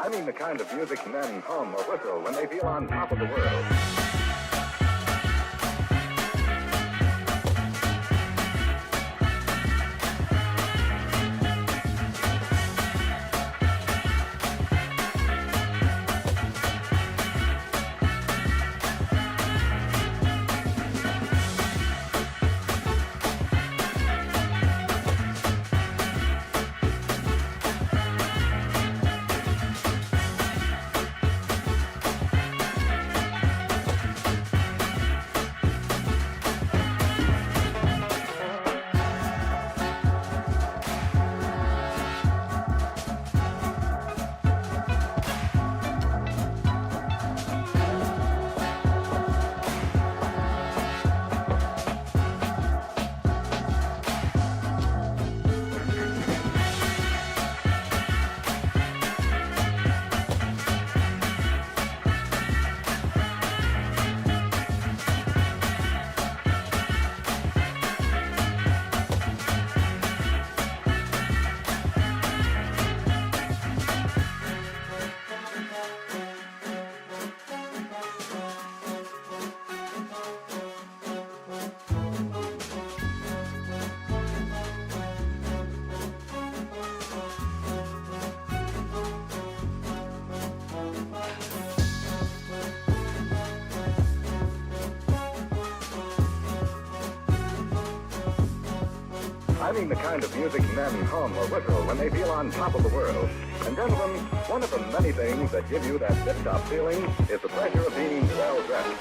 I mean the kind of music men hum or whistle when they feel on top of the world. I mean the kind of music men hum or whistle when they feel on top of the world. And gentlemen, one of the many things that give you that tip-top feeling is the pleasure of being well-dressed.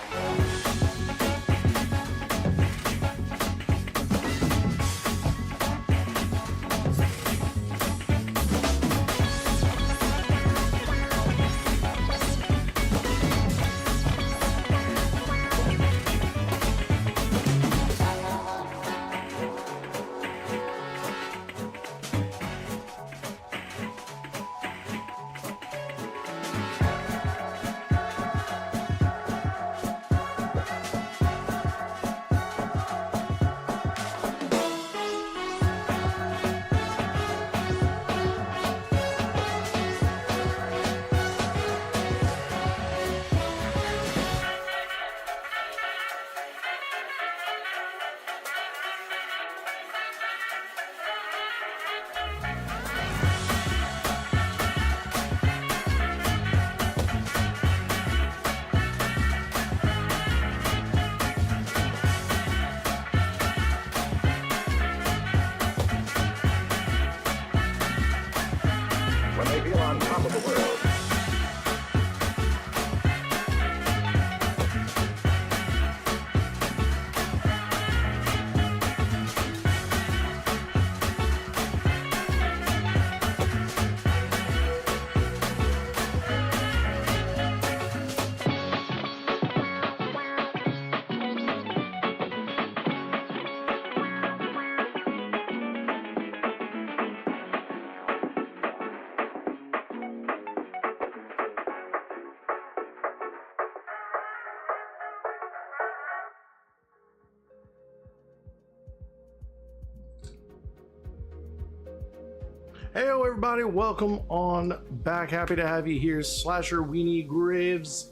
Heyo everybody, welcome on back. Happy to have you here, Slasher Weenie Graves.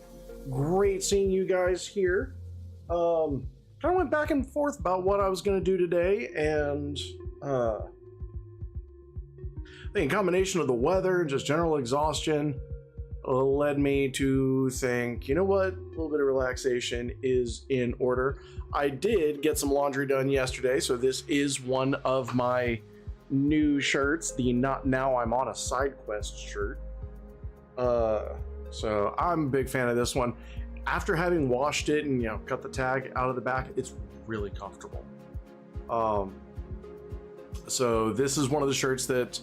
Great seeing you guys here. Kind of went back and forth about what I was going to do today, and I think a combination of the weather and just general exhaustion led me to think, you know what, a little bit of relaxation is in order. I did get some laundry done yesterday, so this is one of my new shirts, the Not Now I'm on a Side Quest shirt. So I'm a big fan of this one. After having washed it and, you know, cut the tag out of the back, it's really comfortable. So this is one of the shirts that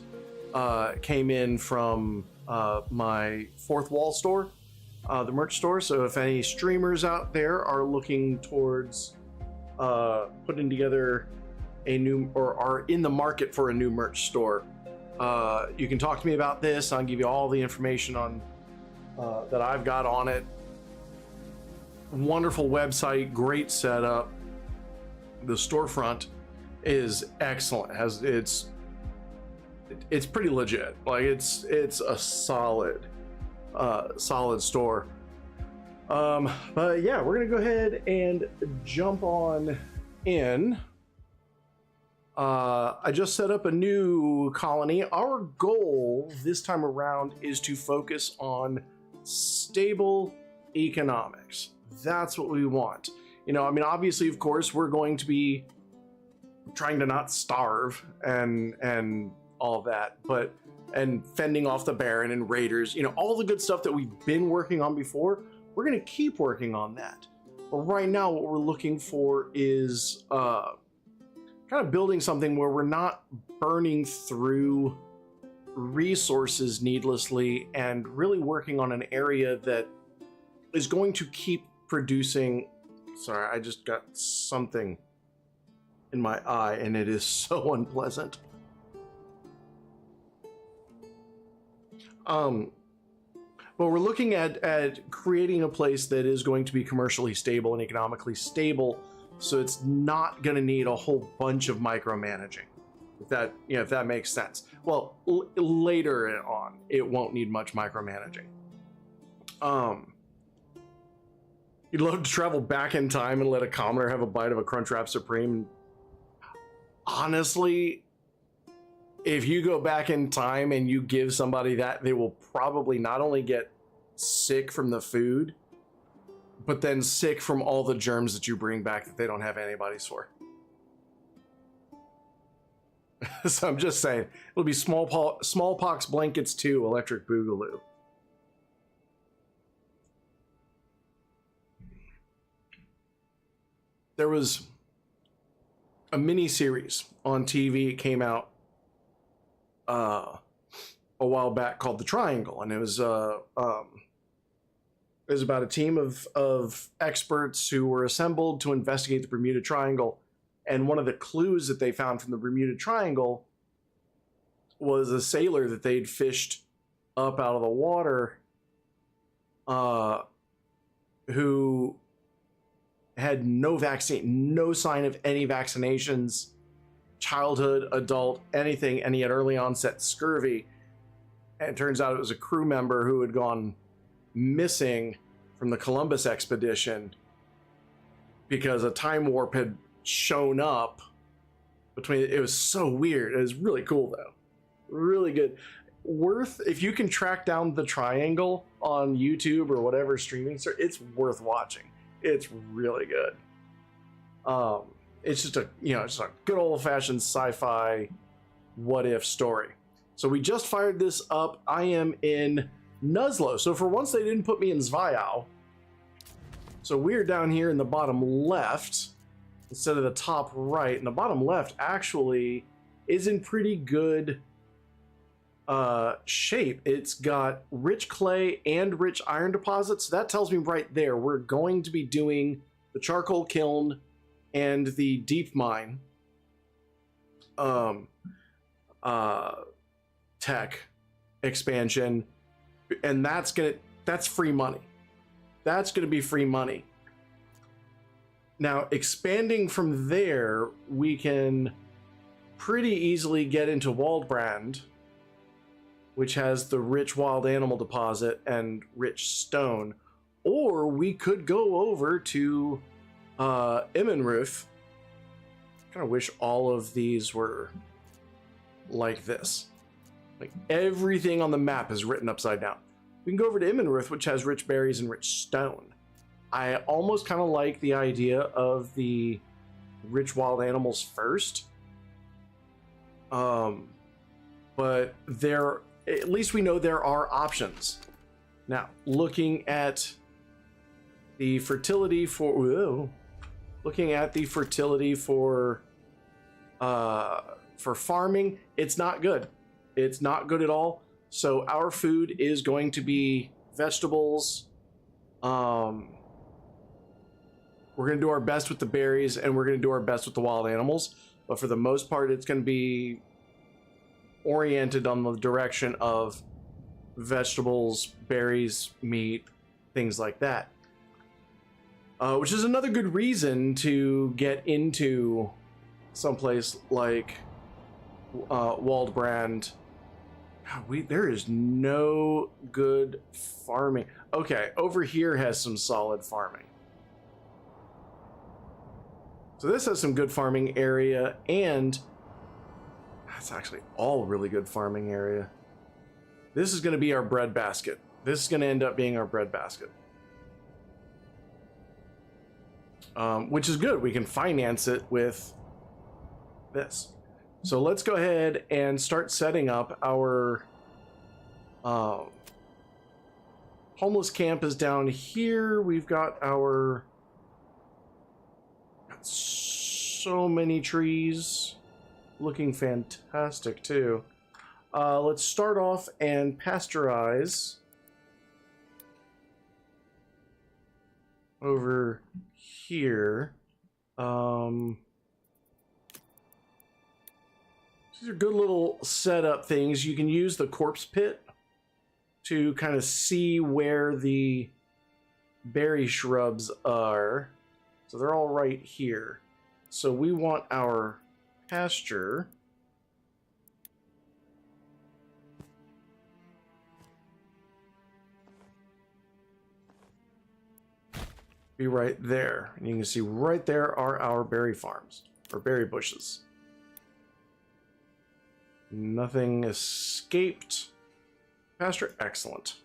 came in from my Fourth Wall store, the merch store. So if any streamers out there are looking towards putting together a new, or are in the market for a new merch store, you can talk to me about this. I'll give you all the information on that I've got on it. Wonderful website, great setup. The storefront is excellent. It's pretty legit. Like it's a solid solid store. But yeah, we're gonna go ahead and jump on in. I just set up a new colony. Our goal this time around is to focus on stable economics. That's what we want. You know, I mean, obviously, of course, we're going to be trying to not starve and all that, but and fending off the Baron and raiders, you know, all the good stuff that we've been working on before. We're going to keep working on that. But right now, what we're looking for is kind of building something where we're not burning through resources needlessly and really working on an area that is going to keep producing. Sorry, I just got something in my eye and it is so unpleasant. But we're looking at creating a place that is going to be commercially stable and economically stable, so it's not going to need a whole bunch of micromanaging. If that, you know, if that makes sense. Well, later on, it won't need much micromanaging. You'd love to travel back in time and let a commoner have a bite of a Crunchwrap Supreme. Honestly, if you go back in time and you give somebody that, they will probably not only get sick from the food, but then sick from all the germs that you bring back that they don't have antibodies for. So I'm just saying, it'll be smallpox blankets too, electric boogaloo. There was a mini series on TV. It came out a while back called The Triangle, and it was about a team of experts who were assembled to investigate the Bermuda Triangle. And one of the clues that they found from the Bermuda Triangle was a sailor that they'd fished up out of the water, who had no vaccine, no sign of any vaccinations, childhood, adult, anything, and he had early onset scurvy. And it turns out it was a crew member who had gone missing from the Columbus expedition because a time warp had shown up between. It was so weird. It was really cool though, really good. Worth, if you can track down The Triangle on YouTube or whatever streaming service, it's worth watching. It's really good. It's just a, you know, it's a good old-fashioned sci-fi what-if story. So we just fired this up. I am in Nuzlocke. So for once they didn't put me in Zvayao. So we're down here in the bottom left instead of the top right. And the bottom left actually is in pretty good shape. It's got rich clay and rich iron deposits. So that tells me right there we're going to be doing the charcoal kiln and the deep mine tech expansion, and that's free money. That's gonna be free money. Now expanding from there, we can pretty easily get into Waldbrand, which has the rich wild animal deposit and rich stone, or we could go over to Immenruth. Kind of wish all of these were like this. Like everything on the map is written upside down. We can go over to Immenruth, which has rich berries and rich stone. I almost kind of like the idea of the rich wild animals first. But at least we know there are options. Now, looking at the fertility for farming, it's not good. It's not good at all. So our food is going to be vegetables. We're going to do our best with the berries, and we're going to do our best with the wild animals. But for the most part, it's going to be oriented on the direction of vegetables, berries, meat, things like that. Which is another good reason to get into someplace like Waldbrand There is no good farming. Okay, over here has some solid farming. So this has some good farming area, and that's actually all really good farming area. This is going to be our bread basket. This is going to end up being our bread basket. Which is good. We can finance it with this. So let's go ahead and start setting up our homeless camp is down here. We've got our so many trees looking fantastic too. Let's start off and pasteurize over here. These are good little setup things. You can use the corpse pit to kind of see where the berry shrubs are. So they're all right here. So we want our pasture be right there. And you can see right there are our berry farms, or berry bushes. Nothing escaped. Pasture, excellent.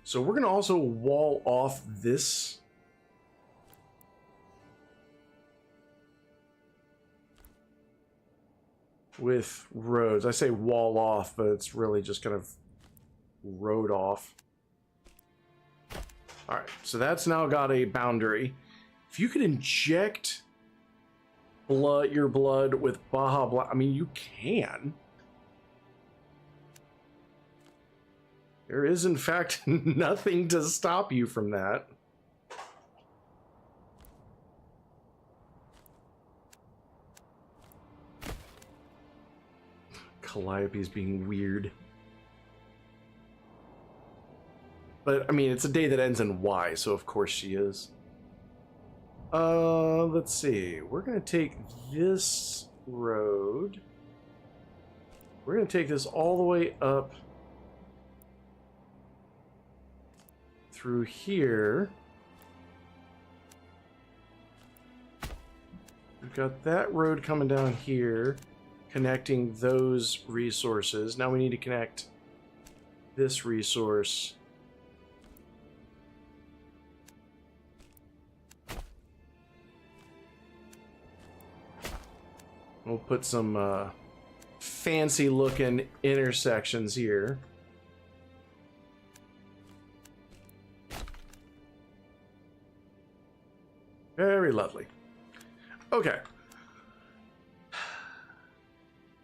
So we're going to also wall off this. With roads. I say wall off, but it's really just kind of road off. Alright, so that's now got a boundary. If you could inject your blood with Baja Blast, I mean, you can. There is, in fact, nothing to stop you from that. Calliope's being weird. But, I mean, it's a day that ends in Y, so of course she is. Let's see. We're going to take this road. We're going to take this all the way up through here. We've got that road coming down here, connecting those resources. Now we need to connect this resource. We'll put some fancy looking intersections here. Very lovely. Okay.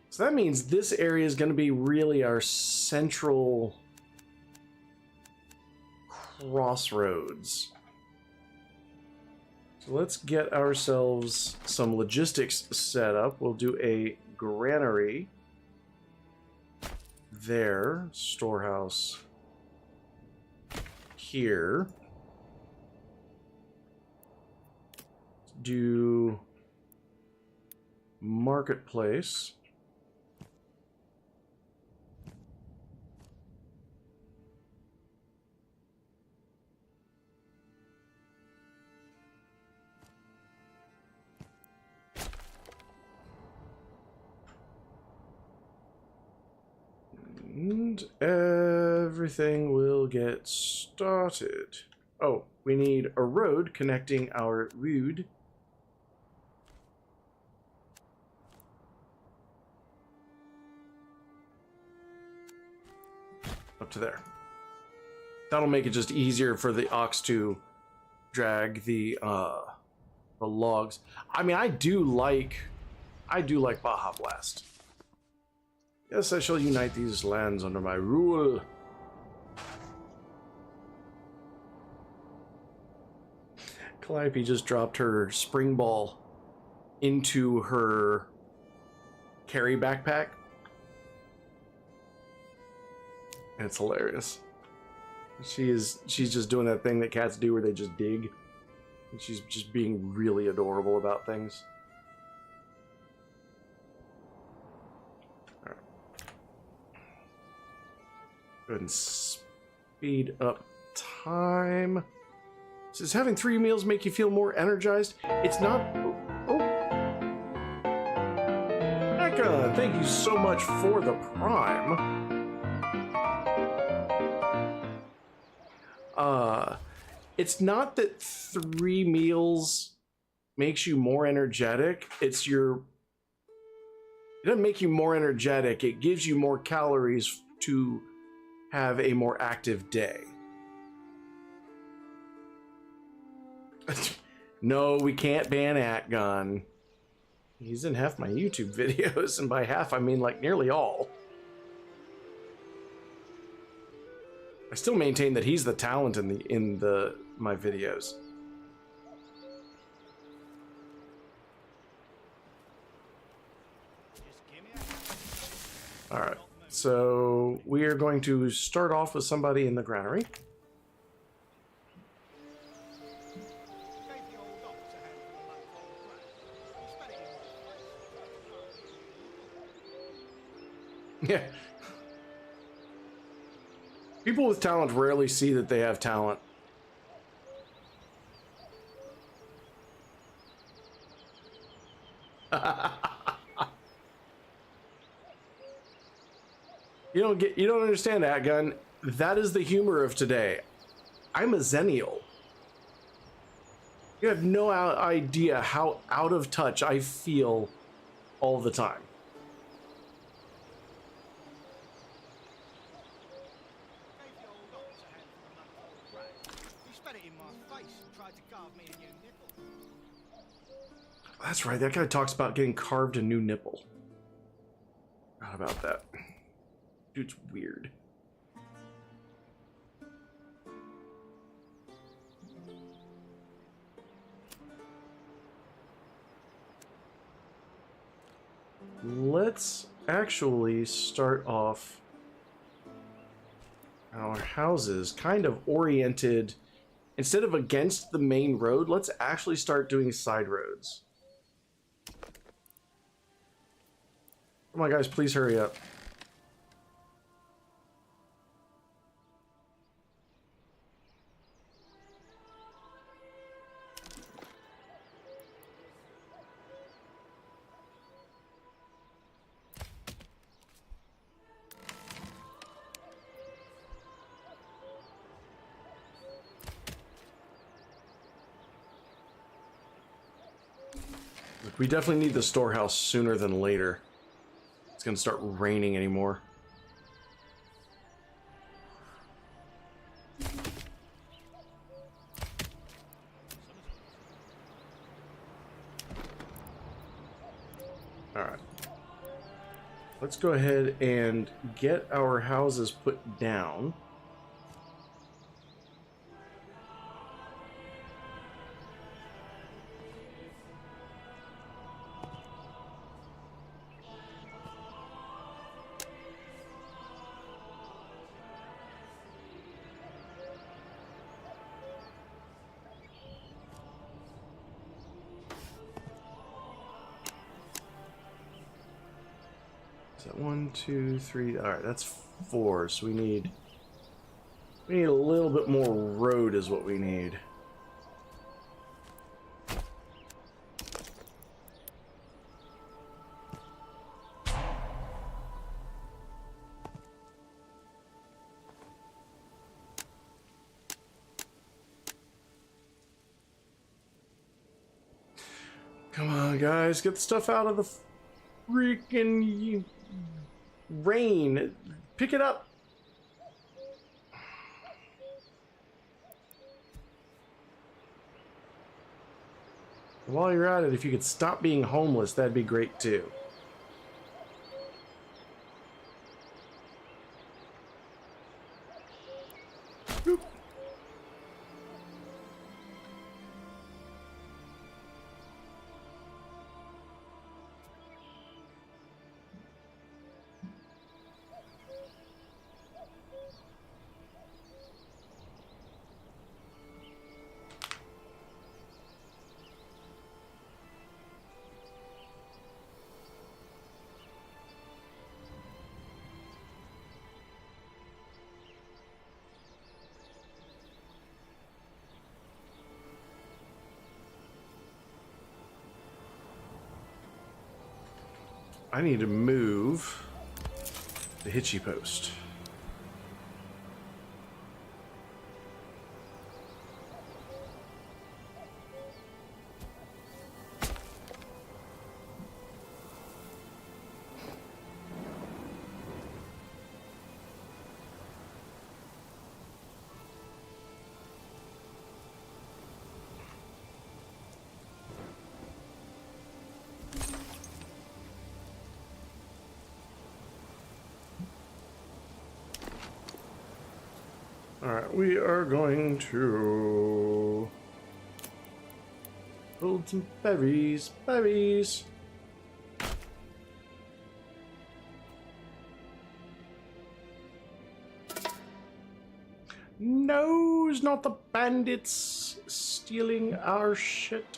So that means this area is going to be really our central crossroads. So let's get ourselves some logistics set up. We'll do a granary there, storehouse here. Do marketplace. And everything will get started. Oh, we need a road connecting our wood. Up to there. That'll make it just easier for the ox to drag the logs. I mean, I do like Baja Blast. Yes, I shall unite these lands under my rule. Calliope just dropped her spring ball into her carry backpack. And it's hilarious. She's just doing that thing that cats do where they just dig. And she's just being really adorable about things. Go ahead and speed up time. Does having 3 meals make you feel more energized? It's not. Oh. Eka, thank you so much for the prime. It's not that 3 meals makes you more energetic. It doesn't make you more energetic. It gives you more calories to have a more active day. No, we can't ban Atgun. He's in half my YouTube videos, and by half I mean like nearly all. I still maintain that he's the talent in my videos. All right, so we are going to start off with somebody in the granary. Yeah. People with talent rarely see that they have talent. You don't understand that, Gun. That is the humor of today. I'm a Zennial. You have no idea how out of touch I feel all the time. That's right, that guy talks about getting carved a new nipple. Forgot about that. Dude's weird. Let's actually start off our houses kind of oriented. Instead of against the main road, let's actually start doing side roads. Come on, guys, please hurry up. We definitely need the storehouse sooner than later. It's gonna start raining anymore. Alright. Let's go ahead and get our houses put down. Is that 1, 2, 3? All right, that's 4. So we need a little bit more road is what we need. Come on, guys, get the stuff out of the freaking rain. Pick it up. While you're at it, if you could stop being homeless, that'd be great too. Boop. I need to move the hitchy post. Alright, we are going to build some berries. Berries! No, it's not the bandits stealing our shit.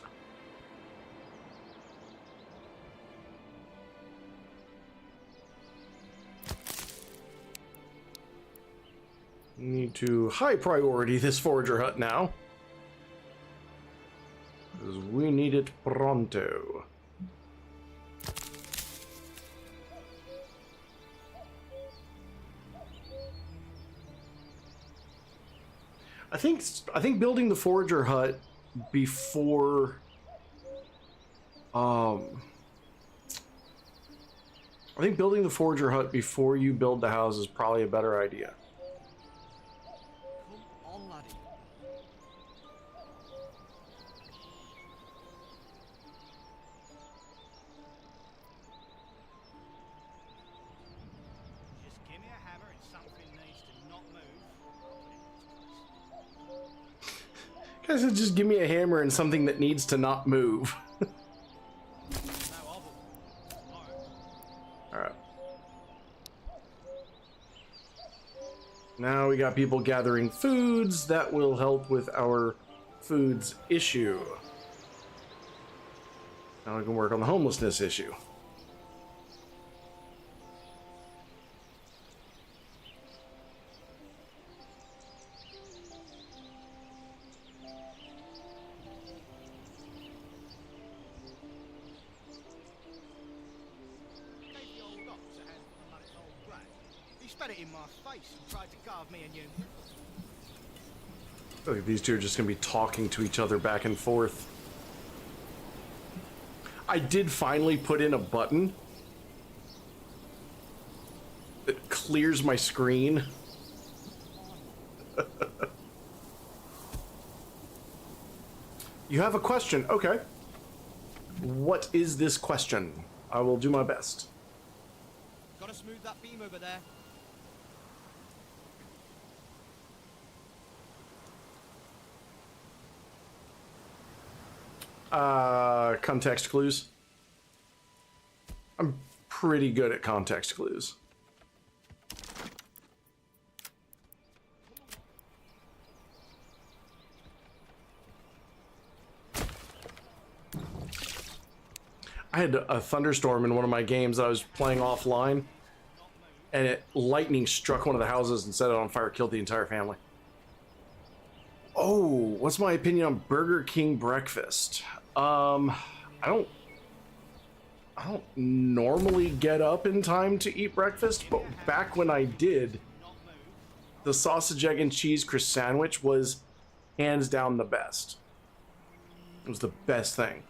Need to high priority this forager hut now, because we need it pronto. I think building the forager hut before I think building the forager hut before you build the house is probably a better idea. Guys, just give me a hammer and something that needs to not move. Alright. Now we got people gathering foods. That will help with our foods issue. Now we can work on the homelessness issue. I feel like these two are just going to be talking to each other back and forth. I did finally put in a button that clears my screen. You have a question. Okay. What is this question? I will do my best. Gotta smooth that beam over there. Context clues. I'm pretty good at context clues. I had a thunderstorm in one of my games that I was playing offline, and lightning struck one of the houses and set it on fire, killed the entire family. Oh, what's my opinion on Burger King breakfast? I don't normally get up in time to eat breakfast, but back when I did, the sausage, egg, and cheese Chris sandwich was hands down the best. It was the best thing.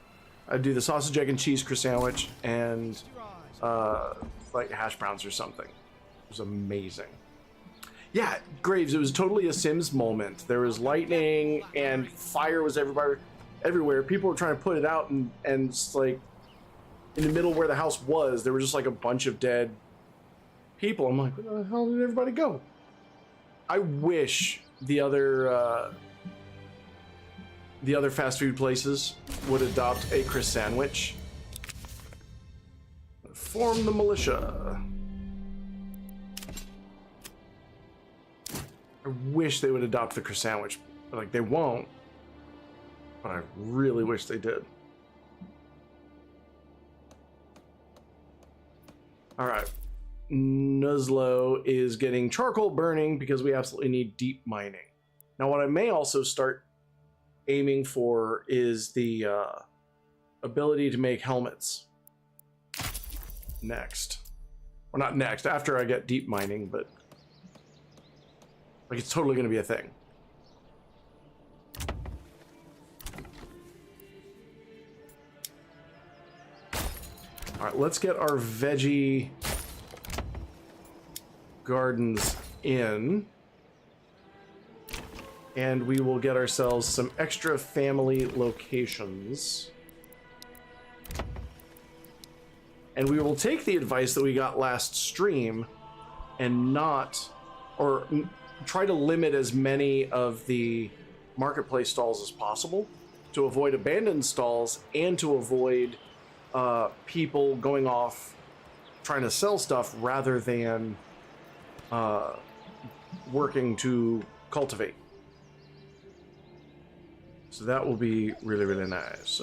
I'd do the sausage, egg, and cheese Chris sandwich and like hash browns or something. It was amazing. Yeah, Graves, it was totally a Sims moment. There was lightning and fire was everywhere. People were trying to put it out, and it's like in the middle where the house was, there were just like a bunch of dead people. I'm like, where the hell did everybody go? I wish the other fast food places would adopt a Chris sandwich. Form the militia. I wish they would adopt the Chris sandwich. Like, they won't. But I really wish they did. Alright. Nuzlo is getting charcoal burning because we absolutely need deep mining. Now, what I may also start aiming for is the ability to make helmets. next. Or not next, after I get deep mining, but like it's totally going to be a thing. All right, let's get our veggie gardens in. And we will get ourselves some extra family locations. And we will take the advice that we got last stream and not, or try to limit as many of the marketplace stalls as possible to avoid abandoned stalls and to avoid people going off trying to sell stuff rather than working to cultivate. So that will be really, really nice.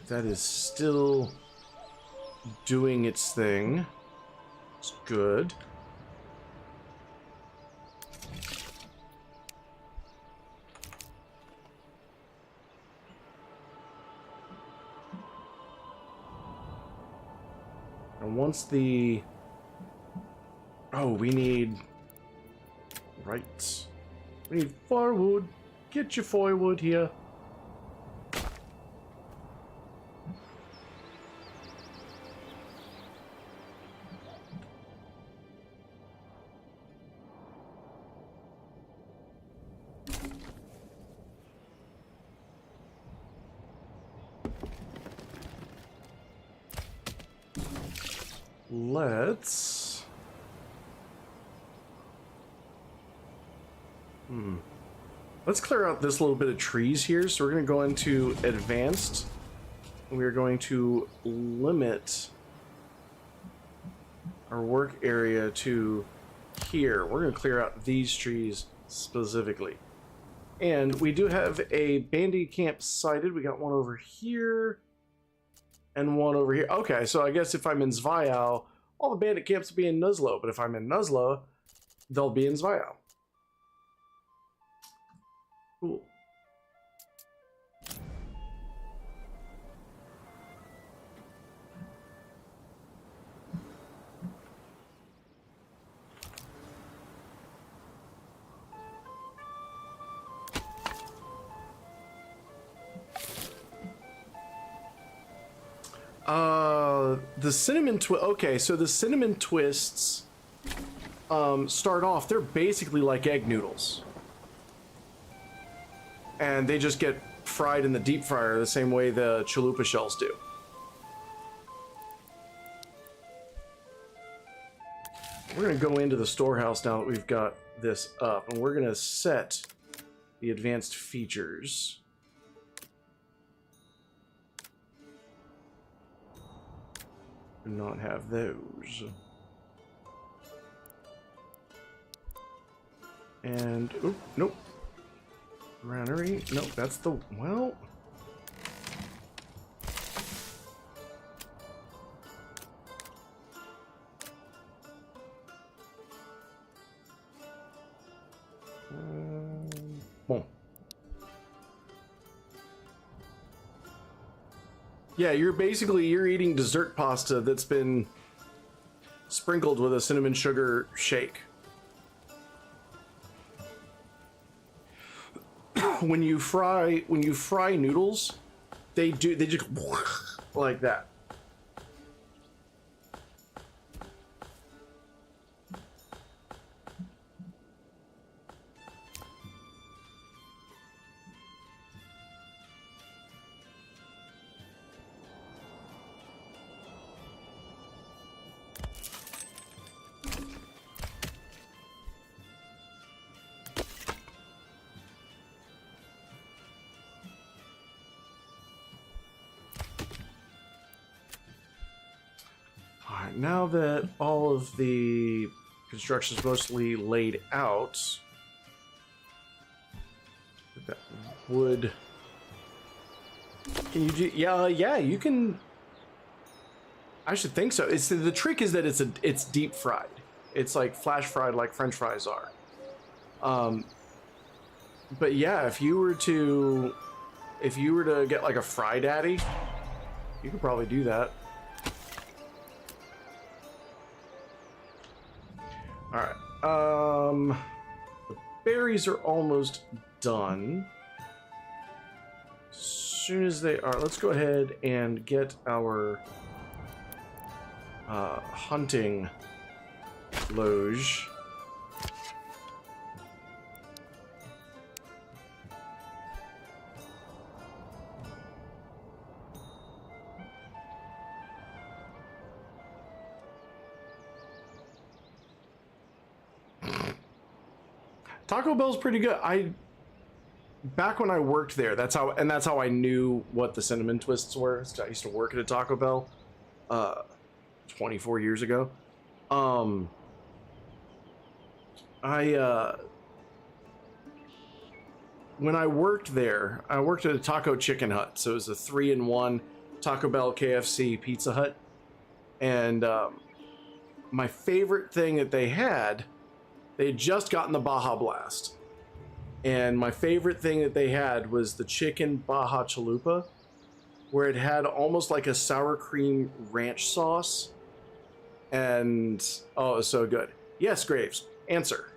That is still doing its thing. It's good. And once the... Oh, we need... Right. We need firewood. Get your firewood here. Let's clear out this little bit of trees here. So we're going to go into advanced. And we are going to limit our work area to here. We're going to clear out these trees specifically. And we do have a bandit camp sited. We got one over here and one over here. Okay, so I guess if I'm in Zvayao, all the bandit camps will be in Nuzlo. But if I'm in Nuzlo, they'll be in Zvayao. Cool. The cinnamon twist. Okay, so the cinnamon twists start off. They're basically like egg noodles. And they just get fried in the deep fryer the same way the chalupa shells do. We're going to go into the storehouse now that we've got this up, and we're going to set the advanced features. Do not have those. And, oh, nope. Granary? Nope, that's the, well... Boom. Yeah, you're eating dessert pasta that's been sprinkled with a cinnamon sugar shake. When you fry noodles, they just like that. Now that all of the construction is mostly laid out, that wood. Can you do? Yeah, you can. I should think so. The trick is that it's deep fried. It's like flash fried, like French fries are. But yeah, if you were to if you were to get like a Fry Daddy, you could probably do that. All right. The berries are almost done. As soon as they are, let's go ahead and get our hunting loge. Taco Bell's pretty good. Back when I worked there, that's how I knew what the cinnamon twists were. I used to work at a Taco Bell 24 years ago. When I worked there, I worked at a taco chicken hut. So it was a 3-in-1 Taco Bell, KFC, Pizza Hut. And my favorite thing that they had just gotten the Baja Blast. And my favorite thing that they had was the chicken Baja Chalupa, where it had almost like a sour cream ranch sauce. And, oh, it was so good. Yes, Graves, answer.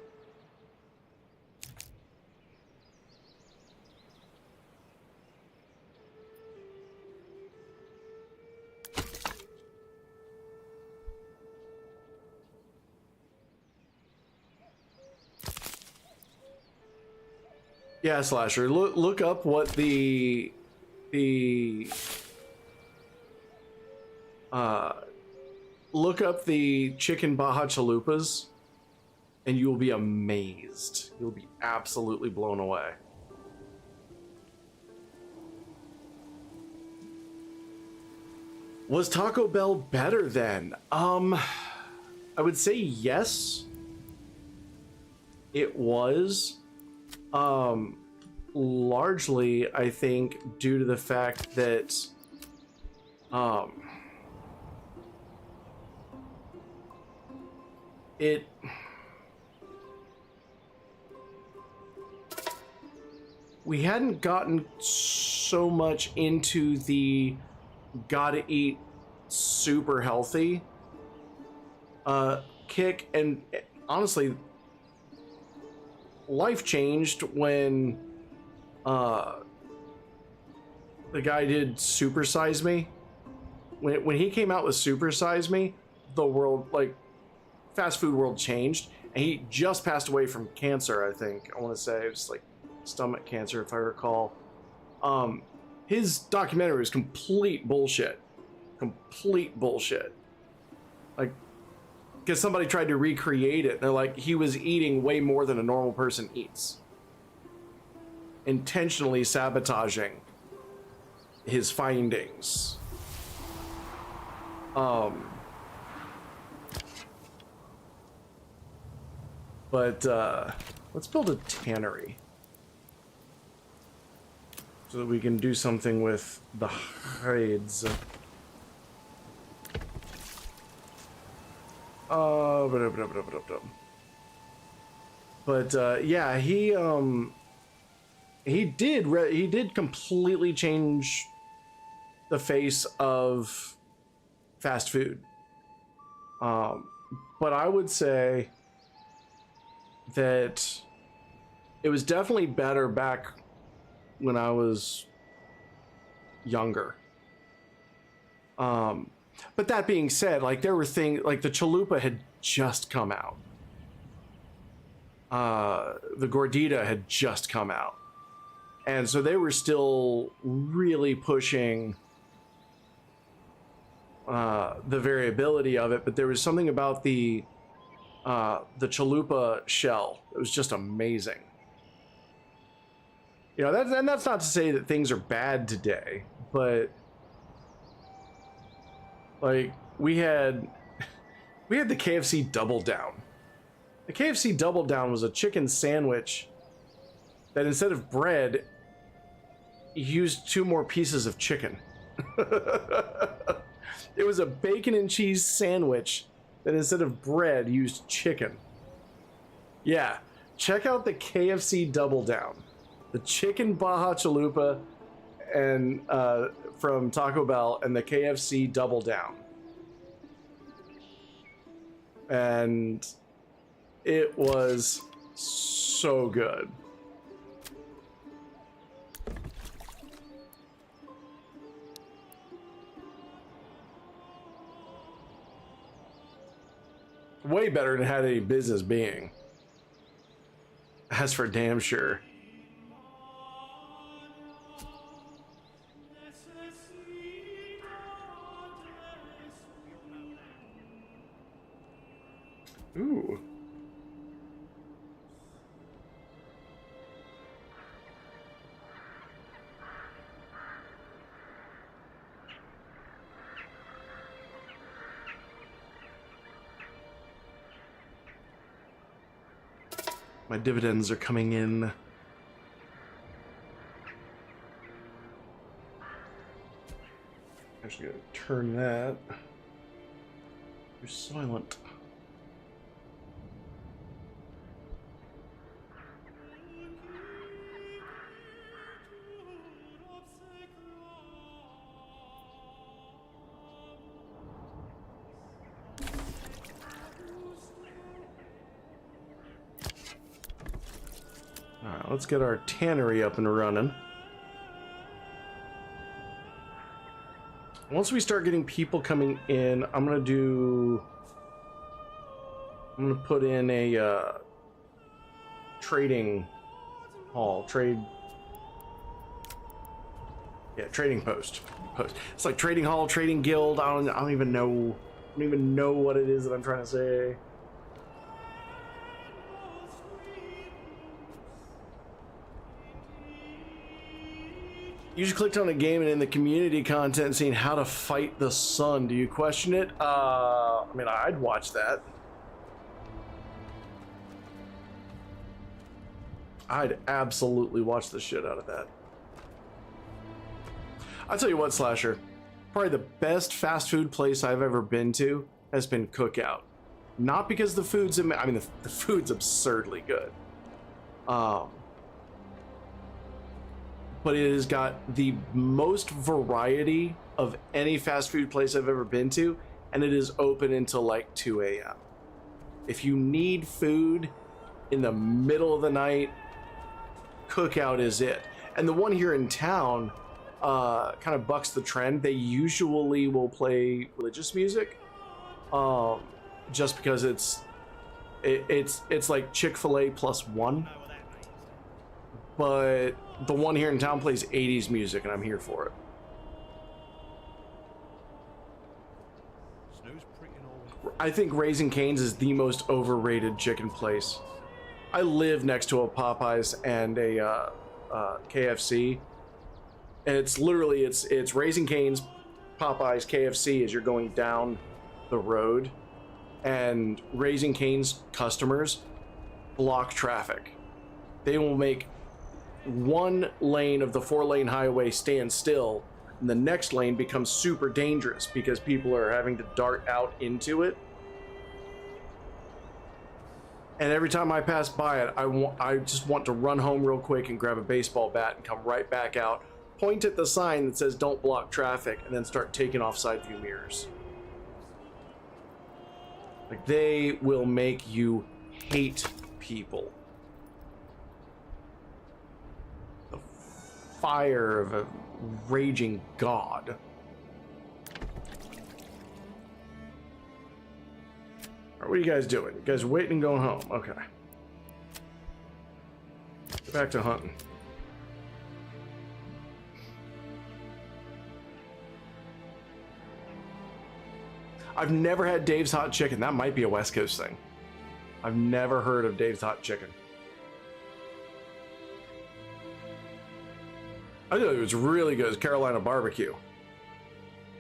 Yeah, Slasher. Look up what the look up the chicken Baja Chalupas, and you will be amazed. You'll be absolutely blown away. Was Taco Bell better then? I would say yes. It was. Largely, I think, due to the fact that, we hadn't gotten so much into the gotta eat super healthy, kick, and honestly, life changed when the guy did Super Size Me. When he came out with Super Size Me, the world, like, fast food world changed, and he just passed away from cancer, I think. I want to say it was like stomach cancer, if I recall. His documentary was complete bullshit. Complete bullshit. Like, because somebody tried to recreate it. They're like, he was eating way more than a normal person eats, intentionally sabotaging his findings. But let's build a tannery so that we can do something with the hides. But yeah, he did completely change the face of fast food. But I would say that it was definitely better back when I was younger. But that being said, like, there were things like the chalupa had just come out. The gordita had just come out. And so they were still really pushing the variability of it, but there was something about the chalupa shell that was just amazing. You know, that's not to say that things are bad today, but like we had the KFC Double Down. The KFC Double Down was a chicken sandwich that instead of bread, used 2 more pieces of chicken. It was a bacon and cheese sandwich that instead of bread used chicken. Yeah, check out the KFC Double Down. The chicken Baja Chalupa and from Taco Bell and the KFC Double Down. And it was so good. Way better than it had any business being. That's for damn sure. Ooh. My dividends are coming in. I'm just gonna turn that. You're silent. Alright, let's get our tannery up and running. Once we start getting people coming in, I'm gonna put in a trading hall, trading post. It's like trading hall, trading guild. I don't even know what it is that I'm trying to say. You just clicked on a game and in the community content seeing how to fight the sun. Do you question it? I mean, I'd watch that. I'd absolutely watch the shit out of that. I'll tell you what, Slasher. Probably the best fast food place I've ever been to has been Cookout. Not because the food's, I mean, the food's absurdly good. But it has got the most variety of any fast food place I've ever been to, and it is open until like 2 a.m. If you need food in the middle of the night, Cookout is it. And the one here in town kind of bucks the trend. They usually will play religious music, just because it's like Chick-fil-A +1. But the one here in town plays 80s music, and I'm here for it. I think Raising Cane's is the most overrated chicken place. I live next to a Popeyes and a KFC, and it's literally it's Raising Cane's, Popeyes, KFC as you're going down the road, and Raising Cane's customers block traffic. They will make one lane of the 4-lane highway stand still, and the next lane becomes super dangerous because people are having to dart out into it. And every time I pass by it, I just want to run home real quick and grab a baseball bat and come right back out, point at the sign that says "Don't block traffic," and then start taking off side view mirrors. Like, they will make you hate people. The fire of a raging god. Alright, what are you guys doing? You guys are waiting and going home. Okay. Get back to hunting. I've never had Dave's Hot Chicken. That might be a West Coast thing. I've never heard of Dave's Hot Chicken. I know it was really good. It's Carolina barbecue.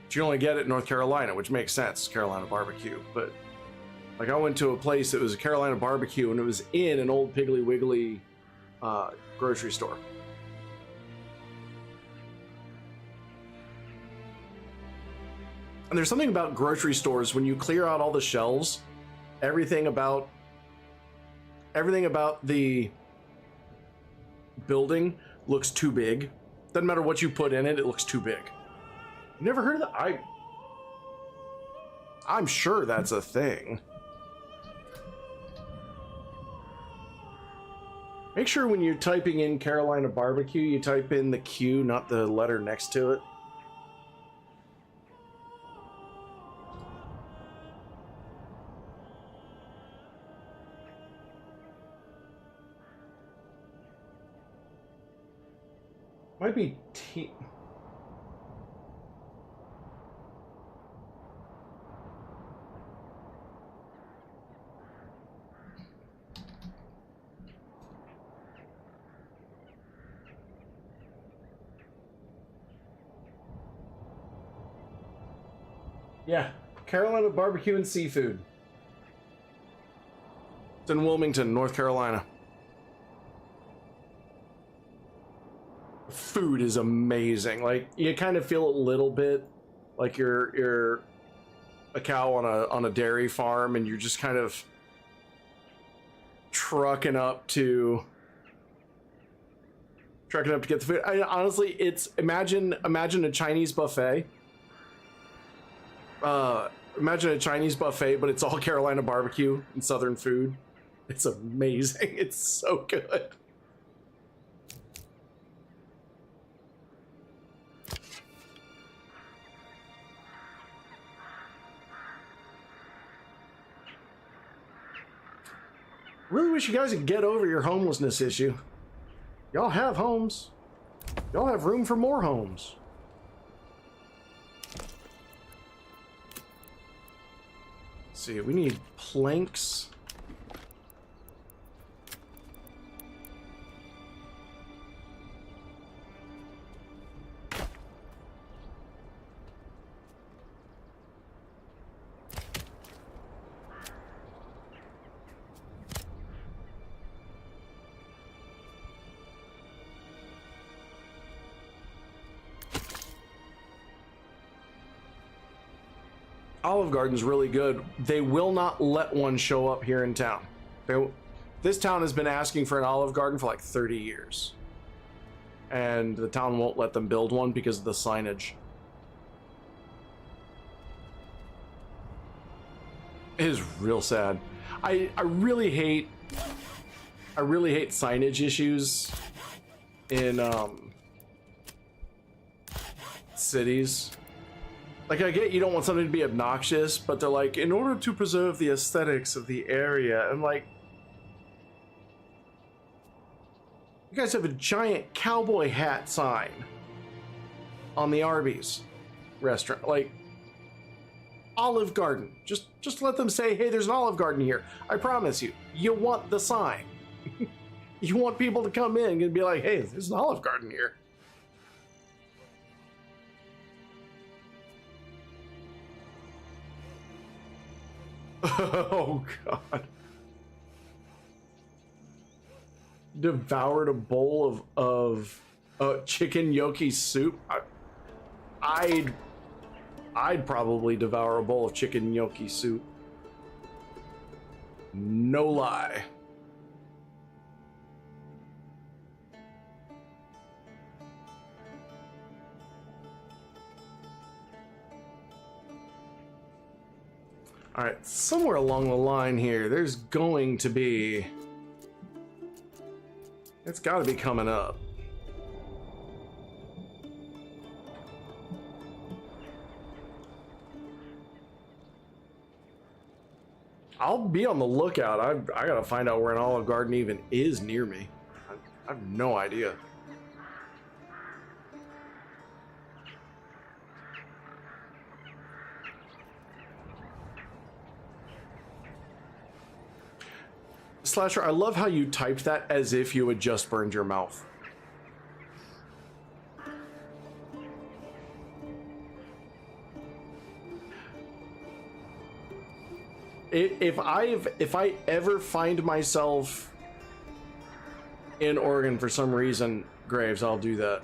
But you only get it in North Carolina, which makes sense. Carolina barbecue. But like, I went to a place that was a Carolina barbecue, and it was in an old Piggly Wiggly grocery store. And there's something about grocery stores when you clear out all the shelves, everything about the building looks too big. Doesn't matter what you put in it, it looks too big. You never heard of that? I'm sure that's a thing. Make sure when you're typing in Carolina barbecue, you type in the Q, not the letter next to it. Might be T. Yeah, Carolina barbecue and seafood. It's in Wilmington, North Carolina. Food is amazing. Like, you kind of feel a little bit like you're a cow on a dairy farm, and you're just kind of trucking up to get the food. Honestly, it's imagine a Chinese buffet. Imagine a Chinese buffet, but it's all Carolina barbecue and Southern food. It's amazing. It's so good. Really wish you guys could get over your homelessness issue. Y'all have homes. Y'all have room for more homes. Let's see, we need planks. Olive Garden's really good. They will not let one show up here in town. This town has been asking for an Olive Garden for like 30 years. And the town won't let them build one because of the signage. It is real sad. I really hate signage issues in cities. Like, I get you don't want something to be obnoxious, but they're like, in order to preserve the aesthetics of the area, I'm like, you guys have a giant cowboy hat sign on the Arby's restaurant. Like, Olive Garden. Just let them say, hey, there's an Olive Garden here. I promise you, you want the sign. You want people to come in and be like, hey, there's an Olive Garden here. Oh god. Devoured a bowl of chicken gnocchi soup. I'd probably devour a bowl of chicken gnocchi soup. No lie. All right, somewhere along the line here, there's going to be... It's got to be coming up. I'll be on the lookout. I got to find out where an Olive Garden even is near me. I have no idea. Slasher, I love how you typed that as if you had just burned your mouth. If I ever find myself in Oregon for some reason, Graves, I'll do that.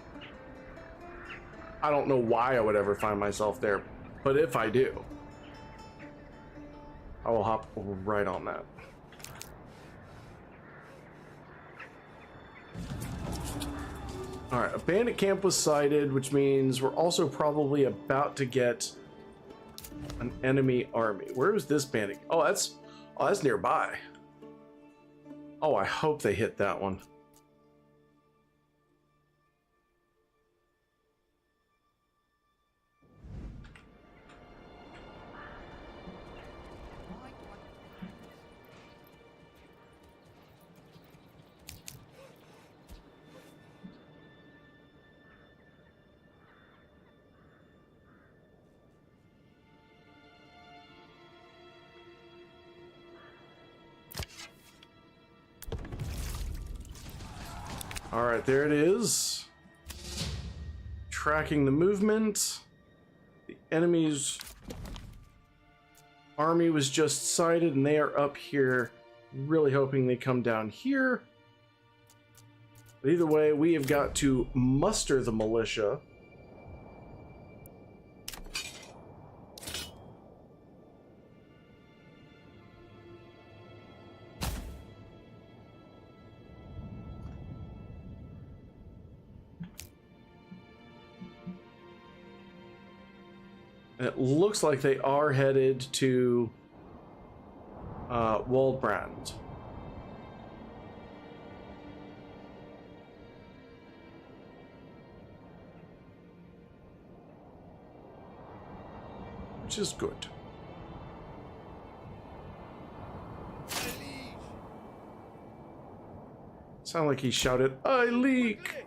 I don't know why I would ever find myself there, but if I do, I will hop right on that. Alright, a bandit camp was sighted, which means we're also probably about to get an enemy army. Where is this bandit? Oh, that's nearby. Oh, I hope they hit that one. All right, there it is. Tracking the movement. The enemy's army was just sighted, and they are up here. Really hoping they come down here. But either way, we have got to muster the militia. And it looks like they are headed to Waldbrand. Which is good. Sound like he shouted, "I leak!"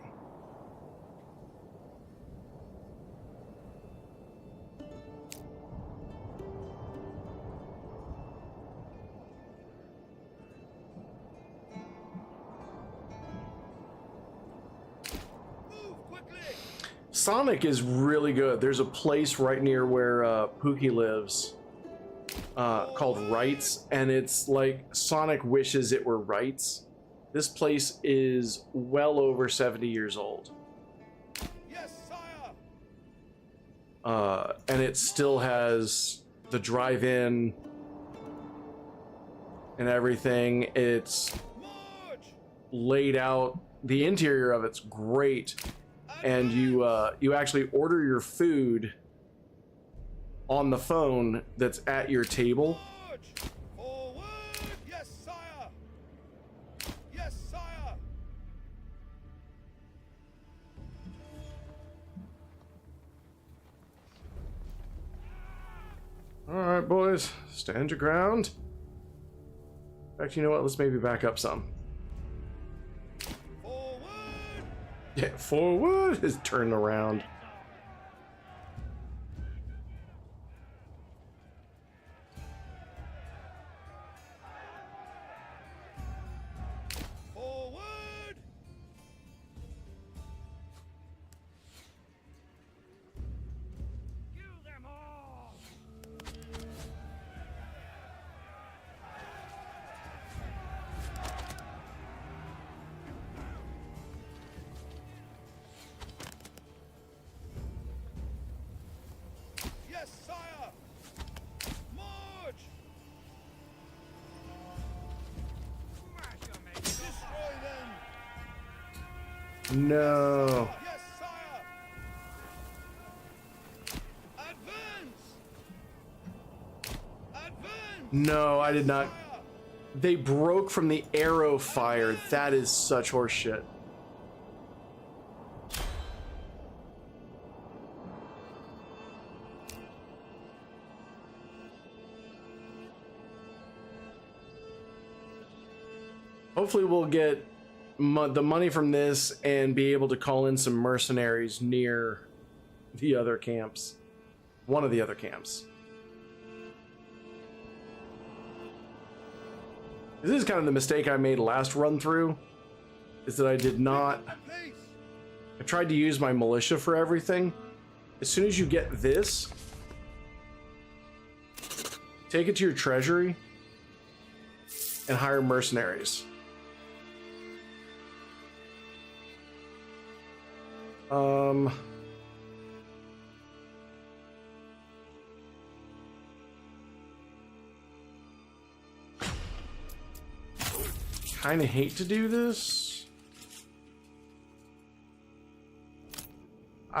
Sonic is really good. There's a place right near where Pookie lives called Wrights, and it's like Sonic wishes it were Wrights. This place is well over 70 years old. Yes, sire. And it still has the drive-in and everything. It's laid out. The interior of it's great. And you actually order your food on the phone that's at your table. Forward! Yes, sire. Yes, sire. All right, boys, stand your ground. In fact, you know what? Let's maybe back up some. Yeah, forward is turn around. Forward! Kill them all! Yes, sire! March! Destroy them! No. Yes, sire! Advance! Advance! No, I did not. They broke from the arrow fire. That is such horseshit. Hopefully we'll get the money from this and be able to call in some mercenaries near the other camps. One of the other camps. This is kind of the mistake I made last run through, is that I did not... I tried to use my militia for everything. As soon as you get this, take it to your treasury and hire mercenaries. Kind of hate to do this.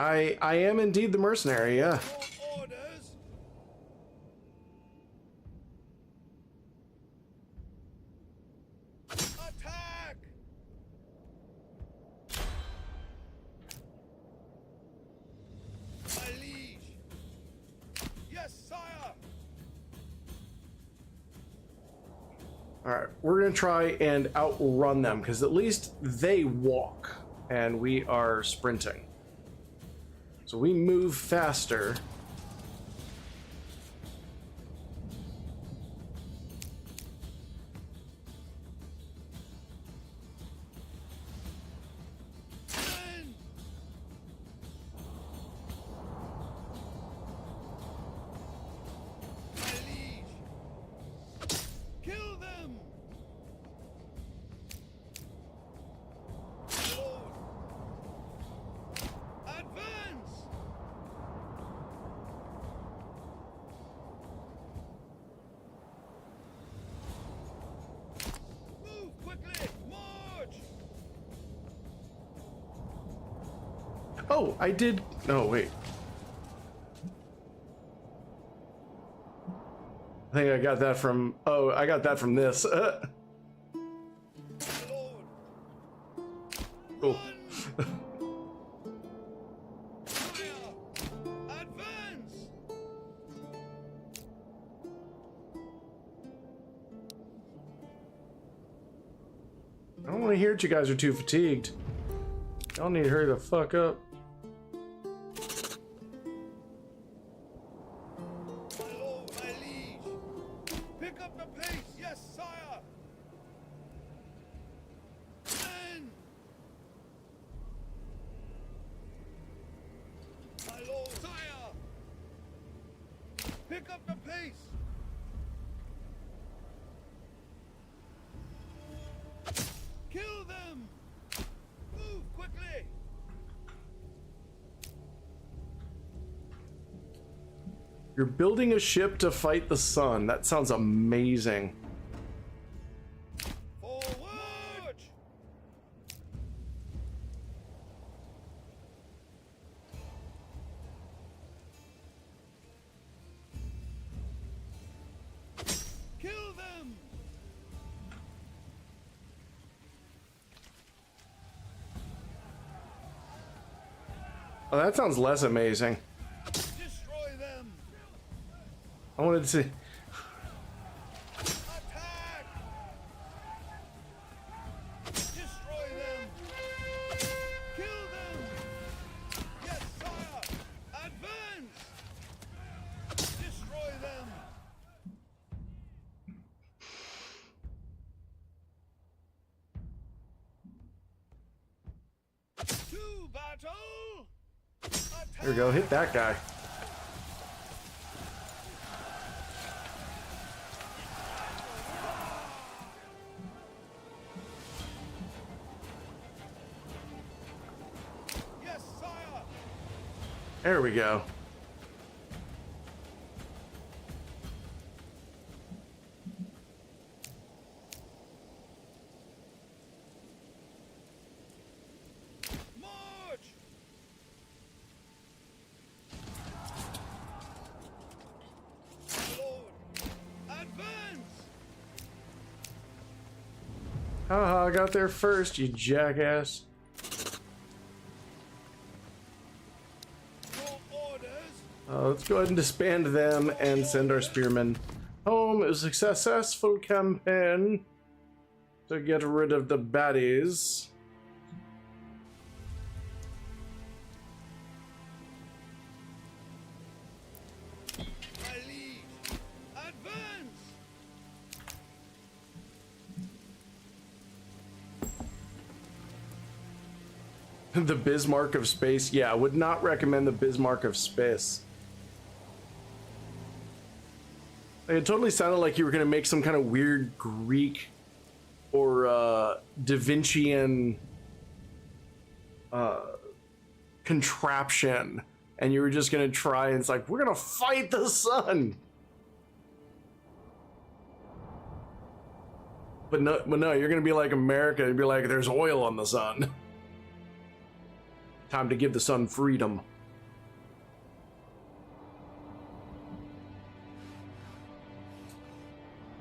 I am indeed the mercenary, yeah. Your orders. Attack! My liege. Yes, sire. Alright, we're gonna try and outrun them, because at least they walk, and we are sprinting. So we move faster. Men! My liege. Kill them! My lord. Advance! Move quickly! March! Oh, I did. No, wait. I think I got that from. Oh, I got that from this. My lord. Cool. Fire! Advance! I don't want to hear it. You guys are too fatigued. Y'all need to hurry the fuck up. My lord, my liege. Pick up the pace, yes, sire. Men! My lord, sire. Pick up the pace. Kill them! Move quickly! You're building a ship to fight the sun. That sounds amazing. Forward! Kill them! Oh, that sounds less amazing. Destroy them! I wanted to see. Attack! Destroy them! Kill them! Yes, sire! Advance! Destroy them! To battle! Attack! There we go. Hit that guy. Yes, sire! There we go. March! My lord! Advance! Haha, I got there first, you jackass. Your orders! Let's go ahead and disband them and send our spearmen home. It was a successful campaign to get rid of the baddies. My liege! Advance! The Bismarck of space. Yeah, I would not recommend the Bismarck of space. Like, it totally sounded like you were going to make some kind of weird Greek or Da Vincian contraption. And you were just going to try and it's like, we're going to fight the sun. But no, you're going to be like America and be like, there's oil on the sun. Time to give the sun freedom.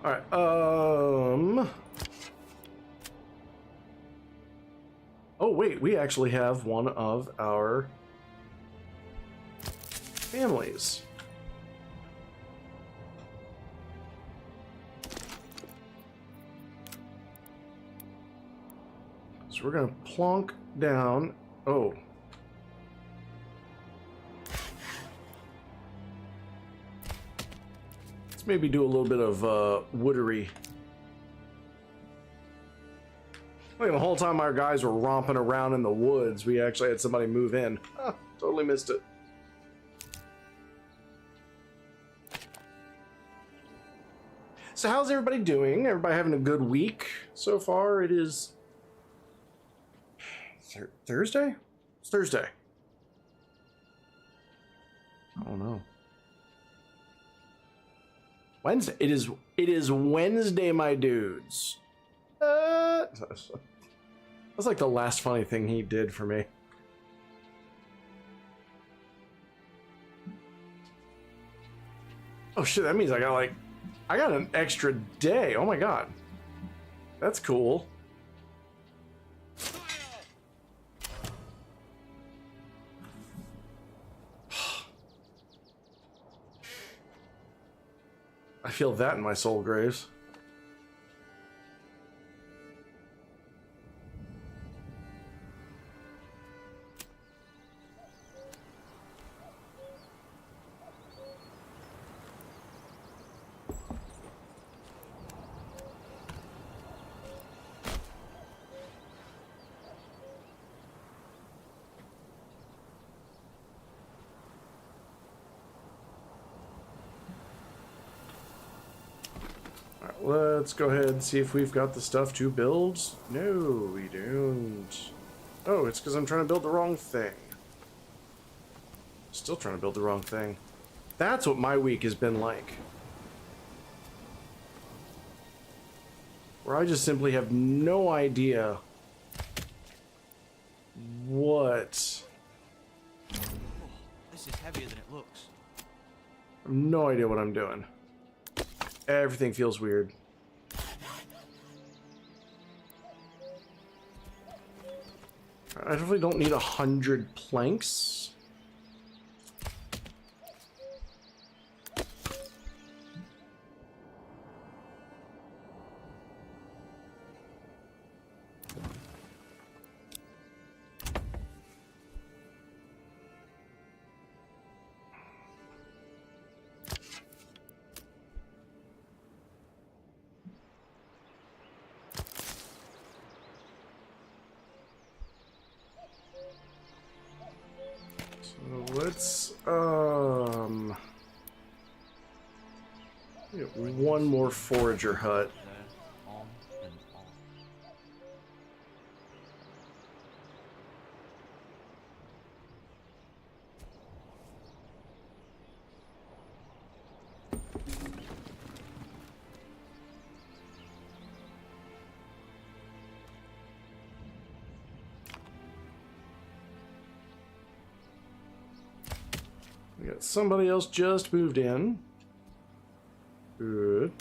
All right. Oh wait, we actually have one of our families. So we're gonna plonk down. Oh. Let's maybe do a little bit of woodery. Like the whole time our guys were romping around in the woods, we actually had somebody move in. Ah, totally missed it. So how's everybody doing? Everybody having a good week so far? It is Thursday? It's Thursday. I don't know. Wednesday. It is Wednesday, my dudes. That's like the last funny thing he did for me. Oh shit, that means I got an extra day. Oh my god. That's cool. I feel that in my soul graves. Let's go ahead and see if we've got the stuff to build. No, we don't. Oh, it's because I'm trying to build the wrong thing. Still trying to build the wrong thing. That's what my week has been like. Where I just simply have no idea what... This is heavier than it looks. I have no idea what I'm doing. Everything feels weird. I definitely don't need 100 planks. Let's get one more forager hut. On and on. We got somebody else just moved in. Good.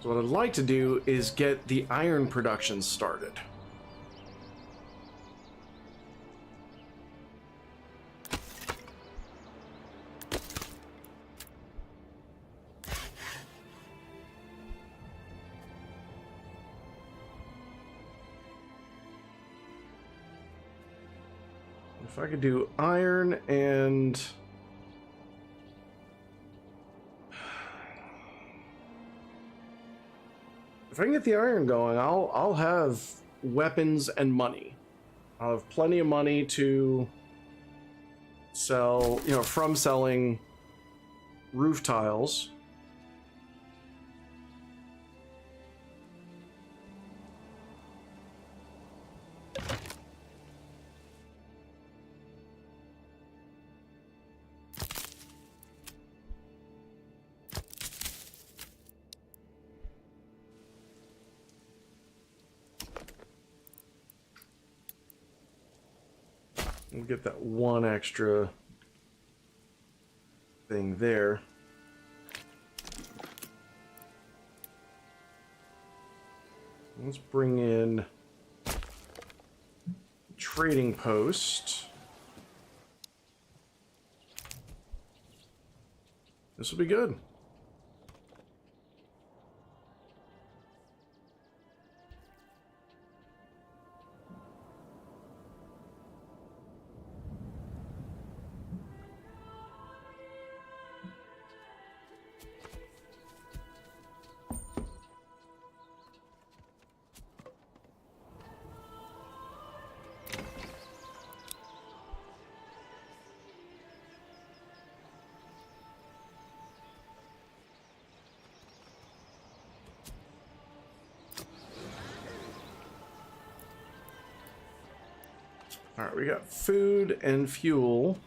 So what I'd like to do is get the iron production started. If I could do iron and... If I can get the iron going, I'll have weapons and money. I'll have plenty of money to sell, from selling roof tiles. We'll get that one extra thing there. Let's bring in trading post. This will be good. All right, we got food and fuel.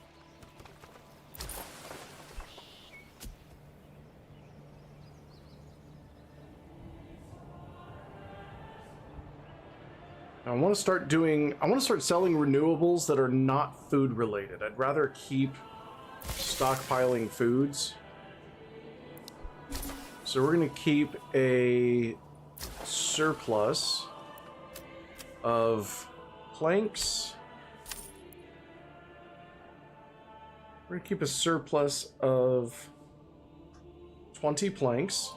I want to start selling renewables that are not food related. I'd rather keep stockpiling foods. So we're going to keep a surplus of planks. We're going to keep a surplus of 20 planks.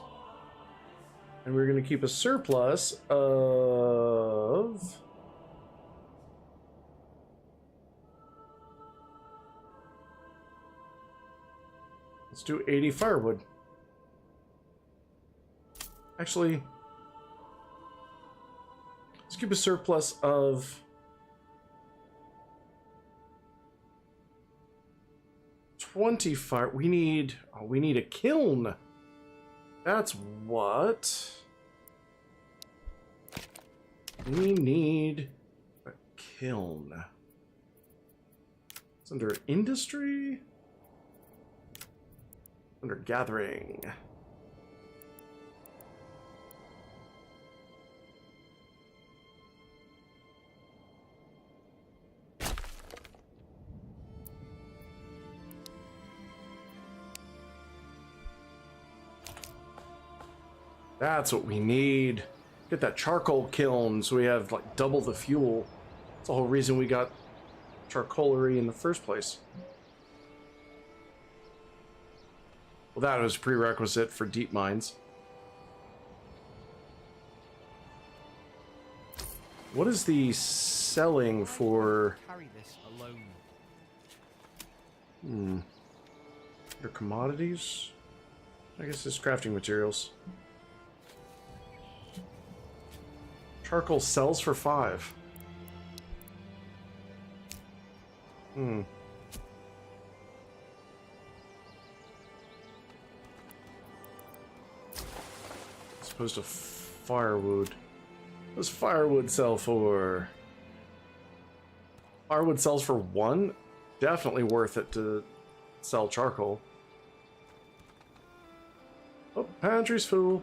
And we're going to keep a surplus of... Let's do 80 firewood. Actually, let's keep a surplus of 20 fire. We need a kiln. That's what we need. A kiln. It's under industry. Under gathering. That's what we need. Get that charcoal kiln so we have like double the fuel. That's the whole reason we got charcoalery in the first place. Well, that was a prerequisite for deep mines. What is the selling for... Carry this alone. Your commodities? I guess it's crafting materials. Charcoal sells for 5. As opposed to firewood. What does firewood sell for? Firewood sells for 1? Definitely worth it to sell charcoal. Oh, pantry's full.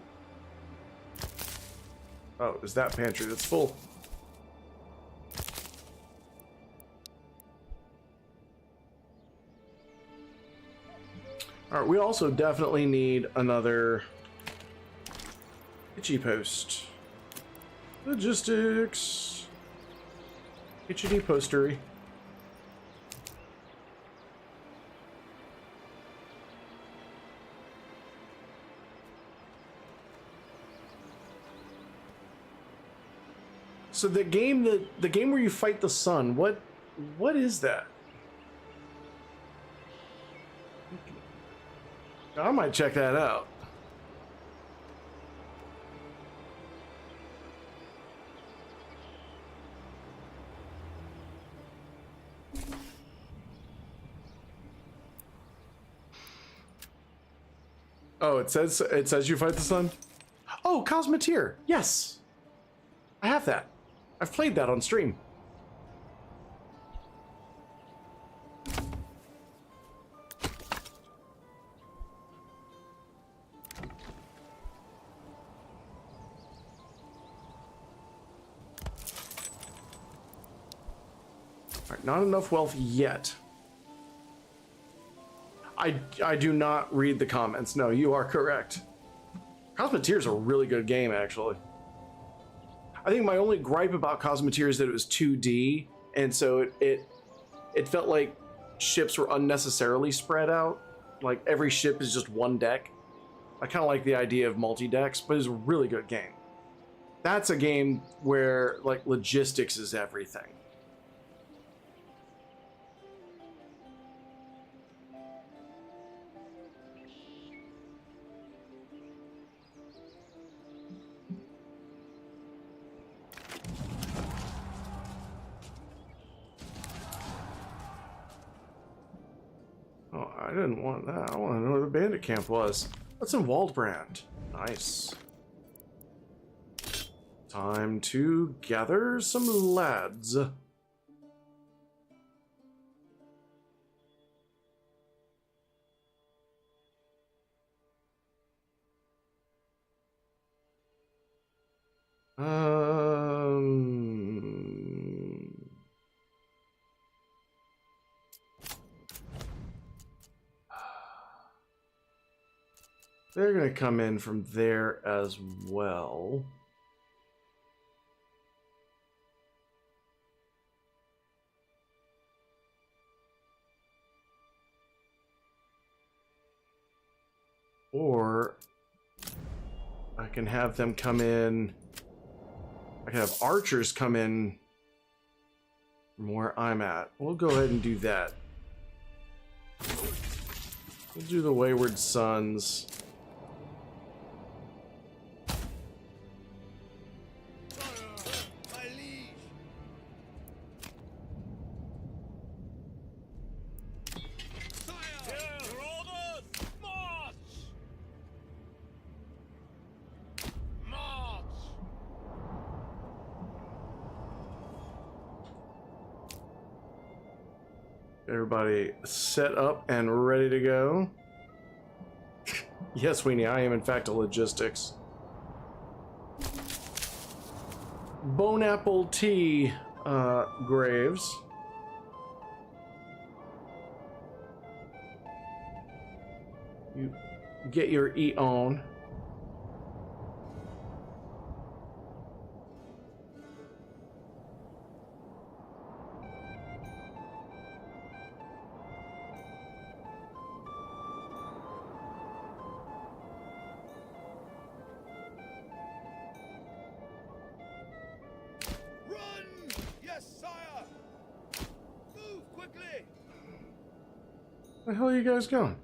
Oh, is that pantry that's full? Alright, we also definitely need another itchy post. Logistics. Itchy postery. So the game where you fight the sun, what is that? I might check that out. Oh, it says you fight the sun? Oh, Cosmeteer. Yes. I have that. I've played that on stream. Alright, not enough wealth yet. I do not read the comments. No, you are correct. Cosmeteer is a really good game, actually. I think my only gripe about Cosmeteer is that it was 2D, and so it felt like ships were unnecessarily spread out. Like every ship is just one deck. I kind of like the idea of multi-decks, but it's a really good game. That's a game where like logistics is everything. Oh, I didn't want that. I want to know where the bandit camp was. That's in Waldbrand. Nice. Time to gather some lads. They're going to come in from there as well. Or I can have them come in. I can have archers come in from where I'm at. We'll go ahead and do that. We'll do the Wayward Sons. Everybody set up and ready to go. Yes, Weenie, I am in fact a logistics. Bone apple tea, Graves. You get your eat on. Where the hell are you guys going?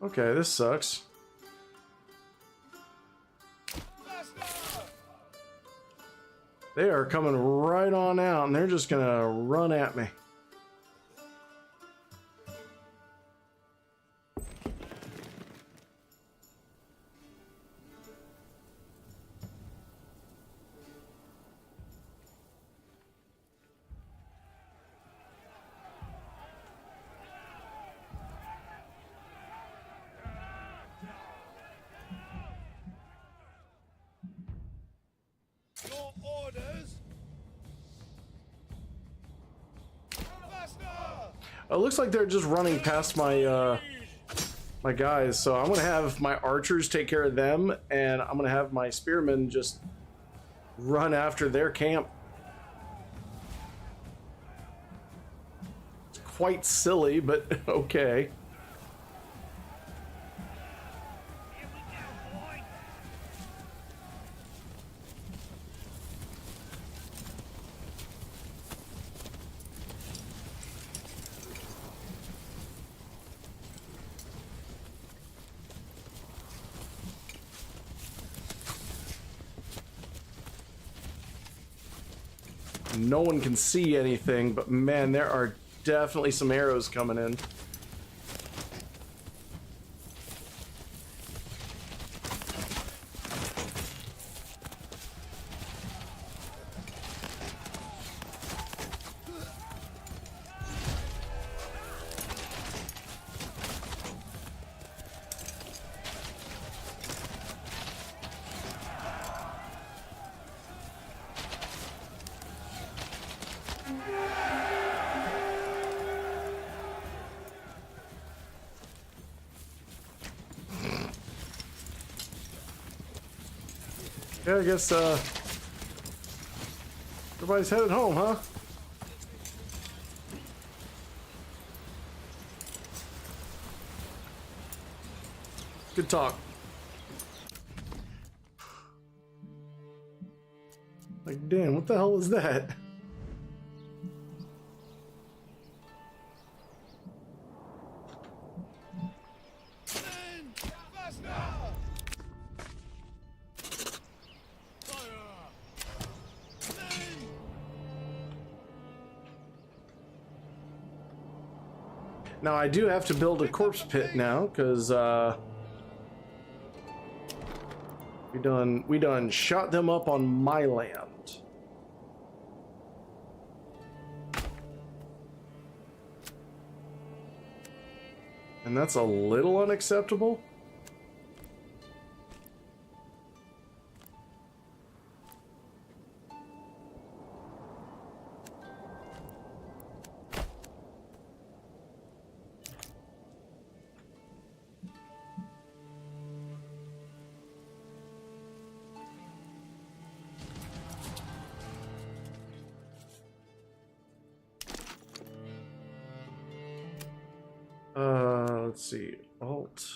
Okay, this sucks. They are coming right on out, and they're just gonna run at me. It looks like they're just running past my my guys, so I'm gonna have my archers take care of them, and I'm gonna have my spearmen just run after their camp. It's quite silly, but okay. No one can see anything, but man, there are definitely some arrows coming in. Yeah, I guess everybody's headed home, huh? Good talk. Like, damn, what the hell was that? Men! Faster! Fire! Men! Now I do have to build a corpse pit now, because we done shot them up on my land. And that's a little unacceptable. Let's see. Alt.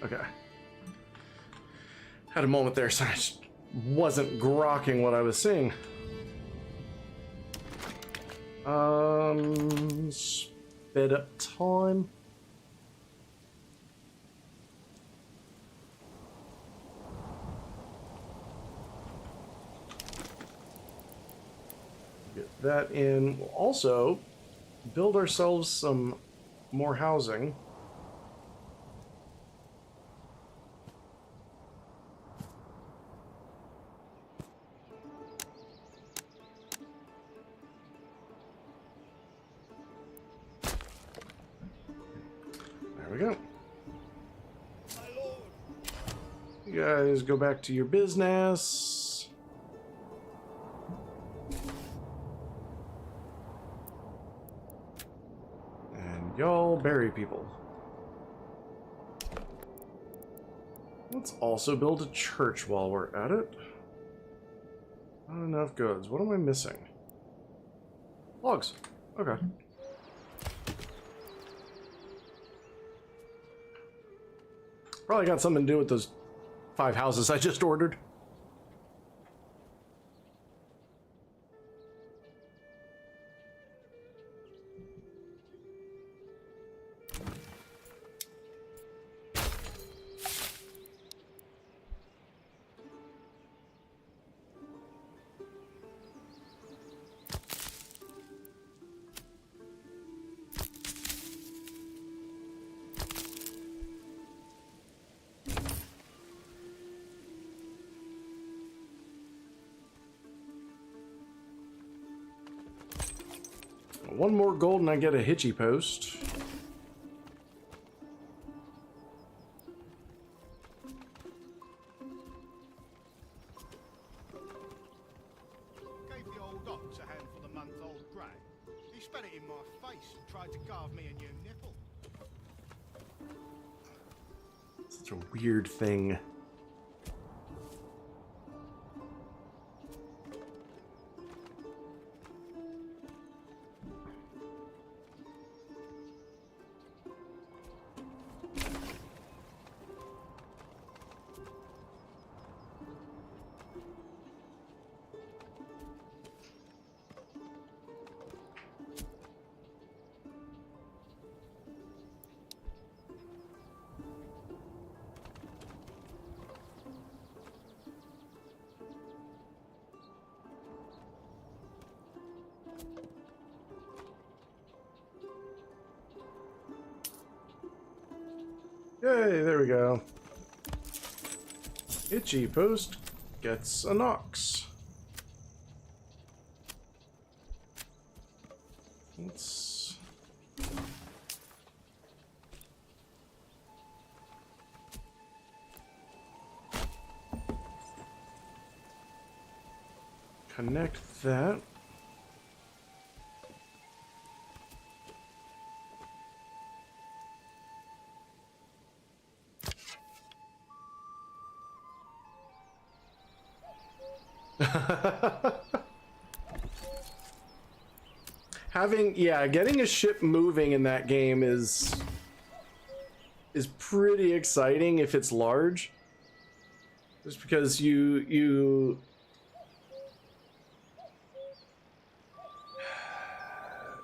Okay. Had a moment there, so I just wasn't grokking what I was seeing. Sped up time. Get that in. We'll also build ourselves some more housing. There we go. My lord! You guys go back to your business. And y'all bury people. Let's also build a church while we're at it. Not enough goods. What am I missing? Logs. Okay. Probably got something to do with those 5 houses I just ordered. One more gold and I get a hitchy post. Gave the old ox a handful of month-old grey. He spat it in my face and tried to carve me a new nipple. Such a weird thing. Yay, there we go. Itchy post gets an ox. Let's connect that. Getting a ship moving in that game is pretty exciting if it's large. Just because you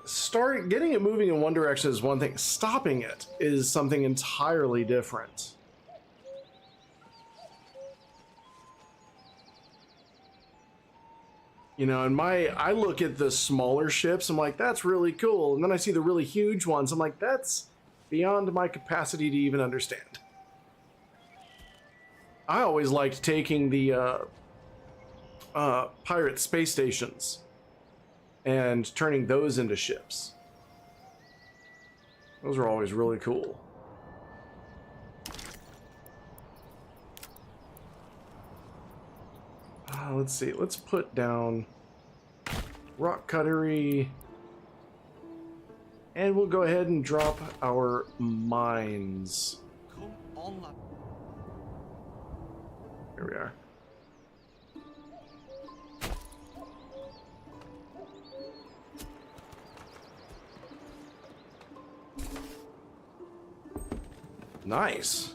start getting it moving in one direction is one thing. Stopping it is something entirely different. You know, and I look at the smaller ships, I'm like, that's really cool. And then I see the really huge ones, I'm like, that's beyond my capacity to even understand. I always liked taking the pirate space stations and turning those into ships. Those are always really cool. Let's see, let's put down rock cuttery, and we'll go ahead and drop our mines. Come on, lad. Here we are. Nice.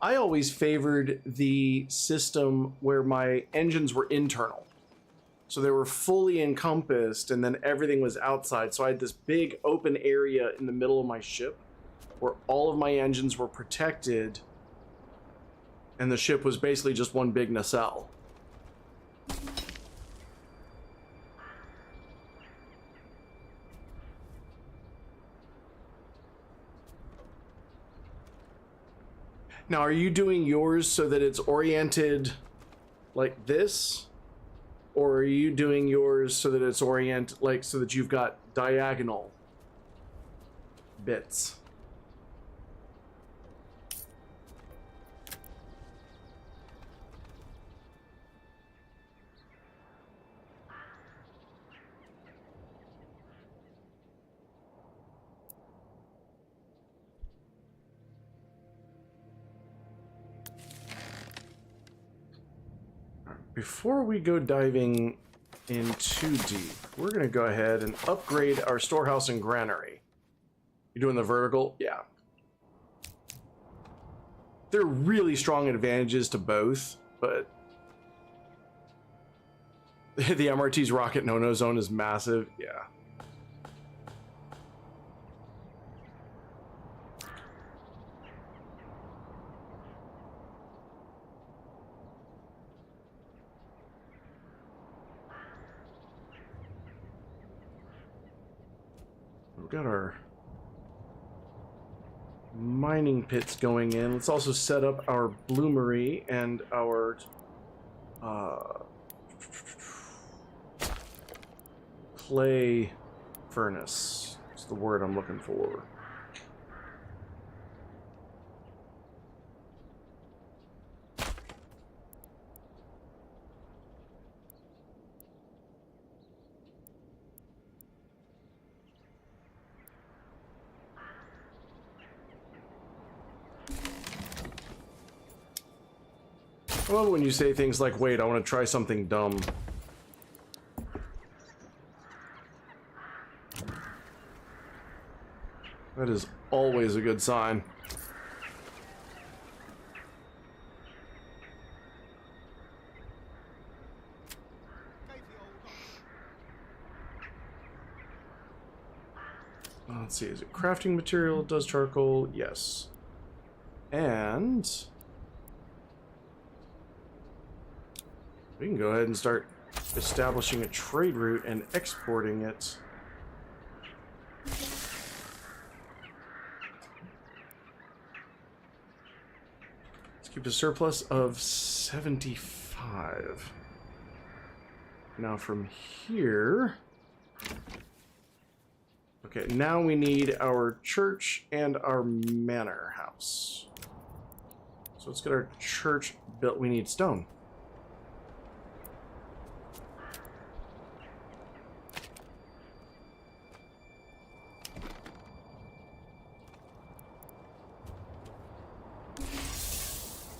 I always favored the system where my engines were internal. So they were fully encompassed and then everything was outside. So I had this big open area in the middle of my ship where all of my engines were protected and the ship was basically just one big nacelle. Now, are you doing yours so that it's oriented like this? Or are you doing yours so that it's oriented, like, so that you've got diagonal bits? Before we go diving in too deep, we're going to go ahead and upgrade our storehouse and granary. You're doing the vertical? Yeah. There are really strong advantages to both, but the MRT's rocket no-no zone is massive. Yeah. We've got our mining pits going in. Let's also set up our bloomery and our clay furnace. That's the word I'm looking for. I love when you say things like, wait, I want to try something dumb. That is always a good sign. Let's see, is it crafting material? Does charcoal? Yes. And we can go ahead and start establishing a trade route and exporting it. Let's keep a surplus of 75. Now from here... Okay, now we need our church and our manor house. So let's get our church built. We need stone.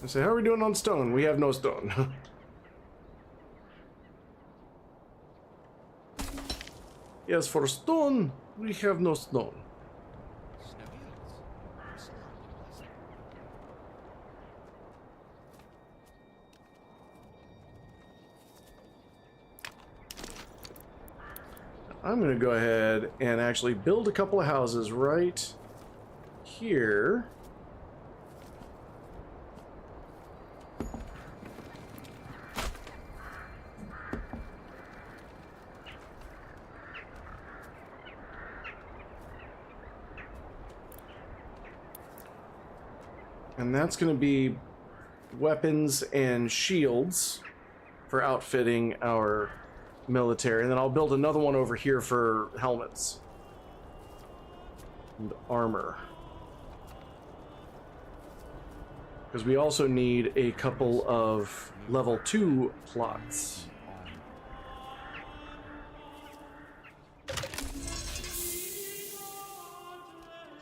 I say, how are we doing on stone? We have no stone. Yes, for stone, we have no stone. Snow hills. Excellent. Pleasant. I'm going to go ahead and actually build a couple of houses right here. And that's going to be weapons and shields for outfitting our military. And then I'll build another one over here for helmets and armor. Because we also need a couple of level 2 plots.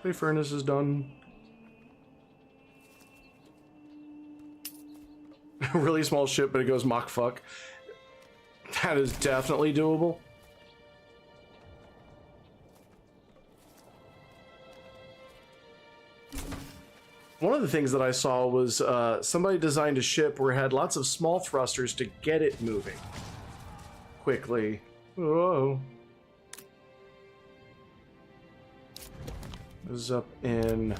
Clay furnace is done. Really small ship, but it goes Mach fuck. That is definitely doable. One of the things that I saw was somebody designed a ship where it had lots of small thrusters to get it moving quickly. Whoa. This is up in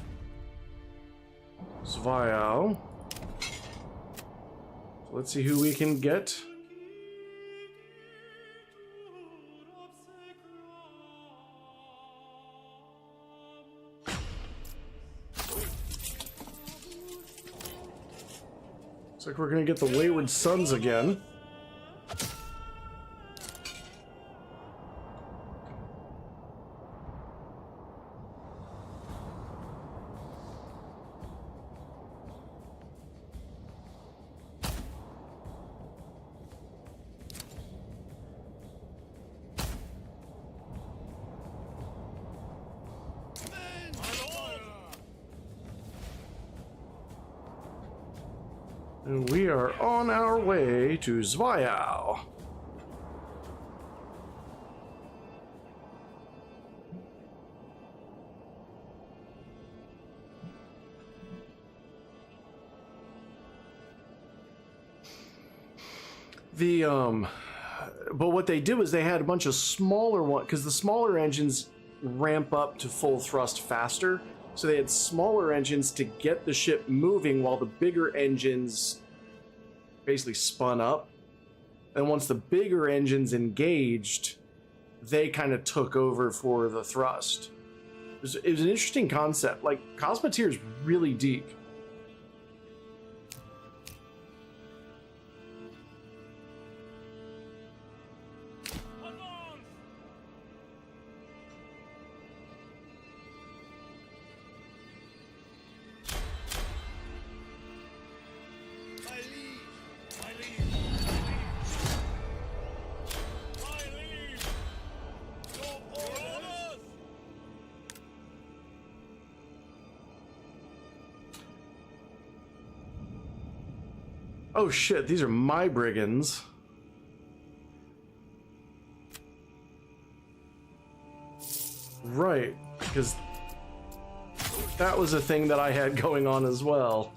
Zviao. Let's see who we can get. Looks like we're gonna get the Wayward Sons again. And we are on our way to Zviao. But what they did was they had a bunch of smaller ones, because the smaller engines ramp up to full thrust faster. So they had smaller engines to get the ship moving while the bigger engines basically spun up. And once the bigger engines engaged, they kind of took over for the thrust. It was an interesting concept. Like, Cosmoteer is really deep. Oh shit, these are my brigands. Right, because that was a thing that I had going on as well.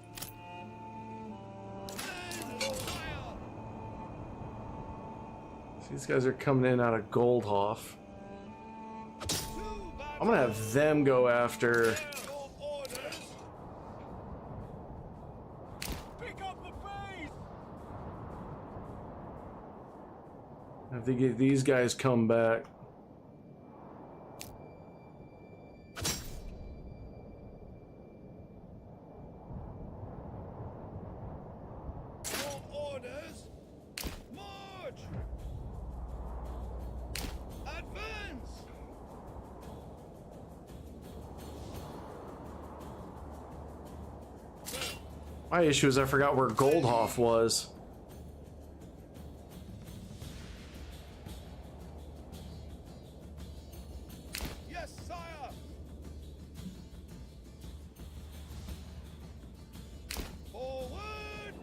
These guys are coming in out of Goldhoff. I'm gonna have them go after... I think these guys come back. Orders. March. Advance. My issue is I forgot where Goldhoff was. Yes, sire. Forward.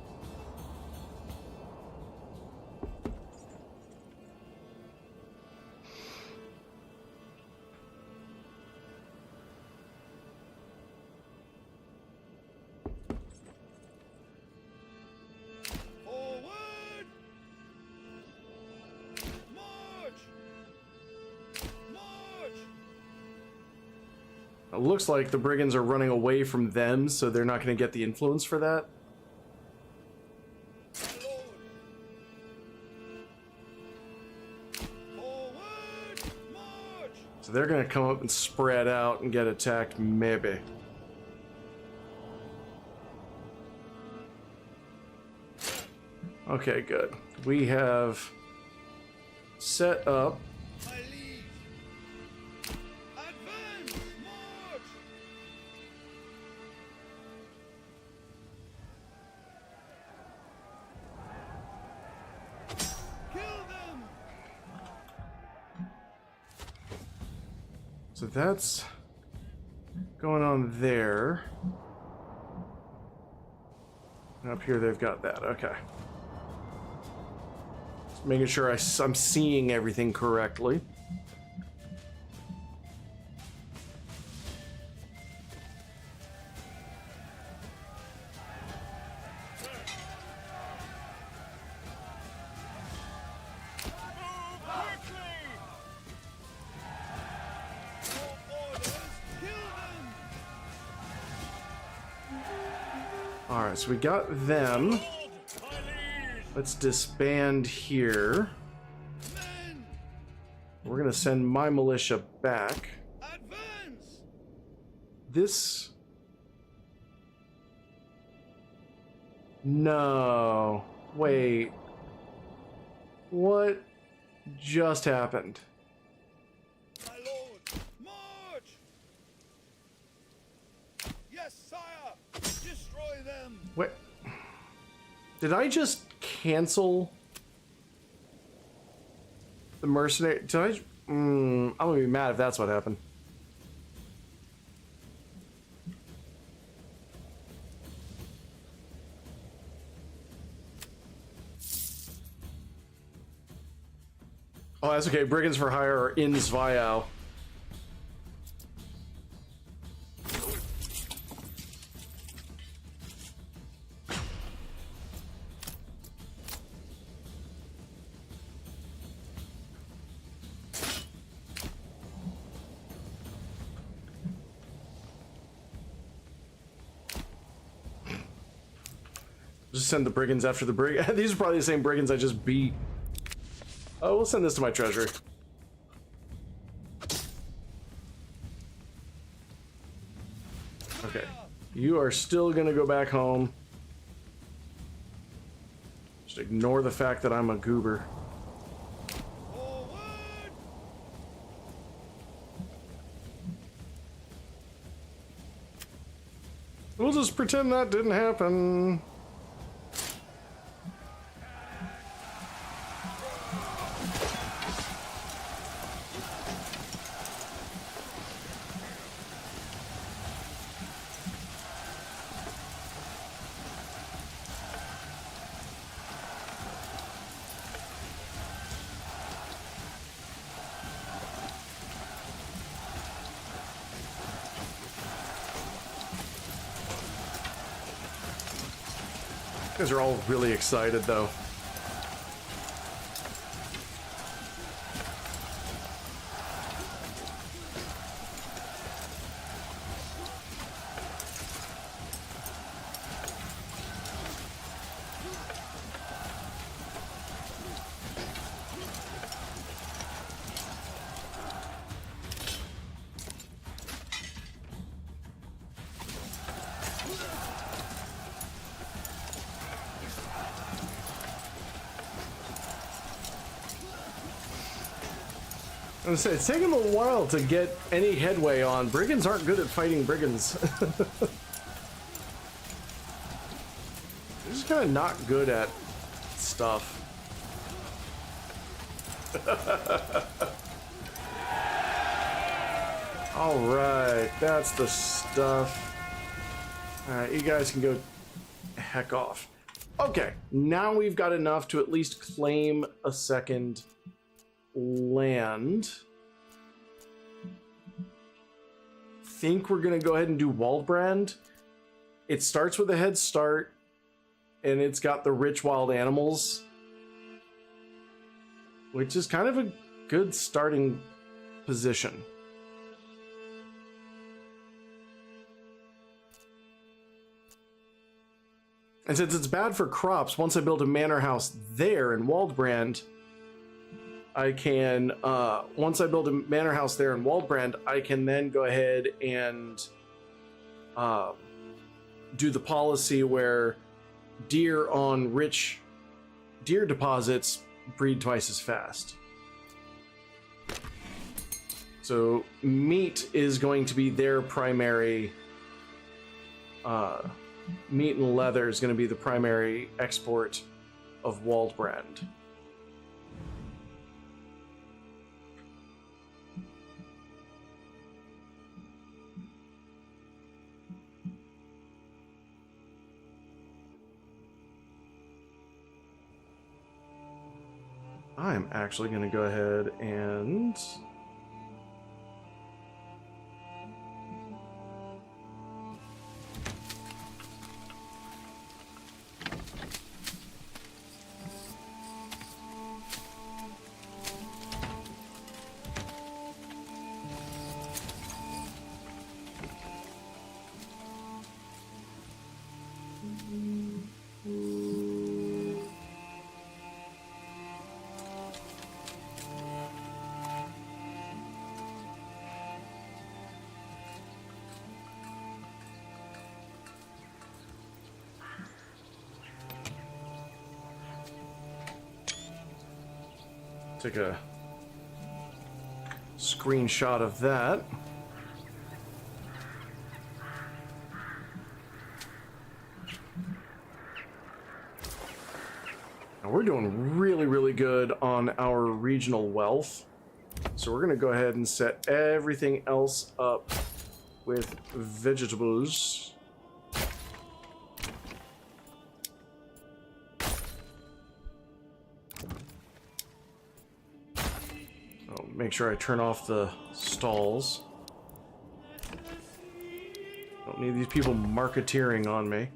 Forward. March. March. It looks like the brigands are running away from them, so they're not going to get the influence for that. My lord. Forward. March. So they're going to come up and spread out and get attacked, maybe. Okay, good. We have set up. My liege. Advance. March. Kill them. So that's going on there. And up here they've got that. Okay. Just making sure I'm seeing everything correctly. Alright, so we got them. Let's disband here. Men. We're gonna send my militia back. Advance. This... No. Wait. What just happened? My lord. March. Yes, sire. Destroy them. Wait. Did I just cancel the mercenary? Did I? I'm gonna be mad if that's what happened. Oh, that's okay. Brigands for hire are in Zvayau. Just send the brigands after the brig. These are probably the same brigands I just beat. Oh, we'll send this to my treasury. Okay. You are still gonna go back home. Just ignore the fact that I'm a goober. Forward. We'll just pretend that didn't happen. You guys are all really excited, though. It's taken them a while to get any headway on. Brigands aren't good at fighting brigands. kind of not good at stuff. All right, that's the stuff. All right, you guys can go heck off. Okay, now we've got enough to at least claim a second land. Think we're gonna go ahead and do Waldbrand. It starts with a head start, and it's got the rich wild animals, which is kind of a good starting position. And since it's bad for crops, once I build a manor house there in Waldbrand, I can, once I build a manor house there in Waldbrand, I can then go ahead and do the policy where deer on rich deer deposits breed twice as fast. So meat is going to be their primary, meat and leather is going to be the primary export of Waldbrand. I'm actually going to go ahead and take a screenshot of that. Now we're doing really, really good on our regional wealth. So we're going to go ahead and set everything else up with vegetables. Make sure I turn off the stalls. Don't need these people marketeering on me.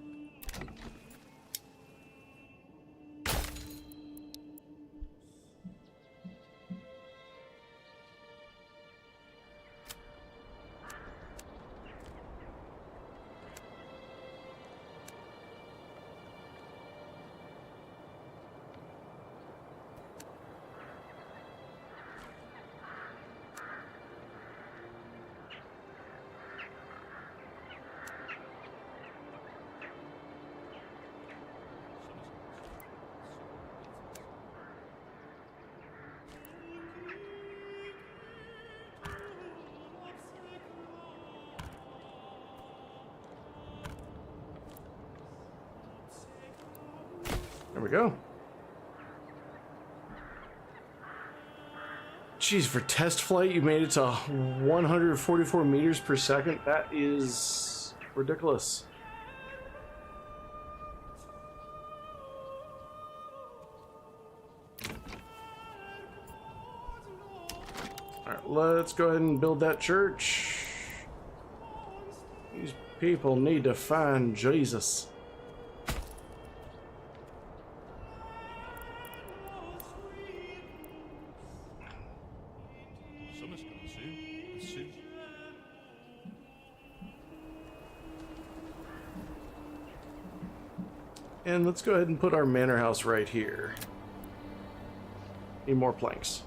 There we go. Jeez, for test flight, you made it to 144 meters per second. That is ridiculous. All right, let's go ahead and build that church. These people need to find Jesus. And let's go ahead and put our manor house right here. Need more planks.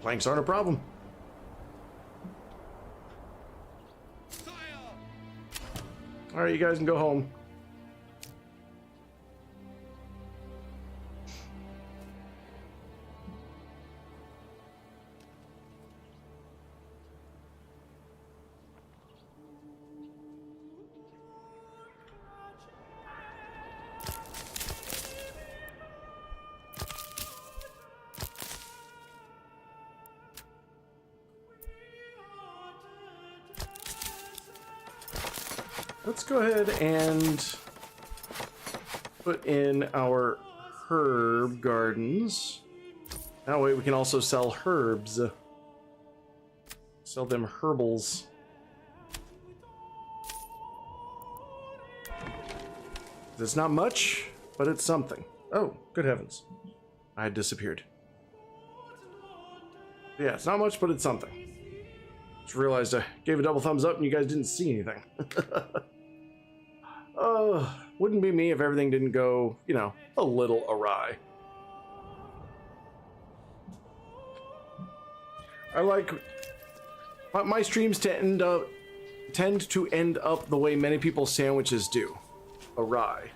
Planks aren't a problem. All right, you guys can go home. let's go ahead and put in our herb gardens. That way we can also sell herbs. Sell them herbals. It's not much, but it's something. Oh, good heavens. I had disappeared. Yeah, it's not much, but it's something. Just realized I gave a double thumbs up and you guys didn't see anything. Wouldn't be me if everything didn't go, you know, a little awry. I like... My streams tend to end up the way many people's sandwiches do. Awry.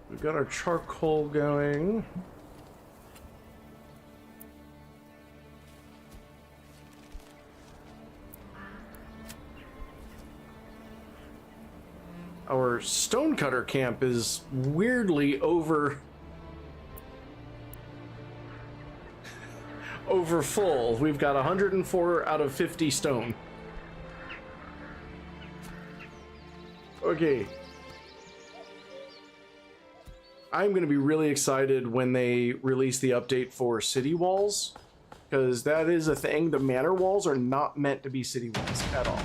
We've got our charcoal going. Our stonecutter camp is weirdly over full. We've got 104 out of 50 stone. Okay. I'm going to be really excited when they release the update for city walls, because that is a thing. The manor walls are not meant to be city walls at all.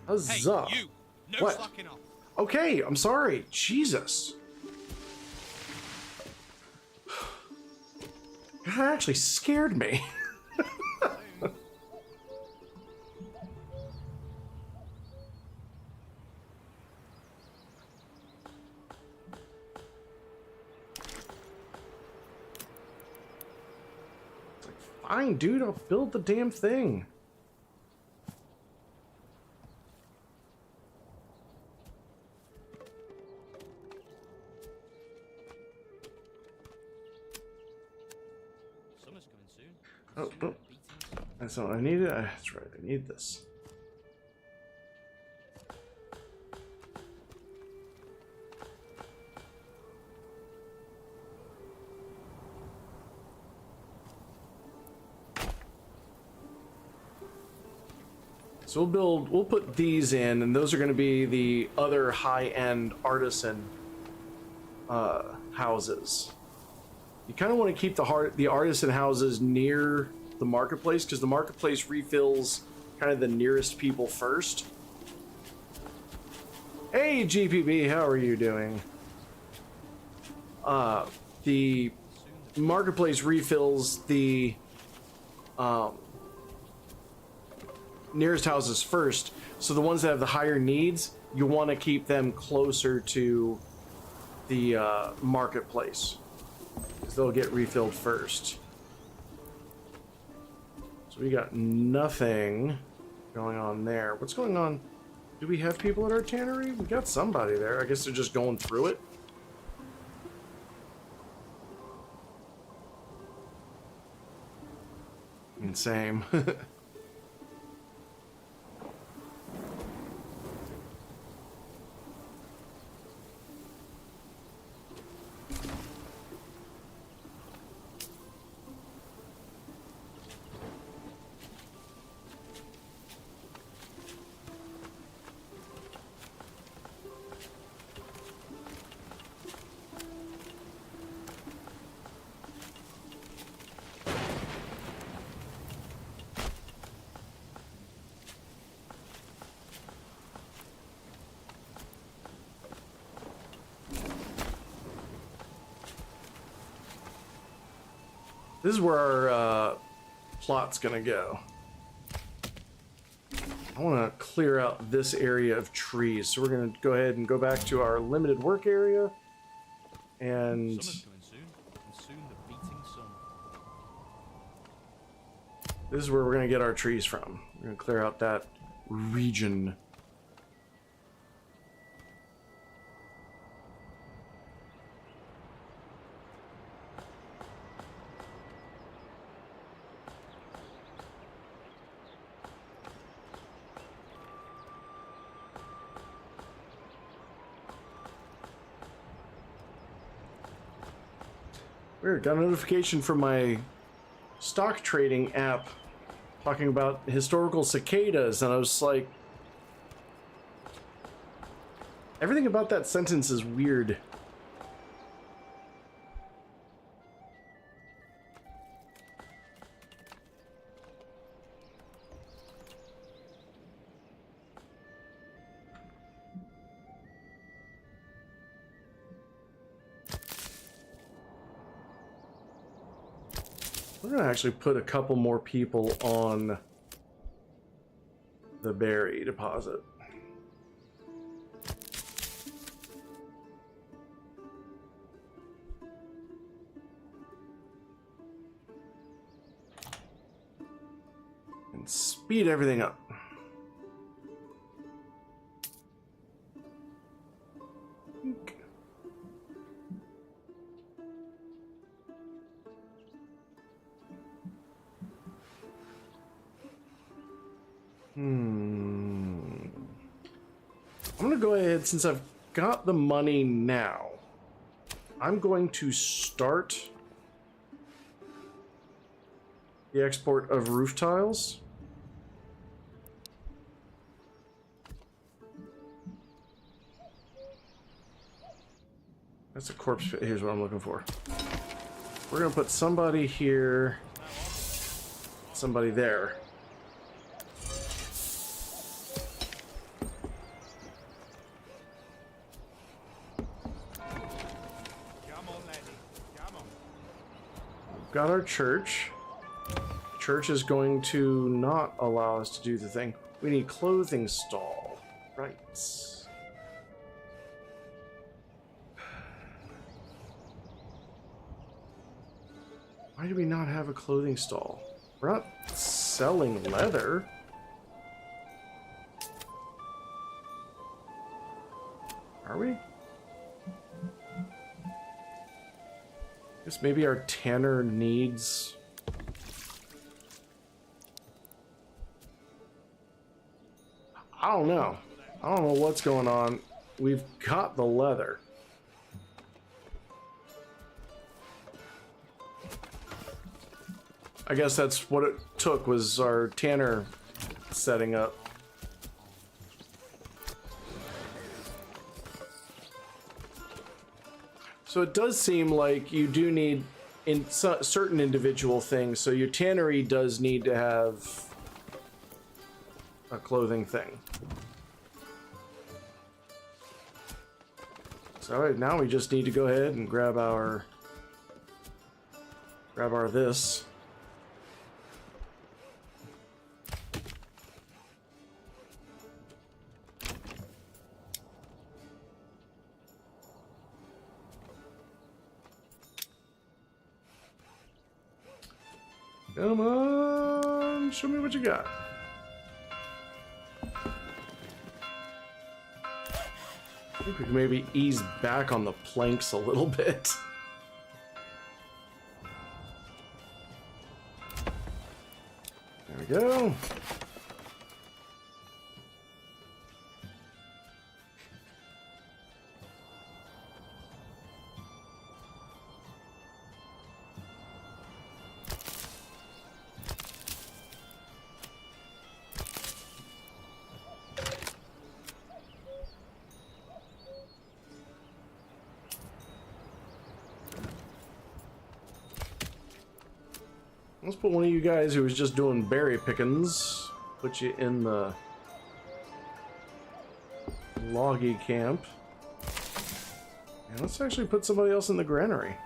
Huzzah. Hey, you! No What? slacking off. Okay, I'm sorry. Jesus. That actually scared me. It's like, fine, dude, I'll build the damn thing. Summer's coming soon. Oh, Soon oh. the beating sun. That's not what I needed. That's right, I need this. So we'll put these in, and those are going to be the other high-end artisan houses. You kind of want to keep the artisan houses near the marketplace, because the marketplace refills kind of the nearest people first. Hey GPB, how are you doing? The marketplace refills the nearest houses first, so the ones that have the higher needs, you want to keep them closer to the marketplace, because they'll get refilled first. So we got nothing going on there. What's going on? Do we have people at our tannery? We got somebody there. I guess they're just going through it. Same. This is where our plot's gonna go. I want to clear out this area of trees, so we're gonna go ahead and go back to our limited work area, and Summer's coming soon, and soon the beating sun. this is where we're gonna get our trees from. We're gonna clear out that region. Weird, got a notification from my stock trading app talking about historical cicadas, and I was like, everything about that sentence is weird. We're gonna actually put a couple more people on the berry deposit. And speed everything up. I'm gonna go ahead, since I've got the money now, I'm going to start the export of roof tiles. That's a corpse pit. Here's what I'm looking for. We're gonna put somebody here, somebody there. Got our church. Church is going to not allow us to do the thing. We need clothing stall. Right. Why do we not have a clothing stall? We're not selling leather. Are we? Guess maybe our tanner needs... I don't know. I don't know what's going on. We've got the leather. I guess that's what it took, was our tanner setting up. So it does seem like you do need in certain individual things. So your tannery does need to have a clothing thing. So all right, now we just need to go ahead and grab our this. Come on, show me what you got. I think we can maybe ease back on the planks a little bit. There we go. Let's put one of you guys who was just doing berry pickings, put you in the loggy camp. And let's actually put somebody else in the granary.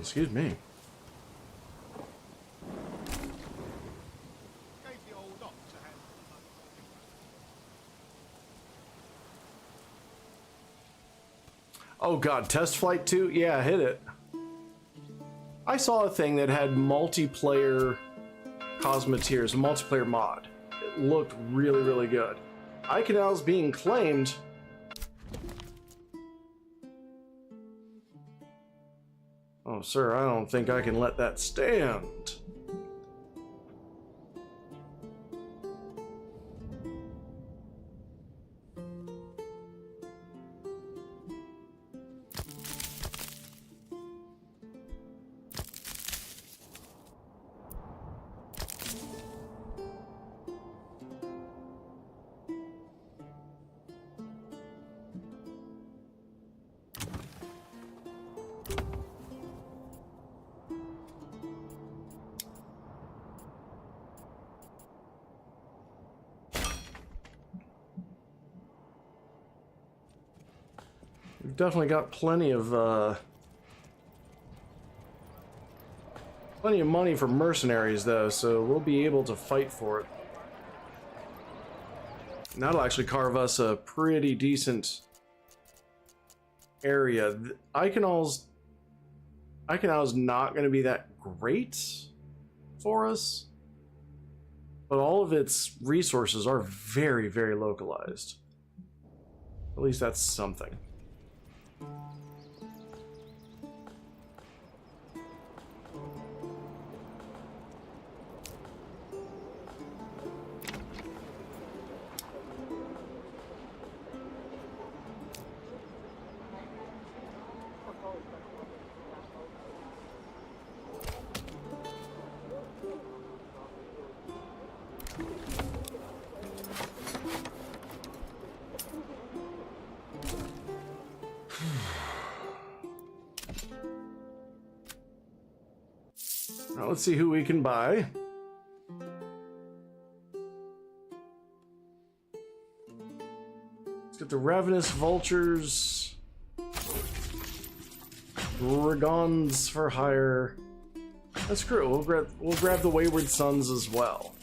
Excuse me. Gave the old ox a hand. Oh god, test flight 2? Yeah, hit it. I saw a thing that had multiplayer Cosmeteers, a multiplayer mod. It looked really, really good. Iconel's being claimed. Oh, sir, I don't think I can let that stand. We've definitely got plenty of money for mercenaries, though, so we'll be able to fight for it. And that'll actually carve us a pretty decent area. Iconal's not going to be that great for us, but all of its resources are very, very localized. At least that's something. Now let's see who we can buy. Let's get the Ravenous Vultures. Dragons for hire. That's true. We'll grab the Wayward Sons as well.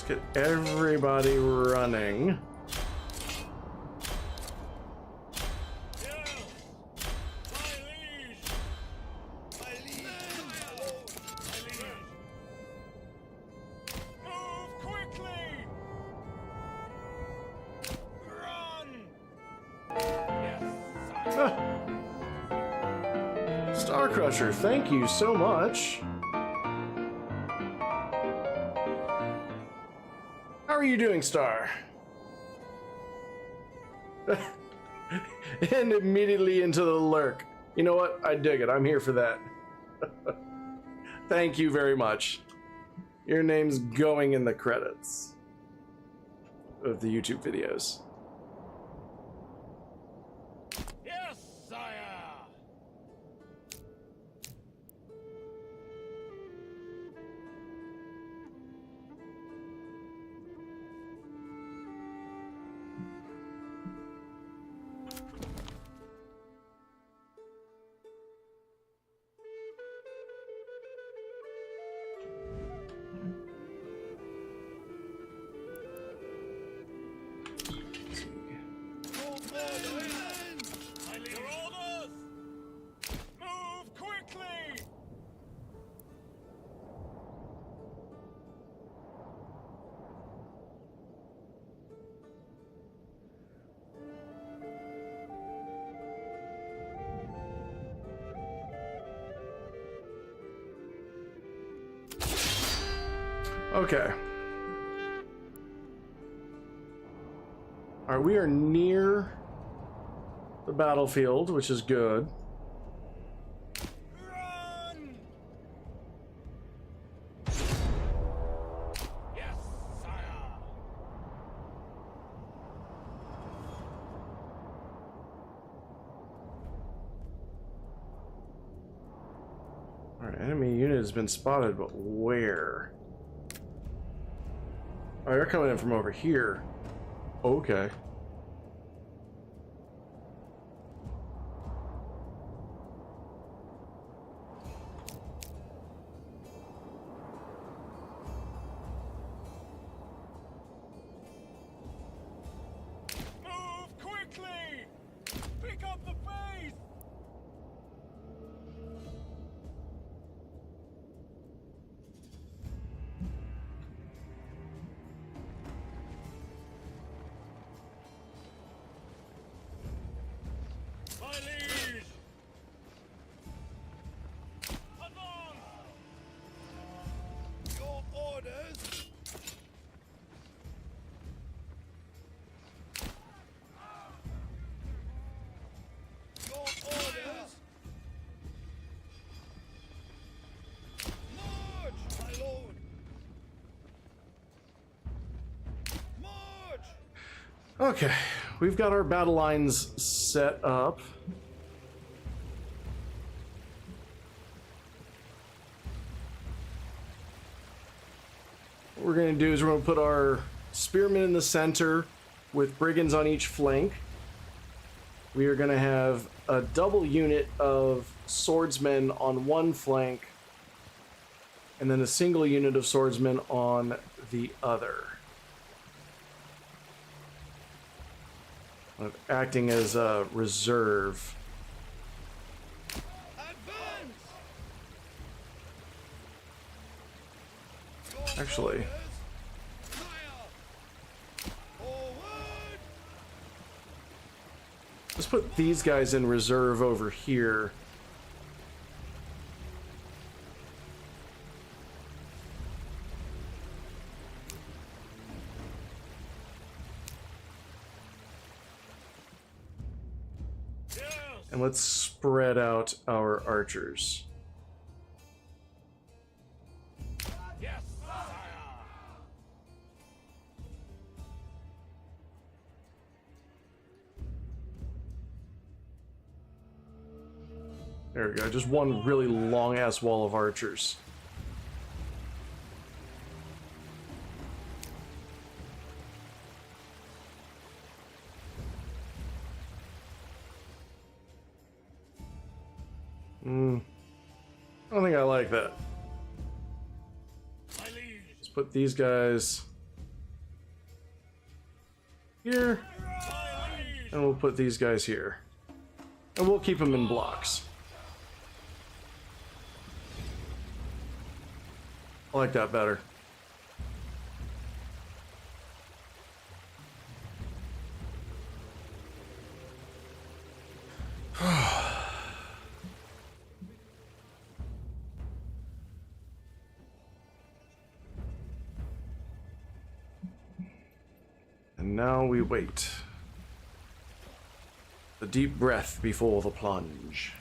Get everybody running. Star Crusher, thank you so much. How are you doing, Star? And immediately into the lurk. You know what? I dig it. I'm here for that. Thank you very much. Your name's going in the credits of the YouTube videos. Yes, sire. Okay. Alright, we are near the battlefield, which is good. Run! Enemy unit has been spotted, but where? Oh, they're coming in from over here. Okay. Move quickly! Pick up the pace! My liege! Advance! Your orders! Your orders! March, my lord! March! Okay, we've got our battle lines set up. What we're going to do is we're going to put our spearmen in the center with brigands on each flank. We are going to have a double unit of swordsmen on one flank and then a single unit of swordsmen on the other. Acting as a reserve. Advance! Actually, Fire! Forward! let's put these guys in reserve over here. Yes! And let's spread out our archers. Yes, sire! There we go, just one really long ass wall of archers. I don't think I like that. My liege! Let's put these guys here, My liege! and we'll put these guys here. And we'll keep them in blocks. I like that better. And now we wait. The deep breath before the plunge.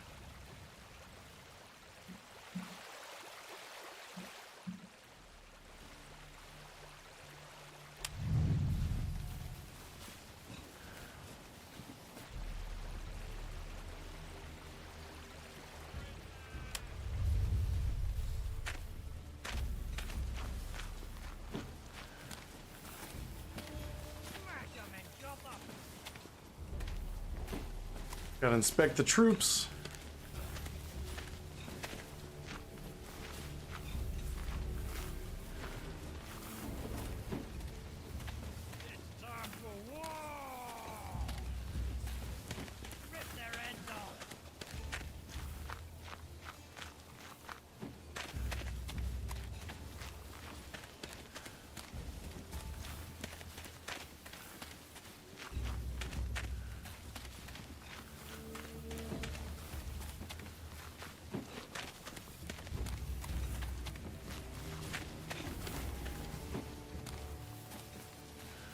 Gotta inspect the troops. It's time for war! Rip their heads off!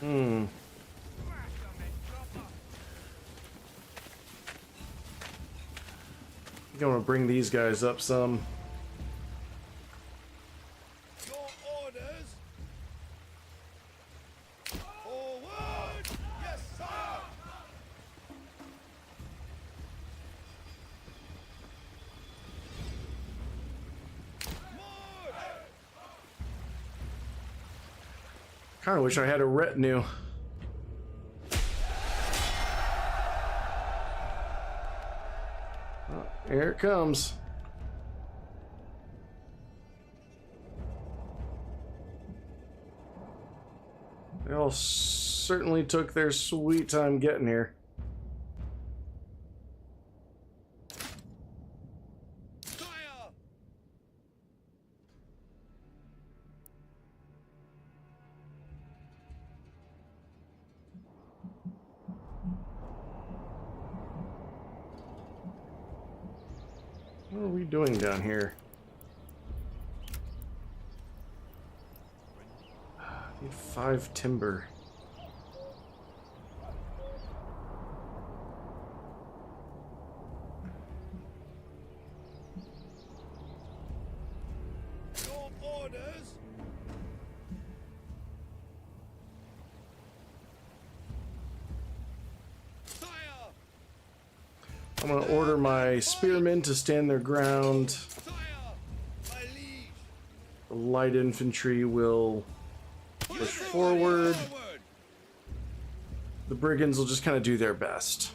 Hmm. Smash them and drop them! I'm gonna bring these guys up some. Your orders! Forward! Yes, sir! Kind of wish I had a retinue. Oh, here it comes. They all certainly took their sweet time getting here. Fire! What are we doing down here? Need 5 timber. Your orders? Fire! I'm gonna order my spearmen to stand their ground. Fire! My liege! The light infantry will push forward. The brigands will just kind of do their best.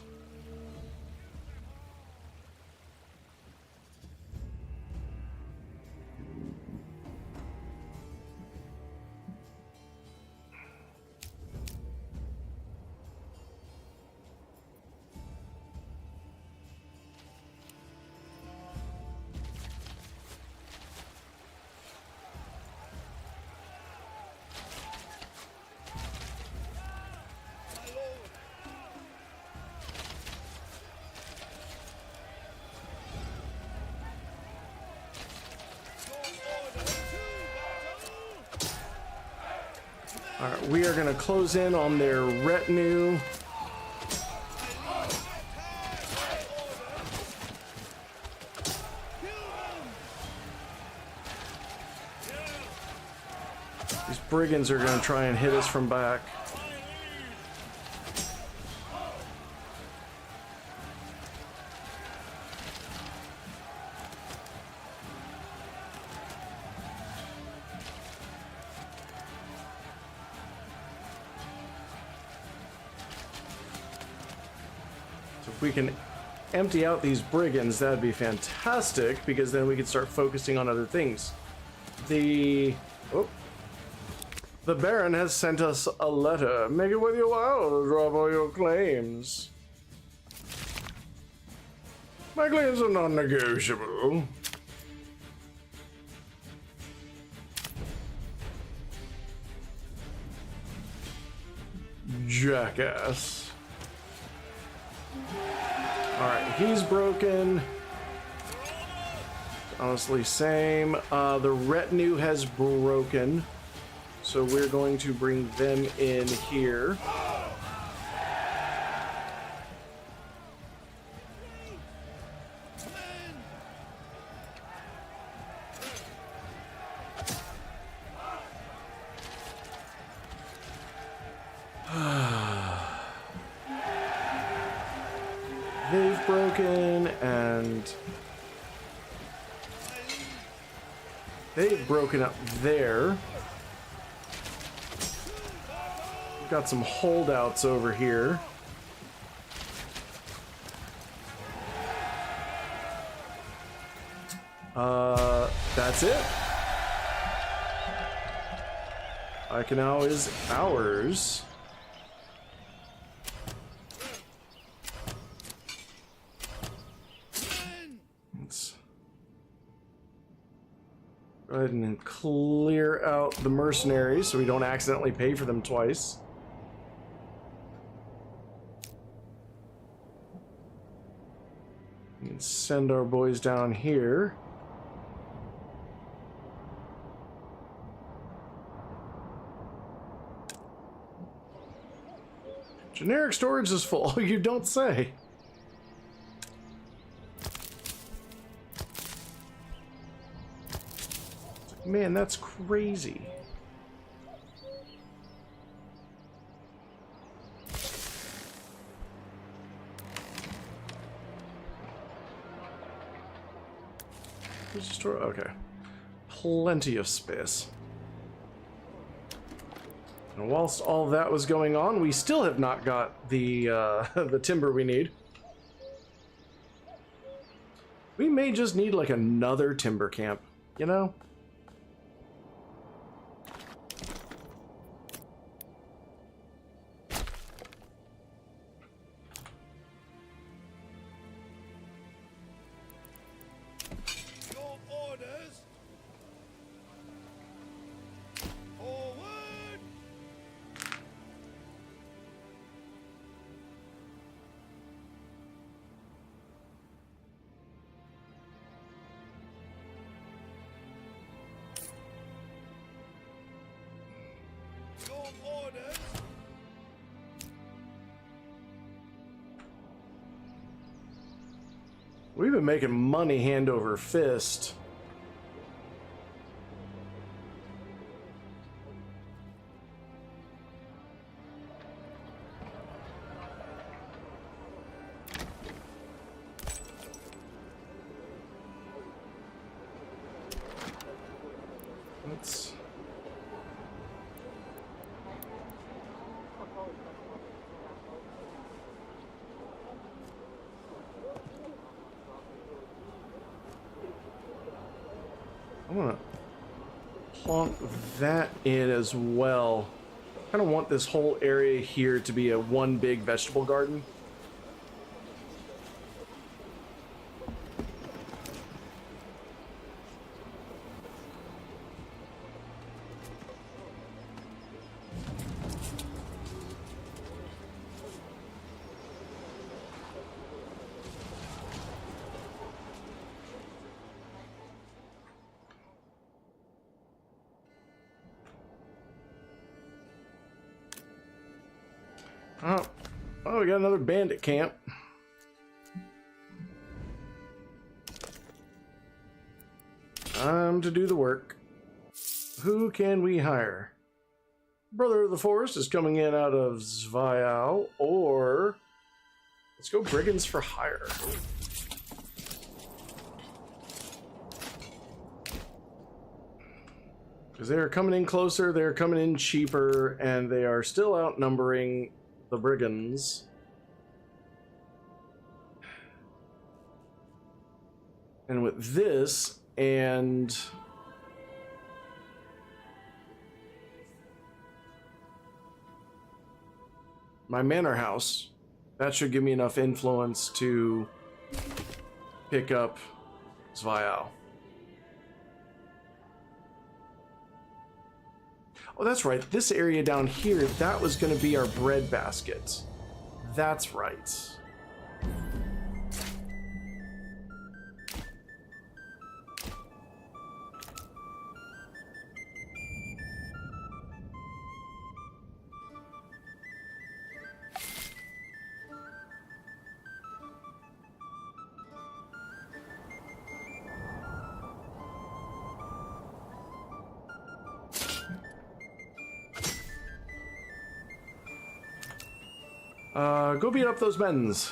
My lord! All right, we are gonna close in on their retinue. These brigands are gonna try and hit us from back. So if we can empty out these brigands, that'd be fantastic, because then we could start focusing on other things. The Baron has sent us a letter. Make it with your while to drop all your claims. My claims are non-negotiable. Jackass. Alright, he's broken. Honestly, same. The retinue has broken. So we're going to bring them in here. They've broken, and they've broken up there. We've got some holdouts over here. That's it. Iconau is ours. Let's go ahead and clear out the mercenaries so we don't accidentally pay for them twice. And send our boys down here. Generic storage is full, you don't say. Man, that's crazy. Where's the store? Okay. Plenty of space. And whilst all that was going on, we still have not got the the timber we need. We may just need like another timber camp, you know? Your orders. Forward. Your orders. We've been making money hand over fist. Let's... I want to plonk that in as well. I kind of want this whole area here to be a one big vegetable garden. Oh, we got another bandit camp. Time to do the work. Who can we hire? Brother of the Forest is coming in out of Zviao, or let's go Brigands for Hire. Because they are coming in closer, they are coming in cheaper, and they are still outnumbering the Brigands. And with this, and my manor house, that should give me enough influence to pick up Zviao. Oh, that's right. This area down here, that was going to be our bread basket. That's right. Go beat up those men's.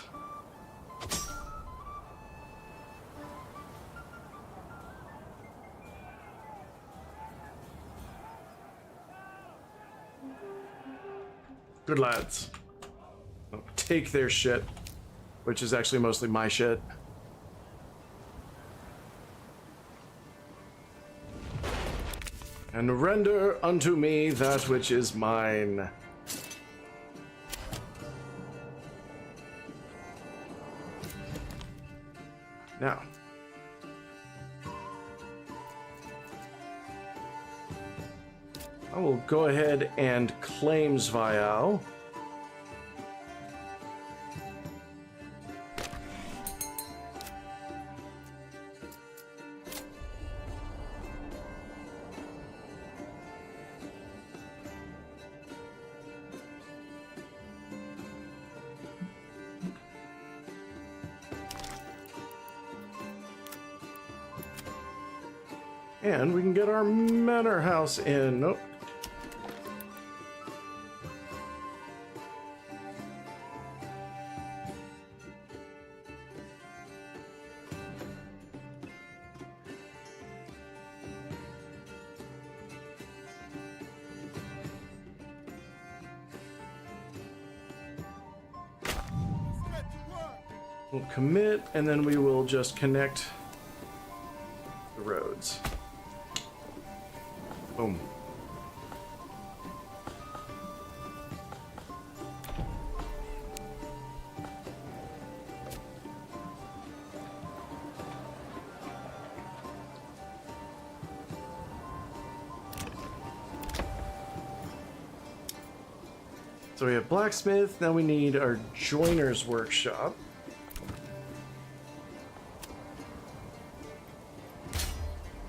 Good lads. Take their shit, which is actually mostly my shit. And render unto me that which is mine. Now, I will go ahead and claim Zviao. And we can get our manor house in. Nope. We'll commit, and then we will just connect the roads. Boom. So we have blacksmith, now we need our joiner's workshop.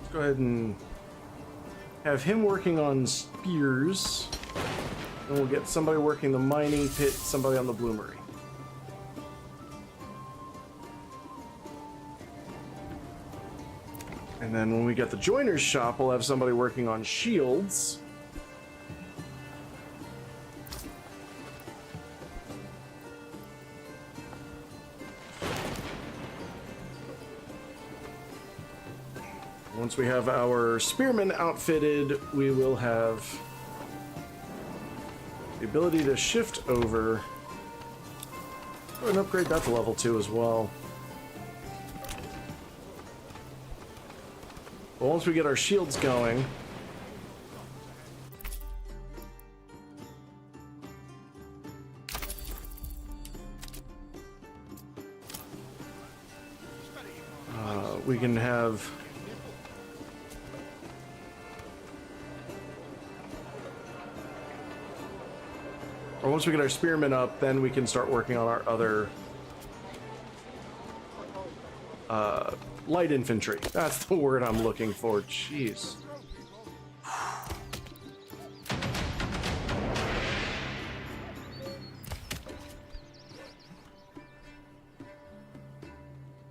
Let's go ahead and have him working on spears. And we'll get somebody working the mining pit, somebody on the bloomery. And then when we get the joiner's shop, we'll have somebody working on shields. Once we have our spearmen outfitted, we will have the ability to shift over. Go ahead and upgrade that to level 2 as well. But once we get our shields going, we can have once we get our spearmen up, then we can start working on our other light infantry. That's the word I'm looking for. Jeez.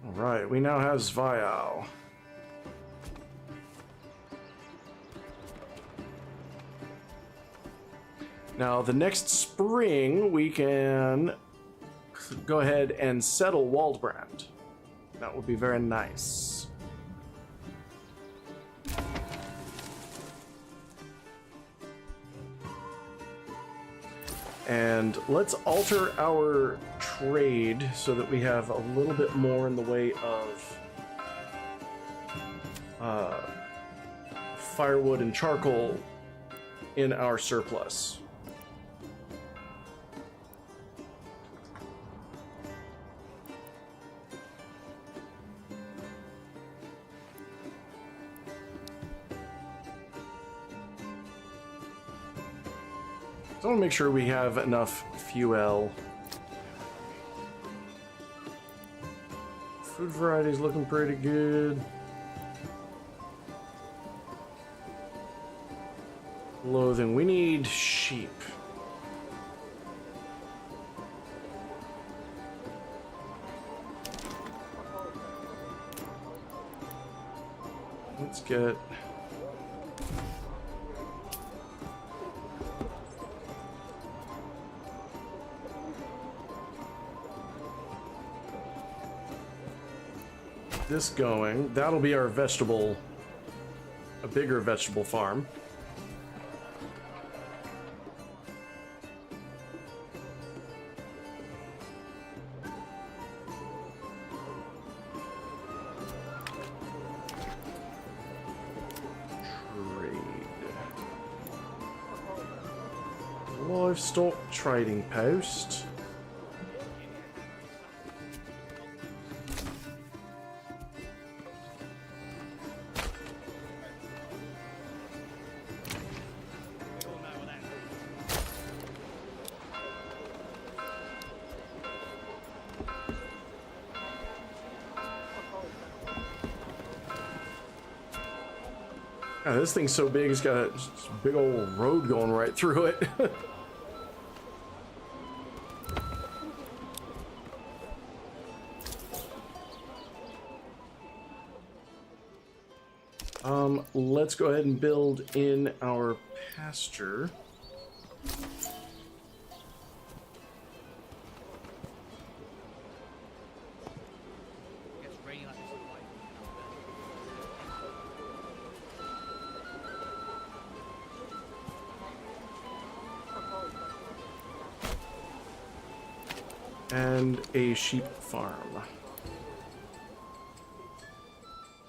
All right, we now have Zviao. Now, the next spring, we can go ahead and settle Waldbrand. That would be very nice. And let's alter our trade so that we have a little bit more in the way of firewood and charcoal in our surplus. I want to make sure we have enough fuel. Food variety is looking pretty good. Clothing. We need sheep. Let's get... this going. That'll be our vegetable, a bigger vegetable farm. Trade. Livestock trading post. God, this thing's so big, it's got a big old road going right through it. Let's go ahead and build in our pasture. Gets raining like this at night. and a sheep farm.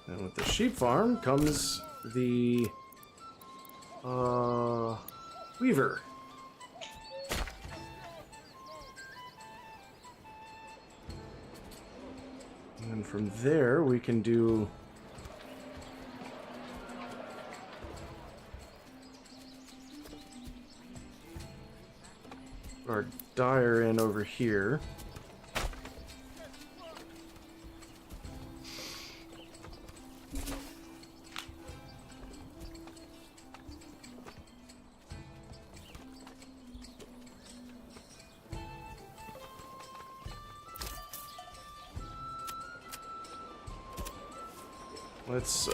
And with the sheep farm comes the weaver. And from there we can do our dyer in over here. Let's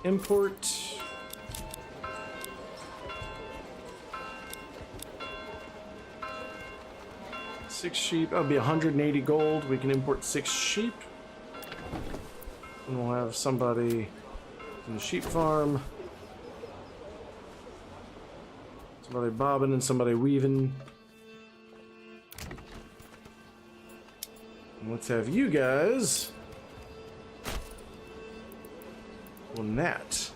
import 6 sheep. That'll be 180 gold. We can import 6 sheep. And we'll have somebody in the sheep farm. Somebody bobbing and somebody weaving. And let's have you guys on that.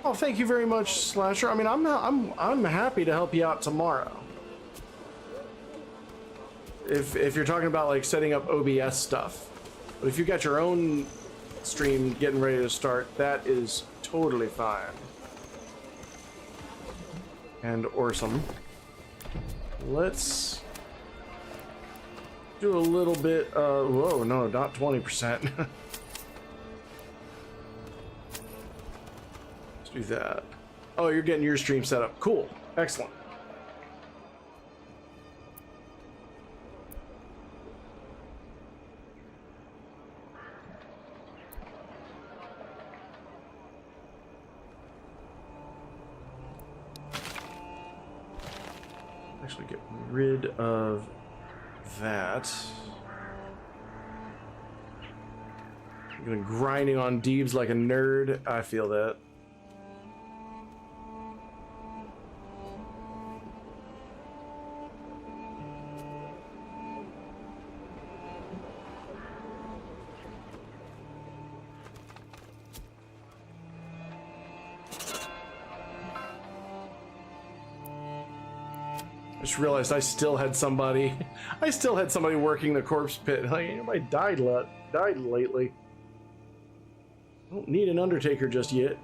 Oh, thank you very much, Slasher. I mean, I'm happy to help you out tomorrow. If you're talking about like setting up OBS stuff, but if you got your own stream getting ready to start, that is totally fine and awesome. Let's do a little bit. Whoa, no, not 20%. Do that. Oh, you're getting your stream set up. Cool. Excellent. Actually get rid of that. I'm gonna grinding on Deebs like a nerd. I feel that. I just realized I still had somebody working the corpse pit. Like, anybody died lately. I don't need an undertaker just yet.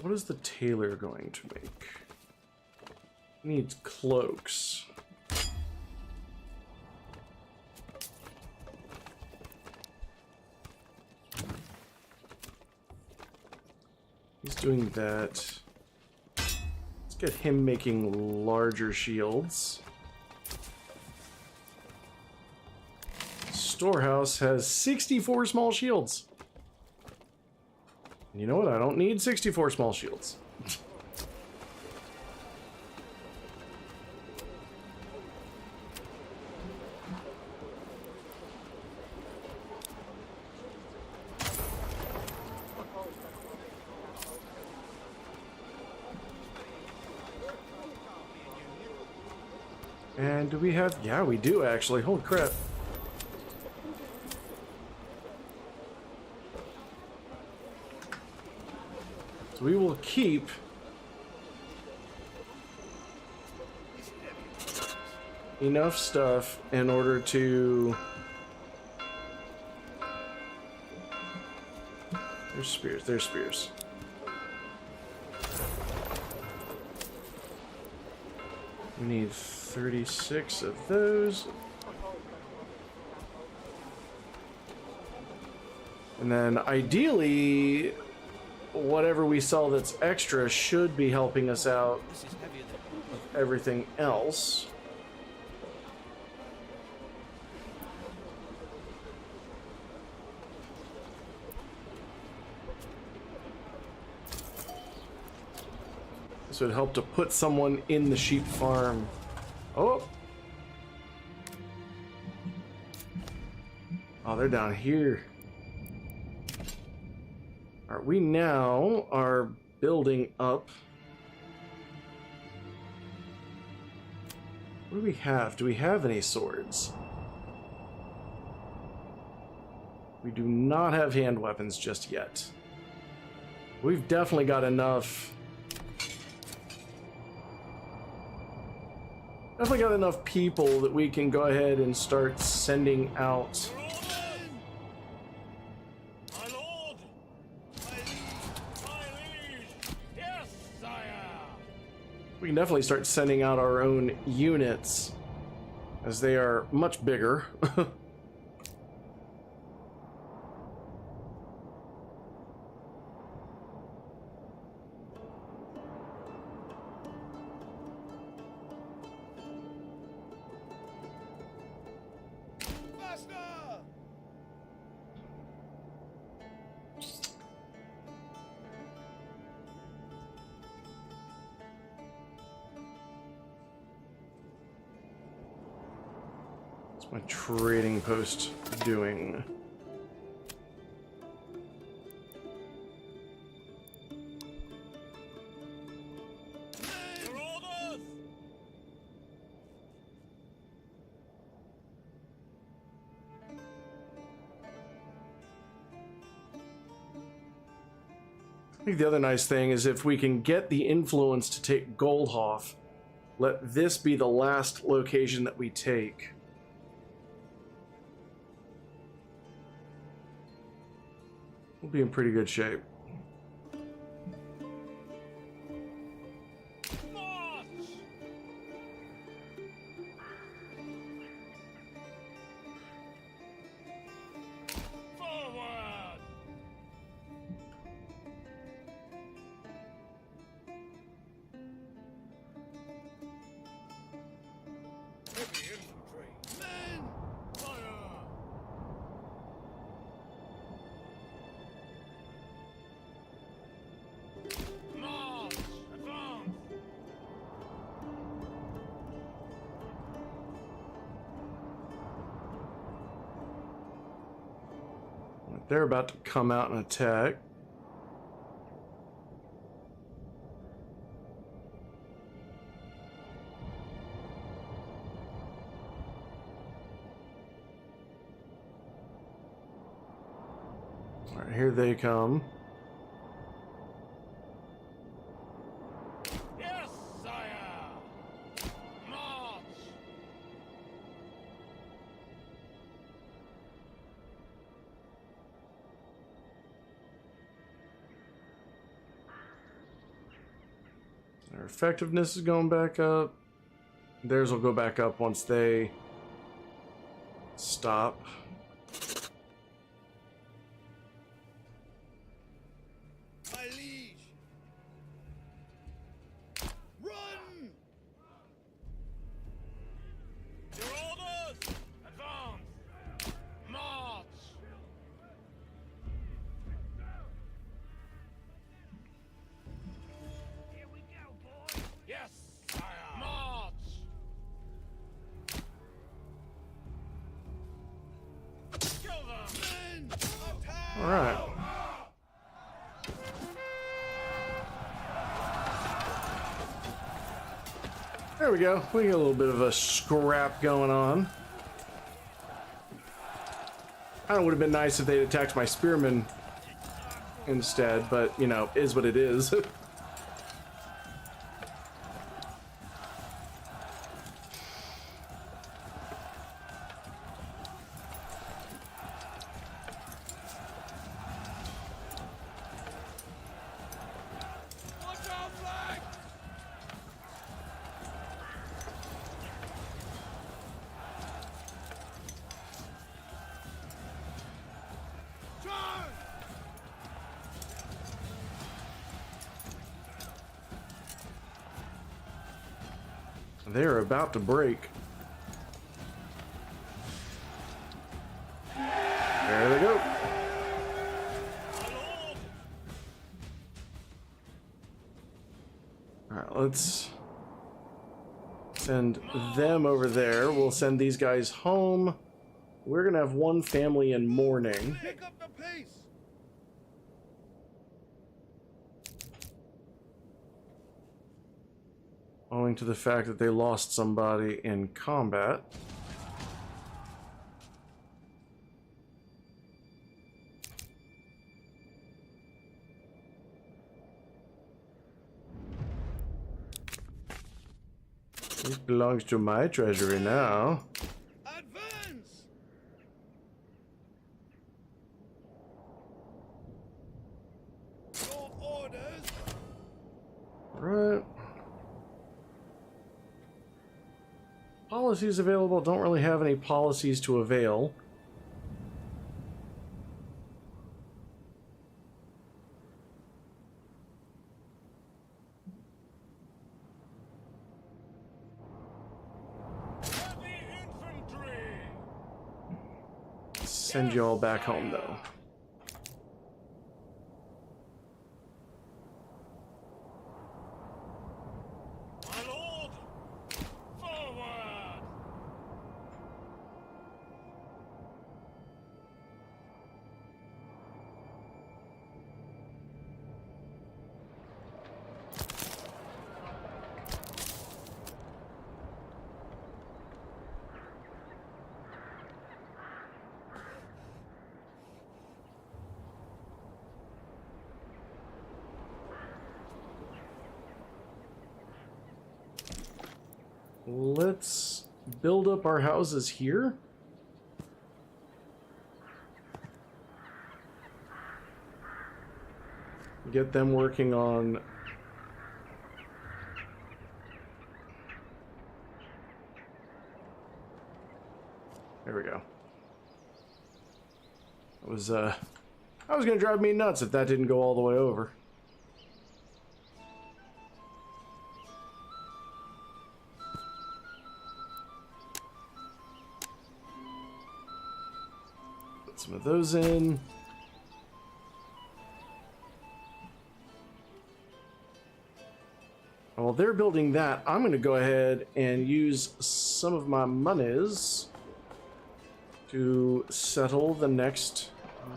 What is the tailor going to make? He needs cloaks. He's doing that. Let's get him making larger shields. Storehouse has 64 small shields. You know what? I don't need 64 small shields. And do we have... Yeah, we do actually. Holy crap. So we will keep enough stuff in order to... There's spears, there's spears. We need 36 of those. And then ideally, whatever we sell that's extra should be helping us out with everything else. So it'd help to put someone in the sheep farm. Oh! Oh, they're down here. Alright, we now are building up. What do we have? Do we have any swords? We do not have hand weapons just yet. We've definitely got enough. Definitely got enough people that we can go ahead and start sending out. My lord! My liege! Yes, sire! We can definitely start sending out our own units, as they are much bigger. Faster! What's my trading post doing? Your orders! I think the other nice thing is if we can get the influence to take Goldhoff, let this be the last location that we take. We'll be in pretty good shape. March! Forward! Heavy infantry! Men! Fire! March! Advance! They're about to come out and attack. All right, here they come. Yes, sire! March! Their effectiveness is going back up. Theirs will go back up once they stop. My liege! Run! Your orders! Advance! March! Here we go, boys! Yes, sire! March! Kill them! Men! Attack! All right. There we go. We got a little bit of a scrap going on. Kind of would have been nice if they'd attacked my spearmen instead, but, you know, is what it is. Watch our flag! Turn! They're about to break. There they go. My lord! All right, let's send them over there. We'll send these guys home. We're gonna have one family in mourning. Pick up the pace. Owing to the fact that they lost somebody in combat. This belongs to my treasury now. Advance. Your orders. Right. Policies available. Don't really have any policies to avail. Send you all back home, though. My lord. Forward. Let's build up our houses here. Get them working on there we go. It was gonna drive me nuts if that didn't go all the way over. Put some of those in. While they're building that, I'm going to go ahead and use some of my monies to settle the next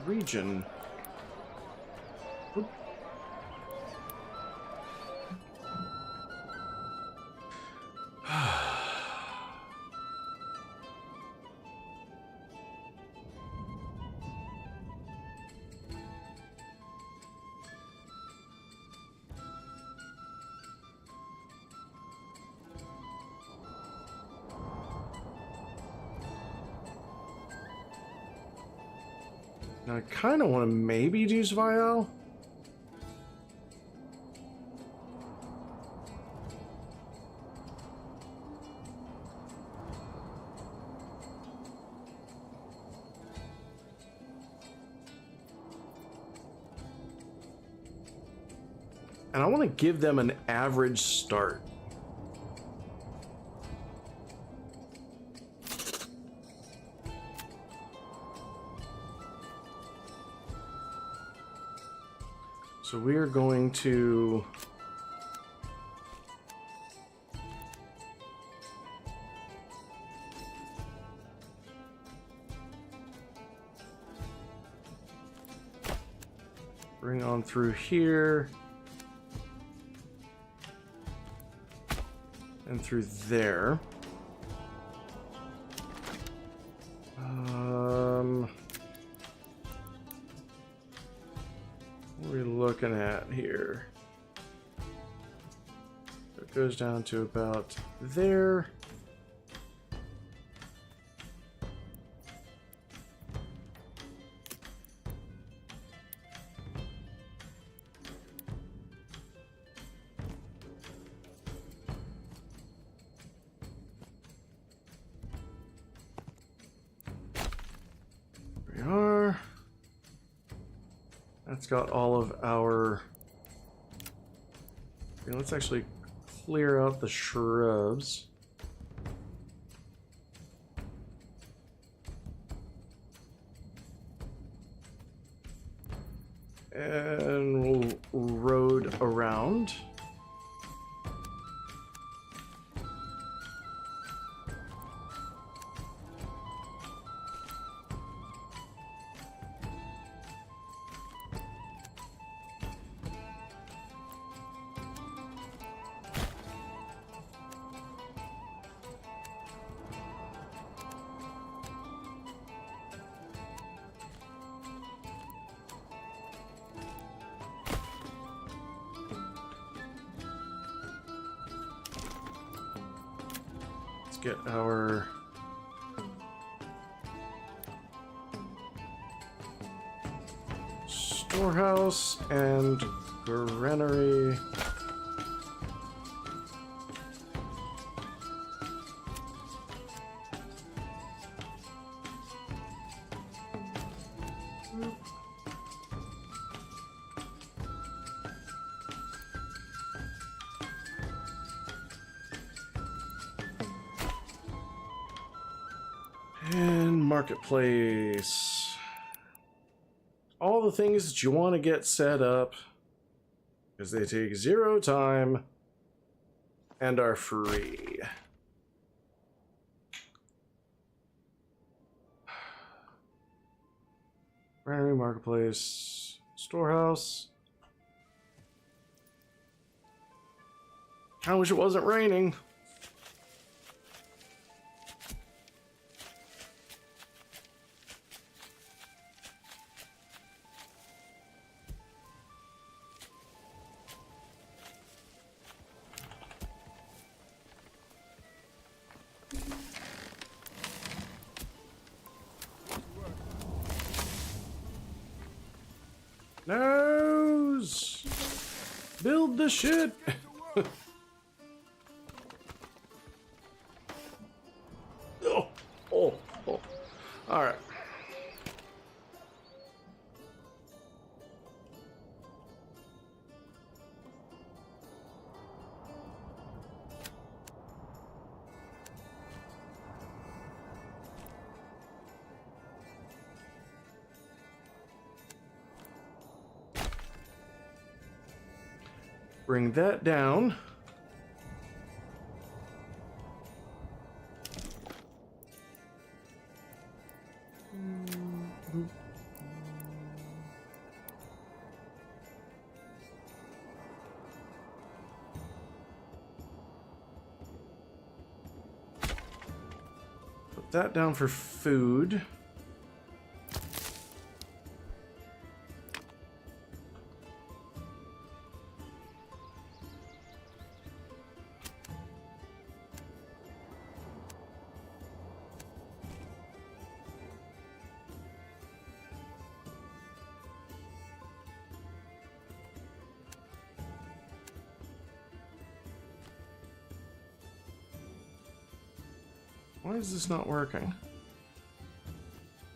region. Oop. Now, I kind of want to maybe do Svial. And I want to give them an average start. So we are going to bring on through here and through there. What are we looking at here? It goes down to about there. There we are. That's got all of our... Okay, let's actually clear out the shrubs. And we'll road around. get our storehouse and granary. And marketplace. All the things that you want to get set up, because they take 0 time and are free. Granary, marketplace, storehouse. I wish it wasn't raining. Nose! Build the shit! Oh. Alright. Bring that down. Put that down for food. Why is this not working?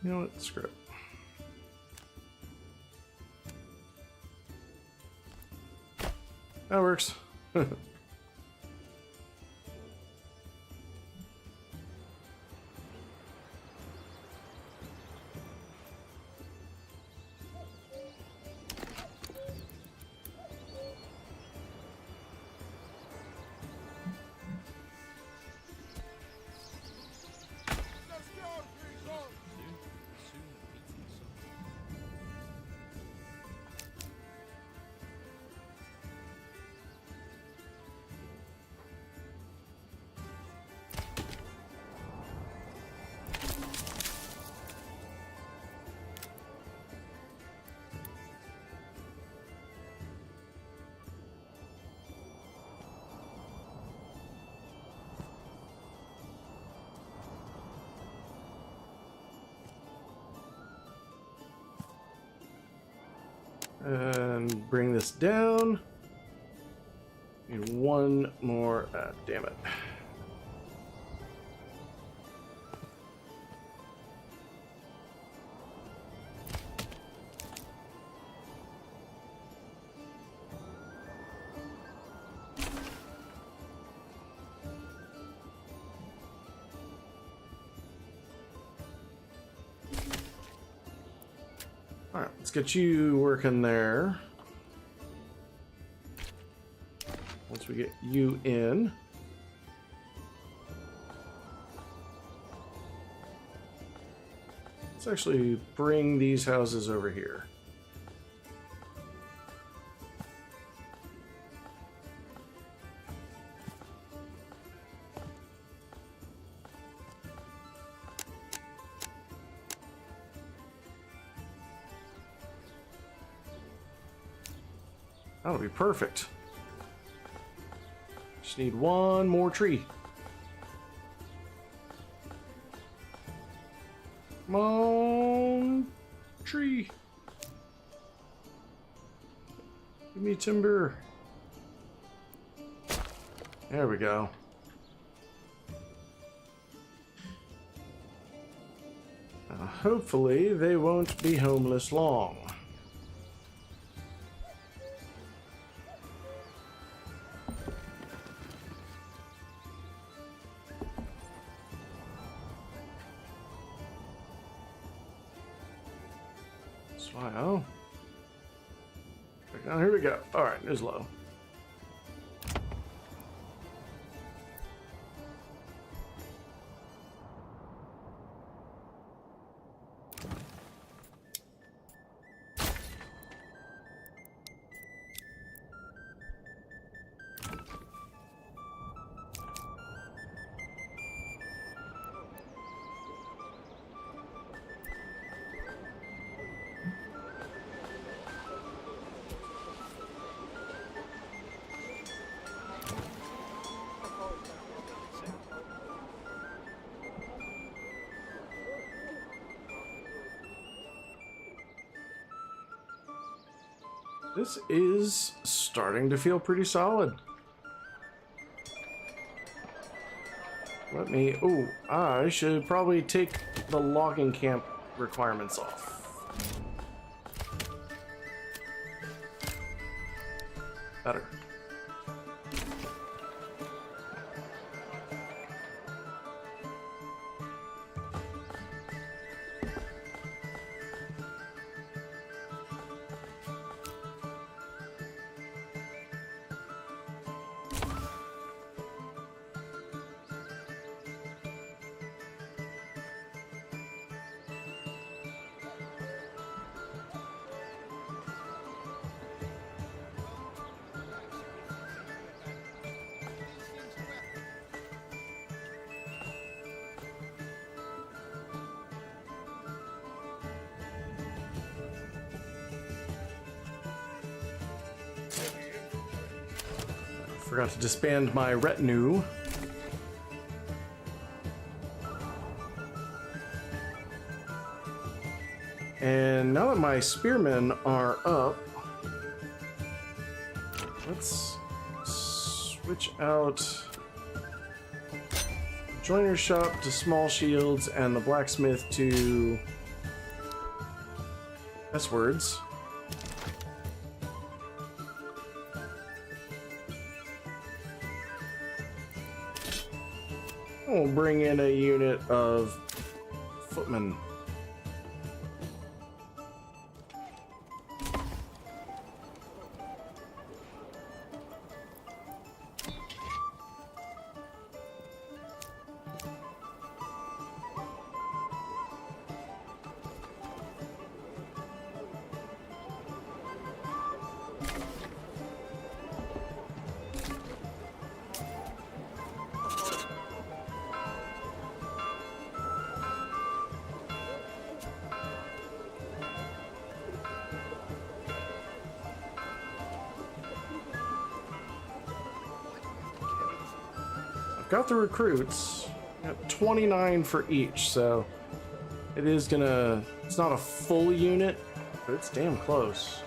You know what? Screw it. That works. Let's go, Grissom! Soon beating some. And bring this down. Need one more. Damn it. Alright, let's get you working there. Once we get you in. Let's actually bring these houses over here. That'll be perfect. Just need one more tree. Come on, tree. Give me timber. There we go. Hopefully they won't be homeless long. Smile. Now here we go. All right, there's low. This is starting to feel pretty solid. Let me... Oh, I should probably take the logging camp requirements off. Better. Forgot to disband my retinue. And now that my spearmen are up, let's switch out joiner shop to small shields and the blacksmith to S-words. We'll bring in a unit of footmen. Got the recruits. Got 29 for each, so it is gonna... It's not a full unit, but it's damn close.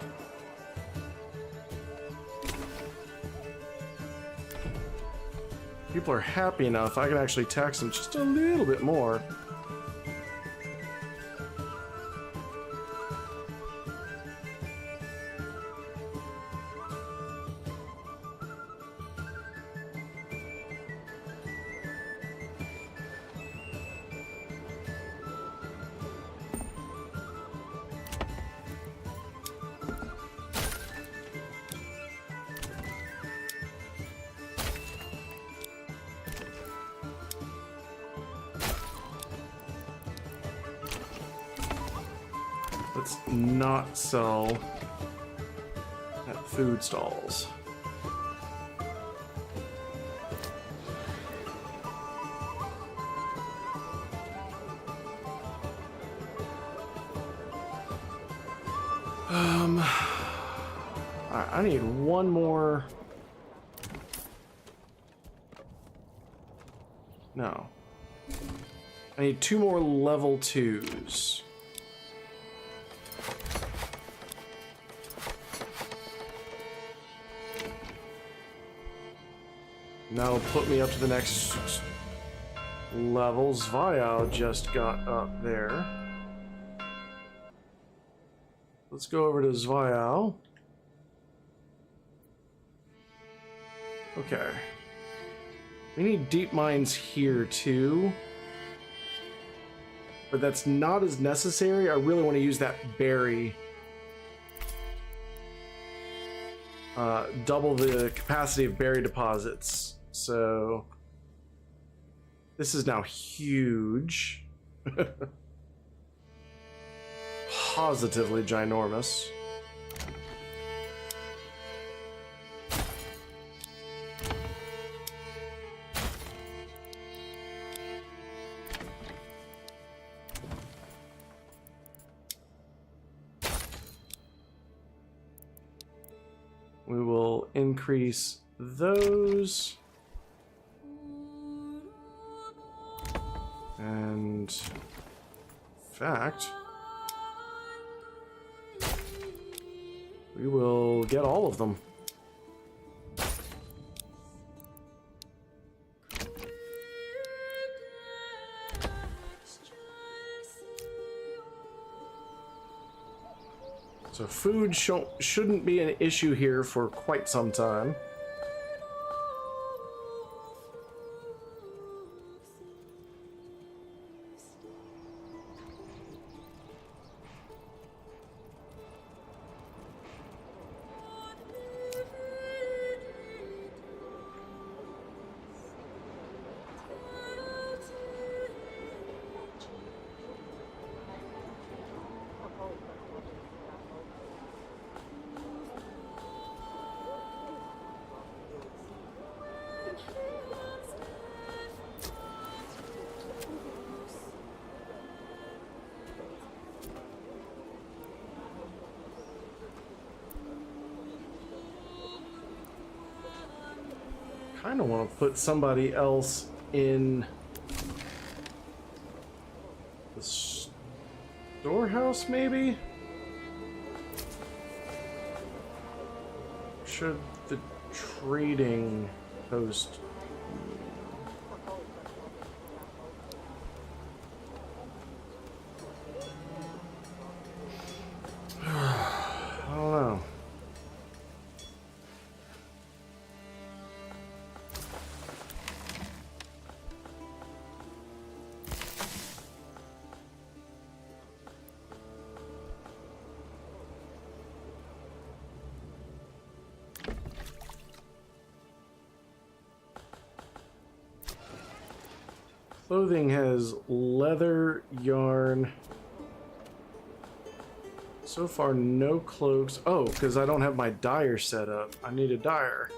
People are happy enough, I can actually tax them just a little bit more. Let's not sell at food stalls. I need one more. No. I need 2 more level 2s. That'll put me up to the next level. Zviao just got up there. Let's go over to Zviao. Okay. We need deep mines here too. But that's not as necessary. I really want to use that berry. Double the capacity of berry deposits. So this is now huge. Positively ginormous. We will increase those. And in fact, we will get all of them. So food shouldn't be an issue here for quite some time. Kind of want to put somebody else in the storehouse, maybe? Should the trading post... I don't know. Clothing has leather, yarn. So far, no cloaks. Oh, because I don't have my dyer set up. I need a dyer.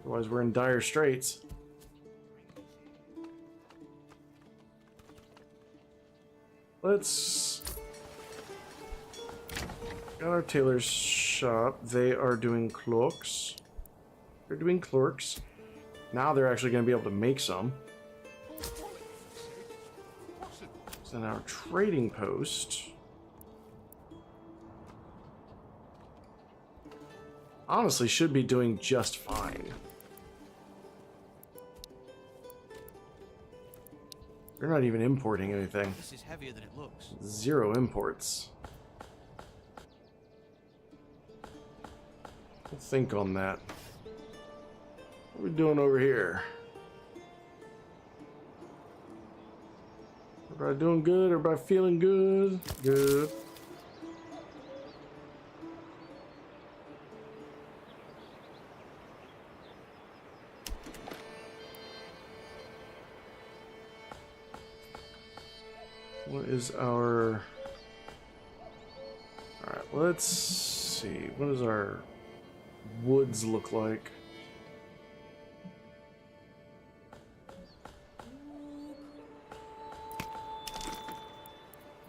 Otherwise, we're in dire straits. Let's... Got our tailor's shop. They are doing cloaks. They're doing clerks. Now they're actually going to be able to make some. Then our trading post. Honestly, should be doing just fine. They're not even importing anything. This is heavier than it looks. 0 imports. We'll think on that. What are we doing over here? Everybody doing good? Everybody feeling good? Good. What is our... Alright, let's see. What does our woods look like?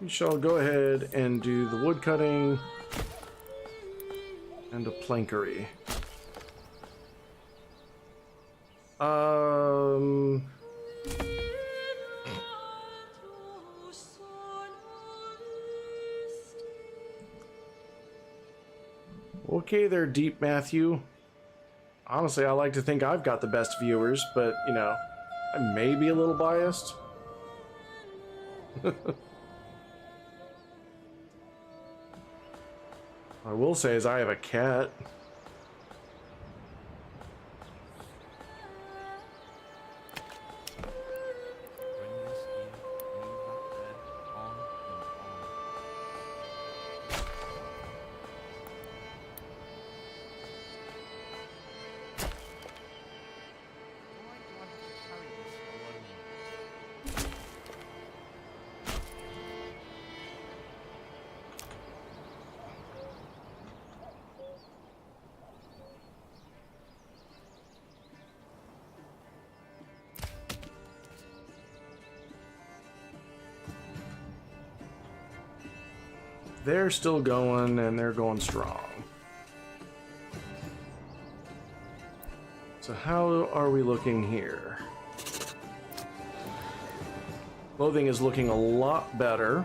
We shall go ahead and do the wood cutting and a plankery. Okay there, Deep Matthew. Honestly, I like to think I've got the best viewers, but, you know, I may be a little biased. I will say is I have a cat. Bring this here, move that there, on and on. Why do I have to carry this alone? They're still going, and they're going strong. So how are we looking here? Clothing is looking a lot better.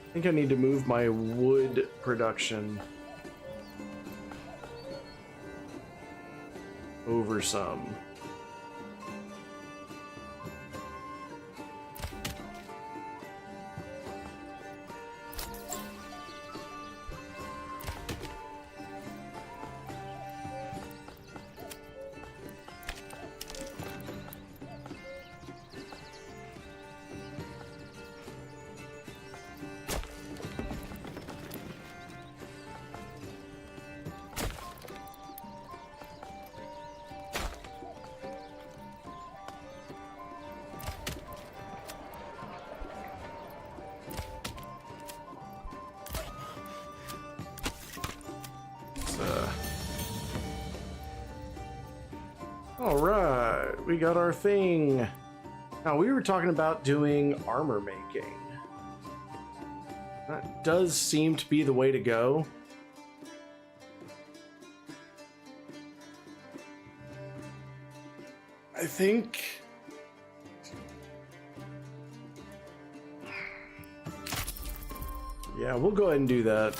I think I need to move my wood production over some. All right, we got our thing. Now, we were talking about doing armor making. That does seem to be the way to go. I think... yeah, we'll go ahead and do that.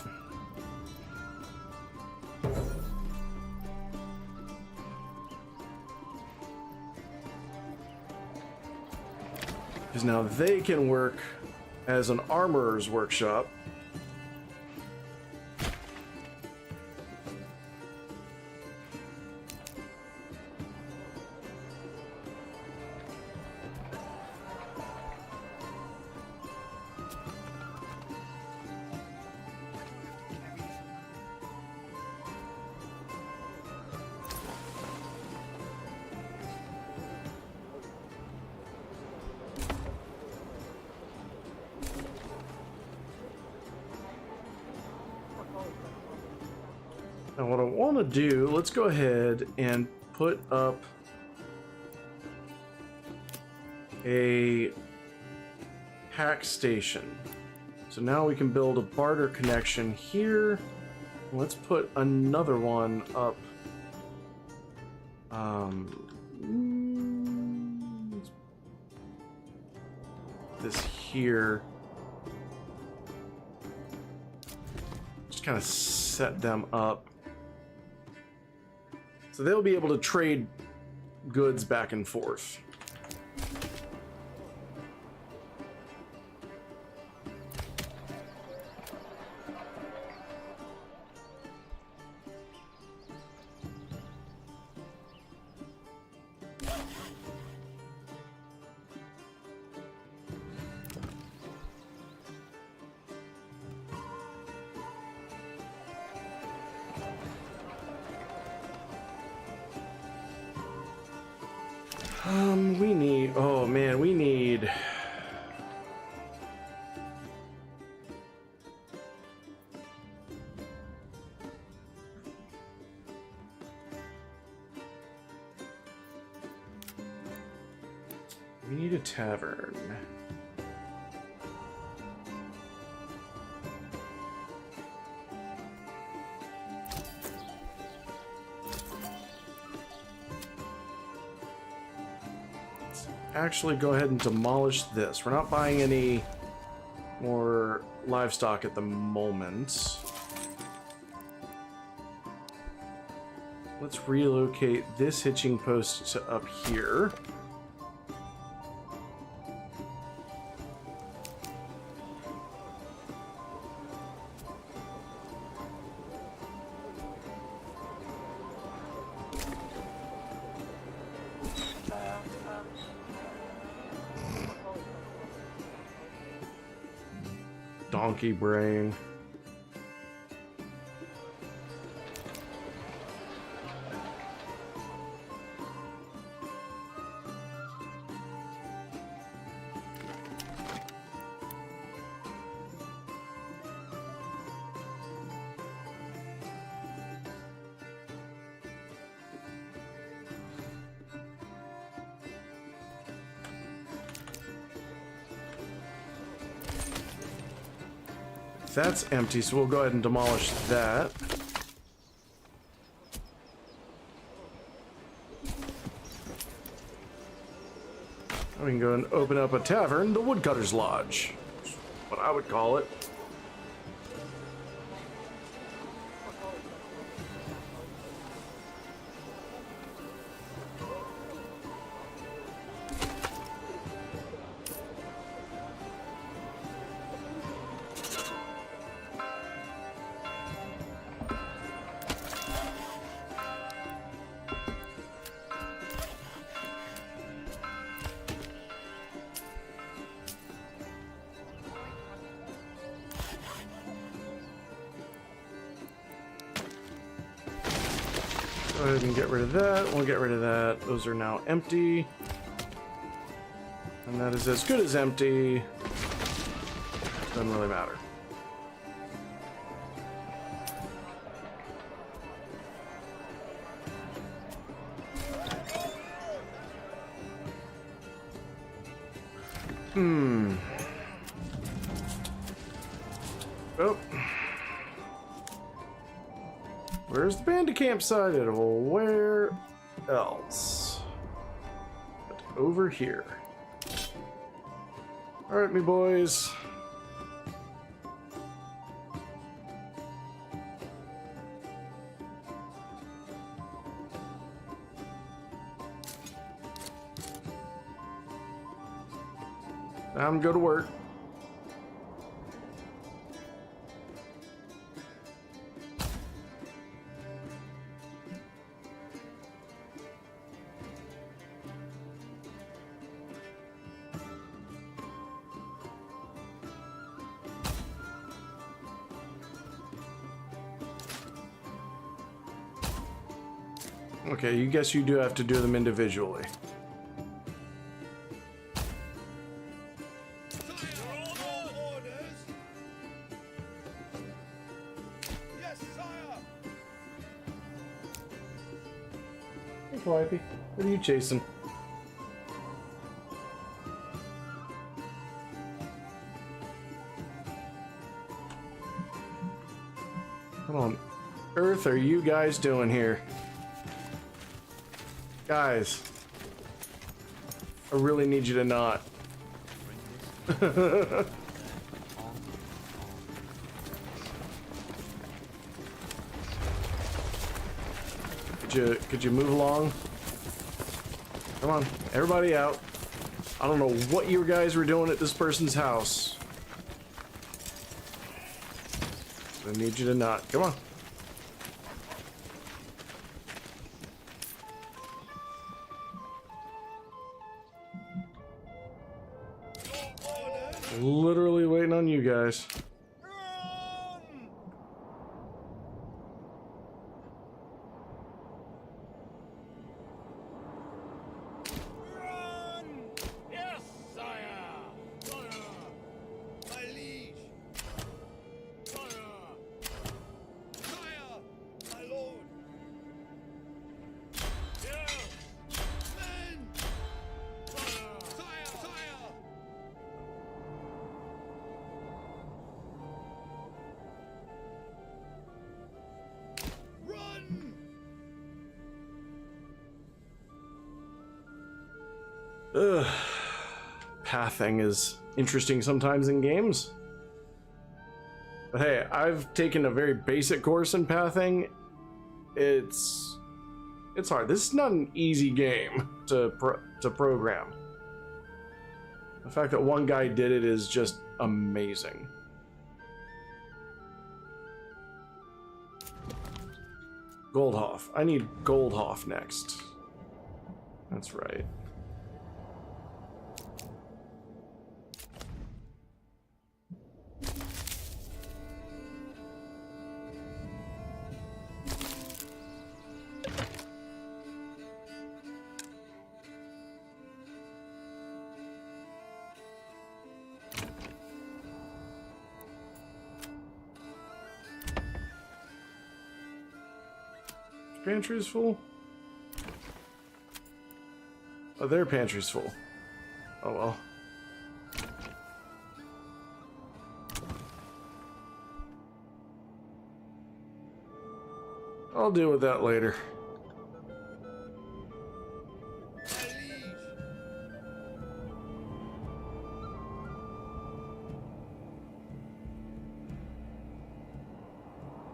Because now they can work as an armorer's workshop. Now what I want to do, let's go ahead and put up a hack station. So now we can build a barter connection here. Let's put another one up. This here. Just kind of set them up. So they'll be able to trade goods back and forth. We need, oh man, we need a tavern. actually go ahead and demolish this. We're not buying any more livestock at the moment. Let's relocate this hitching post to up here. Donkey brain. That's empty, so we'll go ahead and demolish that. We can go and open up a tavern, the Woodcutter's Lodge. What I would call it. Go ahead and get rid of that. We'll get rid of that. Those are now empty. And that is as good as empty. Doesn't really matter. Oh. Where's the bandit campsite at? Well, where else? But over here. Alright, me boys. Time to go to work. Okay, you guess you do have to do them individually. Yes, sire. Hey, Wifey, what are you chasing? What on earth are you guys doing here? Guys, I really need you to not. Could you move along? Come on, everybody out. I don't know what you guys were doing at this person's house. I need you to not. Come on. Literally waiting on you guys. Yes, sire. My liege. Sire, my lord. Yes. Men. Sire. Run. Ugh. pathing is interesting sometimes in games. But hey, I've taken a very basic course in pathing. It's hard. This is not an easy game to program. The fact that one guy did it is just amazing. Goldhoff. I need Goldhoff next. That's right. Pantry's full? Oh, their pantry's full. Oh well. I'll deal with that later.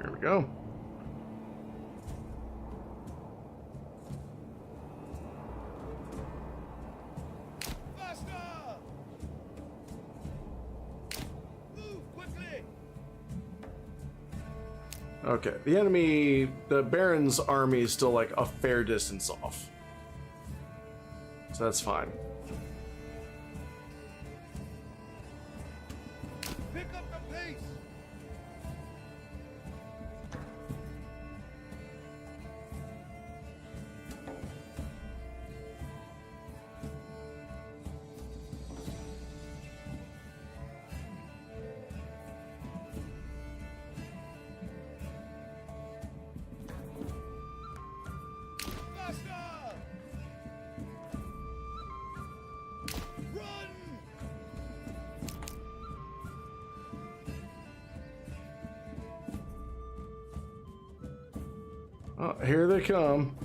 Here we go. Okay, the enemy, the Baron's army is still like a fair distance off. So that's fine. Pick up the pace. Oh, here they come.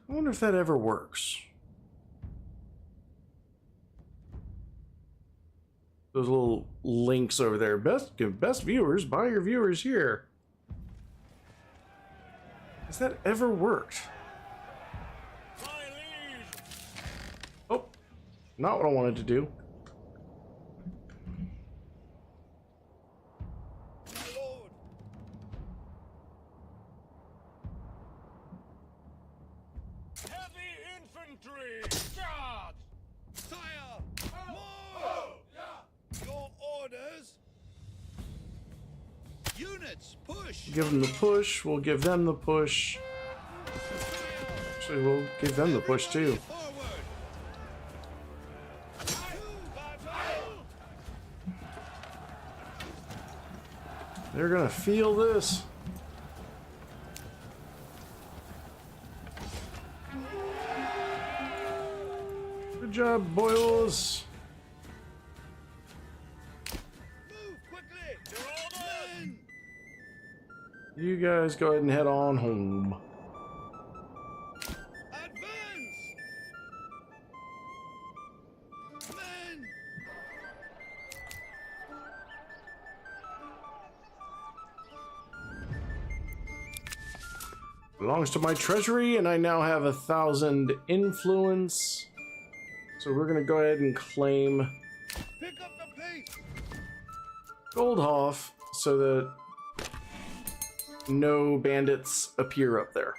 I wonder if that ever works. Those little links over there. Best viewers, buy your viewers here. Has that ever worked? Oh, not what I wanted to do. My lord. Heavy infantry! Charge! Sire! More! Your orders! Units, push! Give them the push. We'll give them the push. Actually, we'll give them the push too. Forward! They're gonna feel this. Good job, boys. Move quickly! Men! You guys go ahead and head on home. Advance! Men! Belongs to my treasury, and I now have 1,000 influence. So we're gonna go ahead and claim Pick up the pace! Goldhoff so that no bandits appear up there.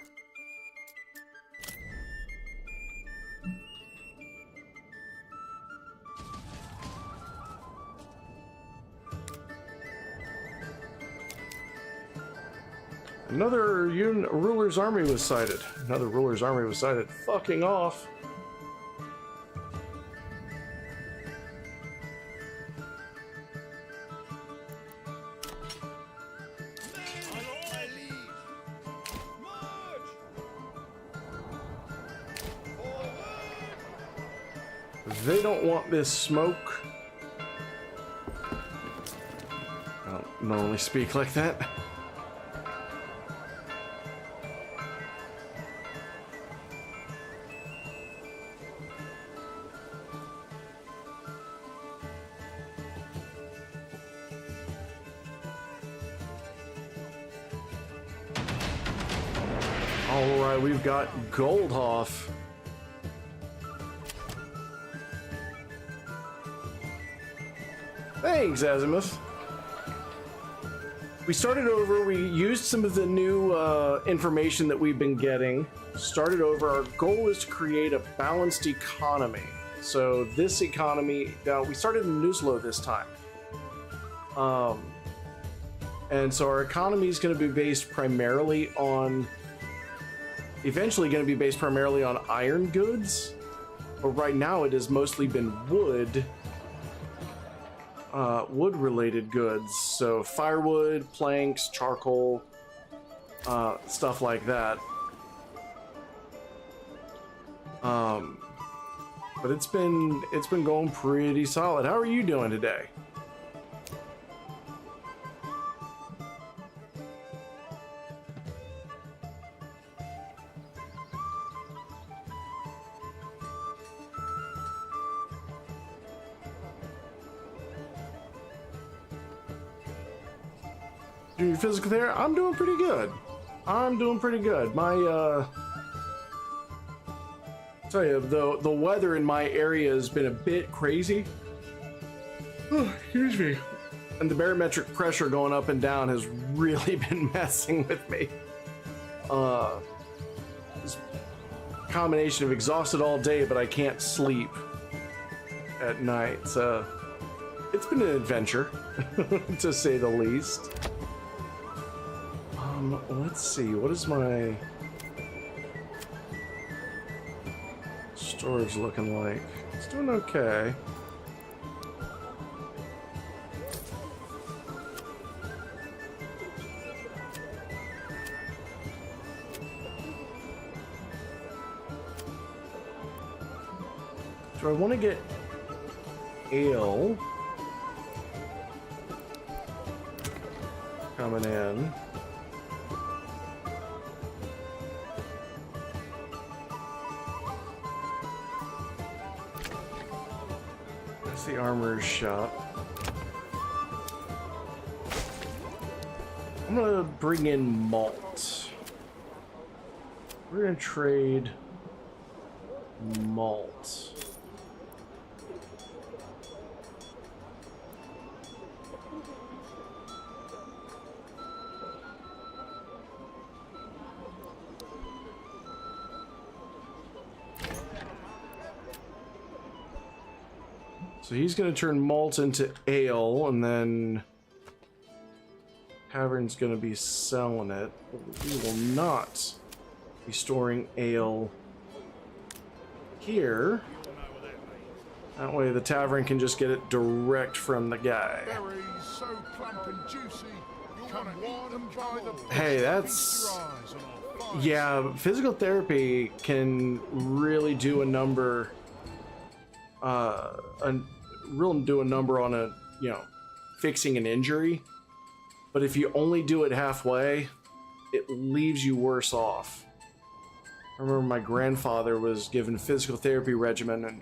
Another ruler's army was sighted. Another ruler's army was sighted. Fucking off. My liege! March! Forward! They don't want this smoke. I don't normally speak like that. All right, we've got Goldhoff. Thanks, Azimuth. We started over, we used some of the new information that we've been getting. Started over, our goal is to create a balanced economy. So this economy, now we started in Nuzlo this time. And so our economy is going to be based primarily on, eventually going to be based primarily on iron goods. But right now it has mostly been wood. Wood-related goods, so firewood, planks, charcoal, stuff like that. But it's been going pretty solid. How are you doing today? Doing physical therapy? I'm doing pretty good. I'm doing pretty good. My tell you, the weather in my area has been a bit crazy. Oh, excuse me. And the barometric pressure going up and down has really been messing with me. This combination of exhausted all day, but I can't sleep at night. So it's been an adventure, to say the least. Let's see, what is my storage looking like? It's doing okay. Do I want to get ale coming in? The armorer's shop. I'm gonna bring in malt. We're gonna trade malt. So he's going to turn malt into ale, and then Tavern's going to be selling it. We will not be storing ale here. That way the Tavern can just get it direct from the guy. Berries so plump and juicy, you'll want to eat them by the Hey, that's... Yeah, physical therapy can really do a number... do a number on a, you know, fixing an injury, but if you only do it halfway, it leaves you worse off. I remember my grandfather was given a physical therapy regimen, and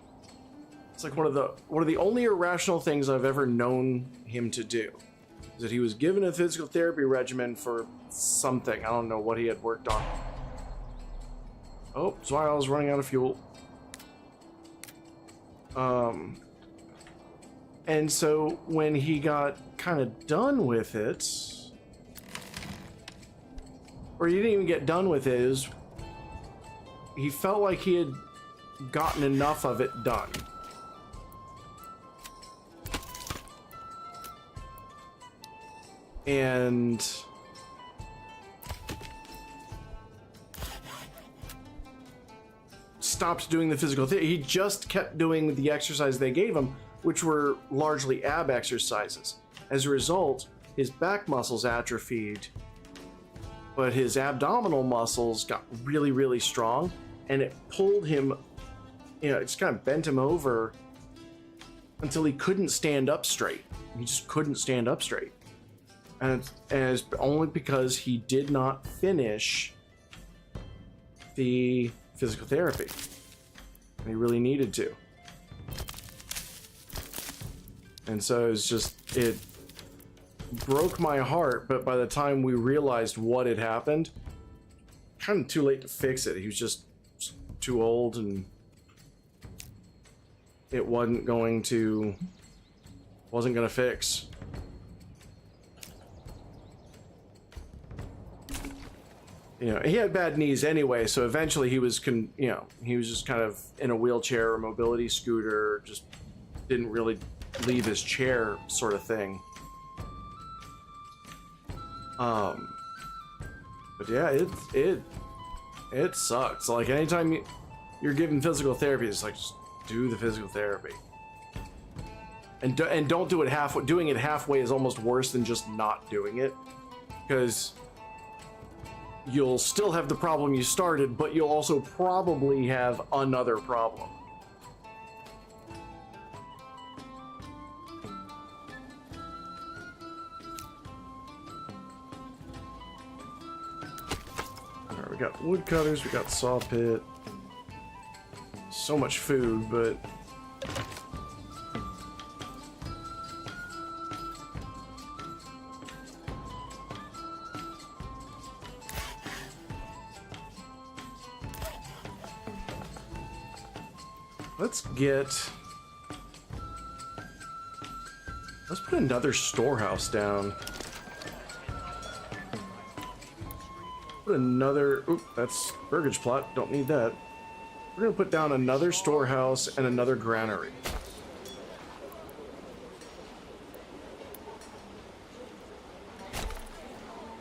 it's like one of the only irrational things I've ever known him to do is that he was given a physical therapy regimen for something. I don't know what he had worked on. Oh, that's why I was running out of fuel. And so when he got kind of done with it, or he didn't even get done with it, he felt like he had gotten enough of it done. And stopped doing the physical thing. He just kept doing the exercise they gave him, which were largely ab exercises. As a result, his back muscles atrophied, but his abdominal muscles got really, really strong, and it pulled him, you know, it just kind of bent him over until he couldn't stand up straight. He just couldn't stand up straight. And it's only because he did not finish the physical therapy. And he really needed to. And so it's just, it broke my heart, but by the time we realized what had happened, kind of too late to fix it. He was just too old, and it wasn't going to fix. You know, he had bad knees anyway, so eventually he was he was just kind of in a wheelchair or mobility scooter, just didn't really leave his chair, sort of thing. But yeah, it sucks. Like, anytime you're giving physical therapy, it's like, just do the physical therapy. And don't do it halfway. Doing it halfway is almost worse than just not doing it, because you'll still have the problem you started, but you'll also probably have another problem. Alright, we got woodcutters, we got saw pit. So much food, but let's put another storehouse down. Put another, oop, that's burgage plot, don't need that. We're gonna put down another storehouse and another granary.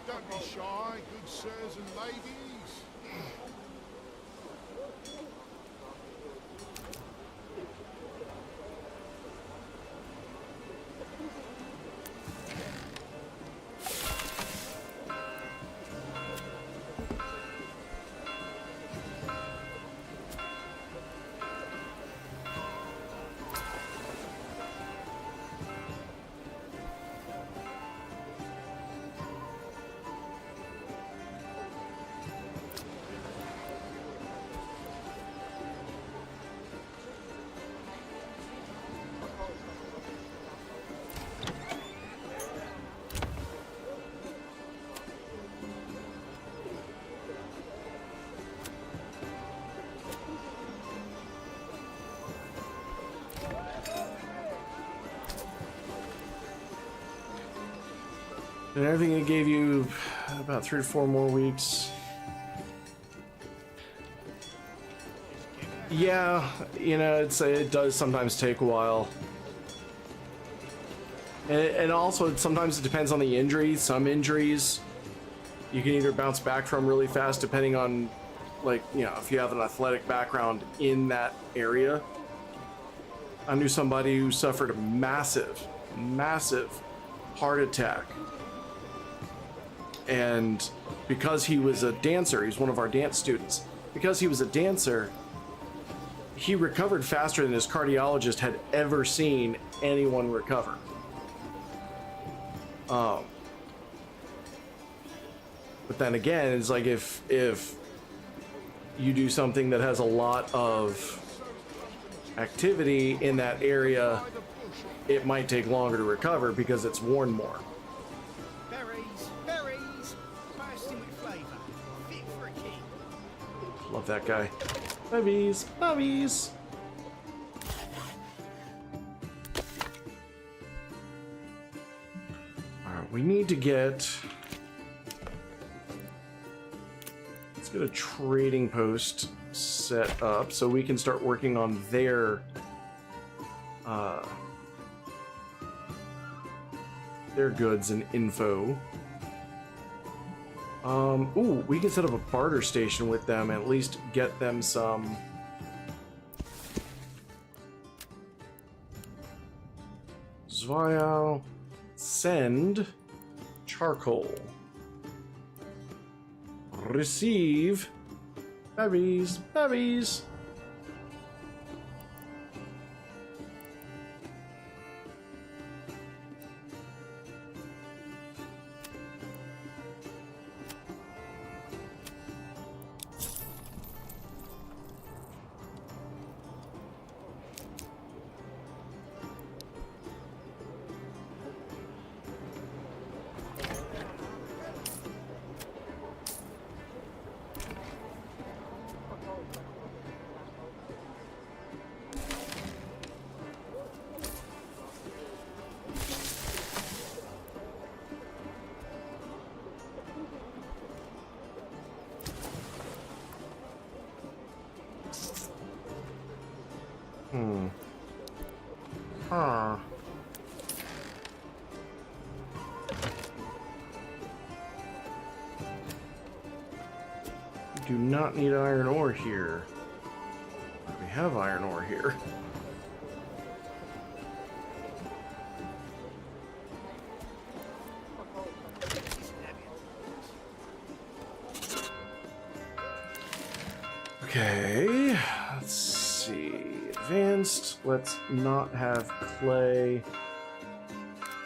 Don't be shy, good sirs and ladies. And everything it gave you about 3 to 4 more weeks. Yeah, you know, it does sometimes take a while. And also, sometimes it depends on the injury. Some injuries you can either bounce back from really fast, depending on, like, you know, if you have an athletic background in that area. I knew somebody who suffered a massive heart attack. And because he was a dancer, he's one of our dance students. Because he was a dancer, he recovered faster than his cardiologist had ever seen anyone recover. But then again, it's like if you do something that has a lot of activity in that area, it might take longer to recover because it's worn more. Bursting with flavour. Fit for a king. Love that guy. Puppies, puppies. Alright, we need to get... Let's get a trading post set up so we can start working on their goods and info. Ooh, we can set up a barter station with them and at least get them some... Zvile, send charcoal. Receive babies, babies. do not need iron ore here. We have iron ore here. Okay, let's see. Advanced. Let's not have clay.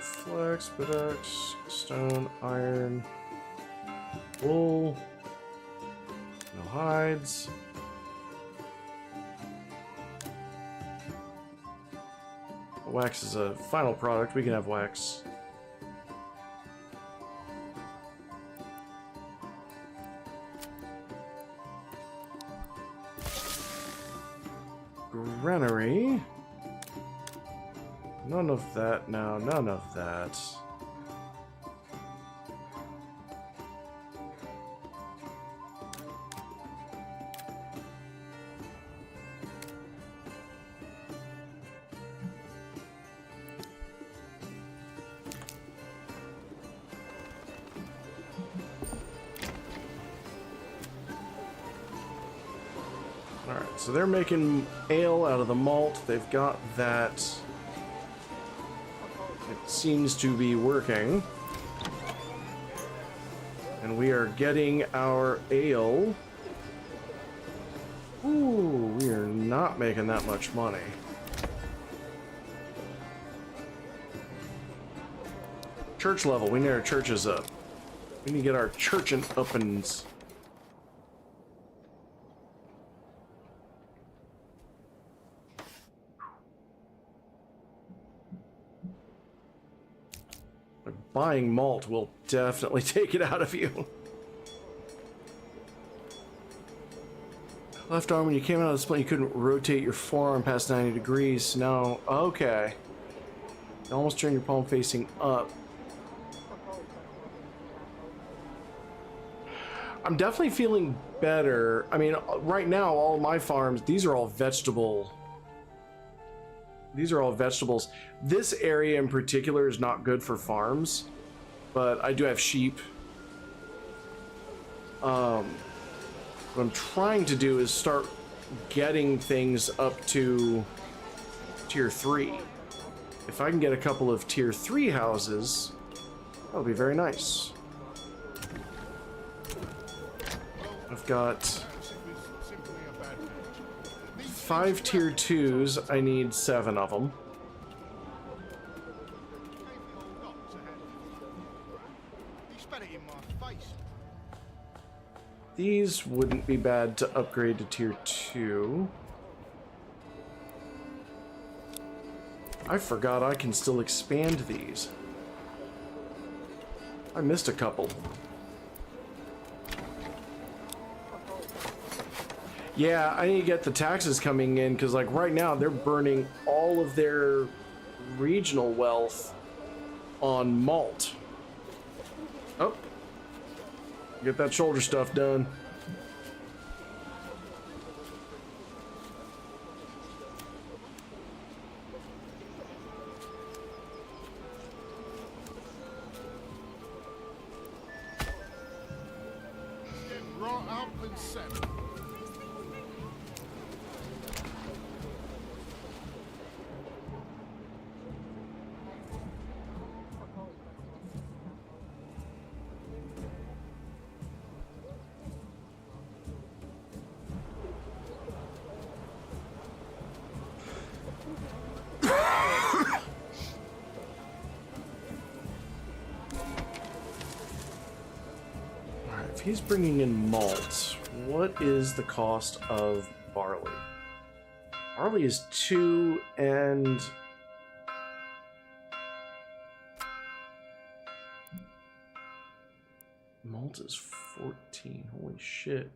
Flex, buttocks, stone, iron, wool. No hides. Wax is a final product. We can have wax. Granary. None of that. No, none of that. Alright, so they're making ale out of the malt. They've got that. It seems to be working. And we are getting our ale. Ooh, we are not making that much money. Church level. We need our churches up. We need to get our churchin' uppins. Buying malt will definitely take it out of you. Left arm, when you came out of the splint, you couldn't rotate your forearm past 90 degrees. No. Okay. You almost turn your palm facing up. I'm definitely feeling better. I mean, right now, all my farms, these are all vegetable. These are all vegetables. This area in particular is not good for farms, but I do have sheep. What I'm trying to do is start getting things up to tier 3. If I can get a couple of tier 3 houses, that'll be very nice. I've got 5 tier 2s. I need 7 of them. These wouldn't be bad to upgrade to tier 2. I forgot I can still expand these. I missed a couple. Yeah, I need to get the taxes coming in, because like right now they're burning all of their regional wealth on malt. Oh. Get that shoulder stuff done. Get right up and set. If he's bringing in malt, what is the cost of barley? Barley is 2 and... malt is 14. Holy shit.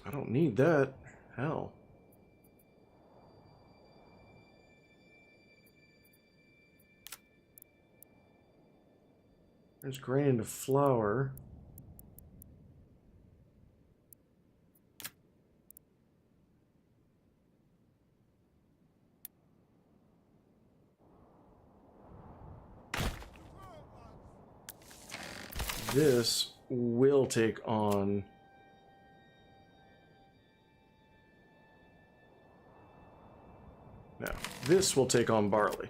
I don't need that. Hell. There's grain into flour. this will take on... No, this will take on barley.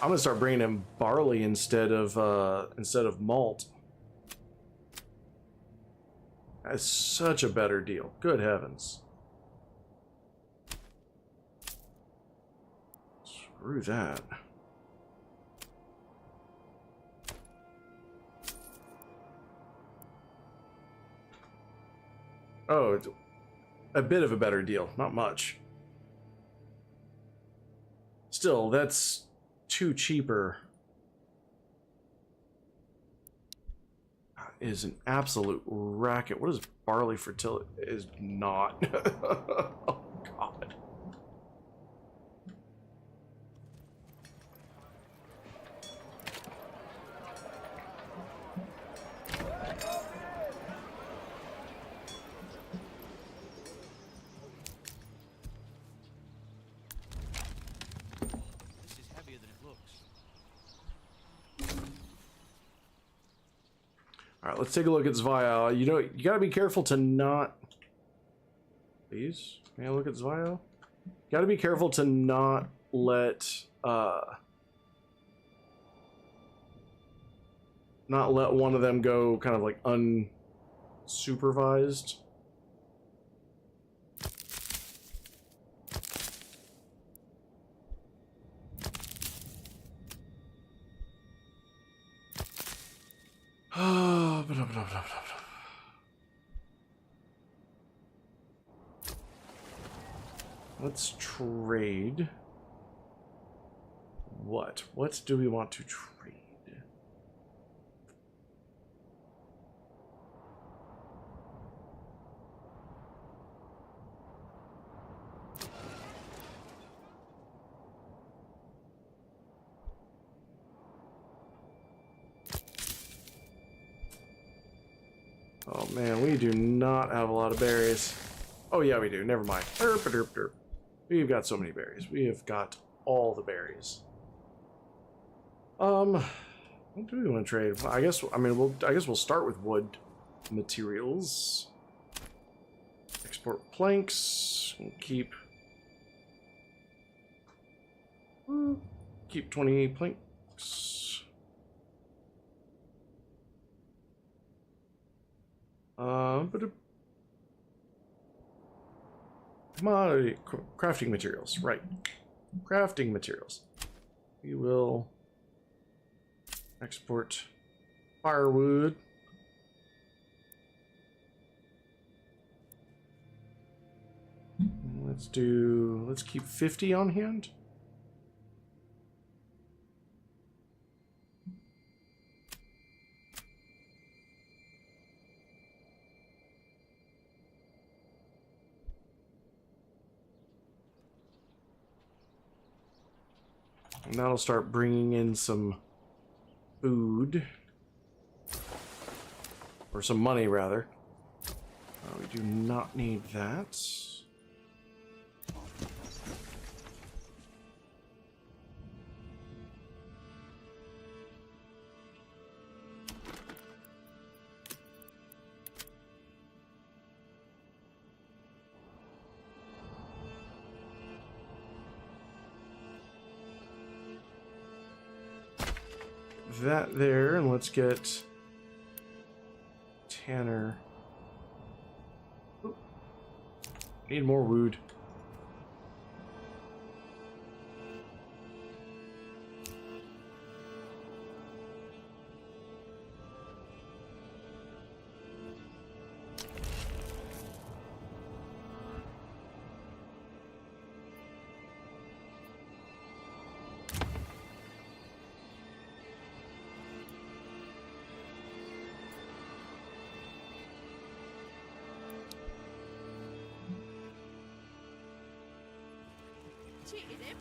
I'm gonna start bringing in barley instead of malt. That's such a better deal. Good heavens. Screw that. Oh, it's a bit of a better deal. Not much. Still, that's too cheaper. Is an absolute racket. What is barley fertility? Is not. Oh, God. This is heavier than it looks. All right, let's take a look at this vial. You know, you gotta be careful to not... Please? May I look at this vial? You gotta be careful to not let... not let one of them go kind of like unsupervised. Let's trade. What? What do we want to trade? Oh man, we do not have a lot of berries. Oh yeah, we do. Never mind. Derp, derp, derp. We've got so many berries. We have got all the berries. What do we want to trade? I guess we'll start with wood materials. Export planks. And keep 20 planks. Commodity crafting materials, right? Crafting materials. We will export firewood. Let's keep 50 on hand. And that'll start bringing in some food. Or some money, rather. We do not need that. That there, and let's get Tanner. Oop. Need more wood. Cheated him.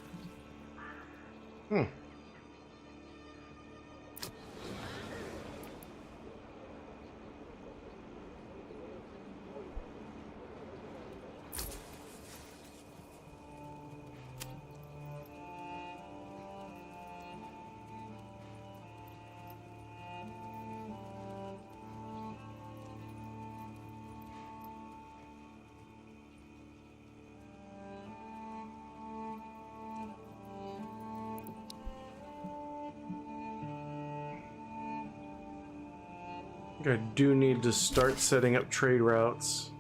I do need to start setting up trade routes.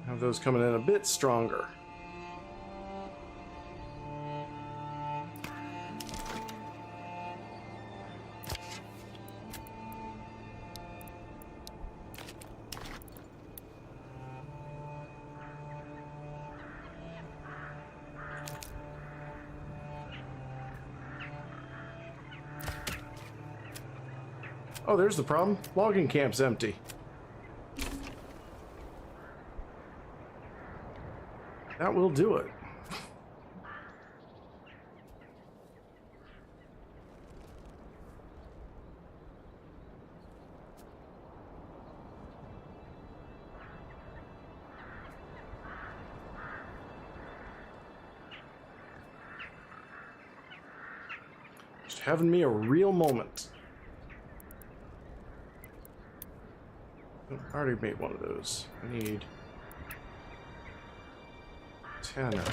Have those coming in a bit stronger. Oh, there's the problem. Logging camp's empty. That will do it. Just having me a real moment. I already made one of those. I need tannery.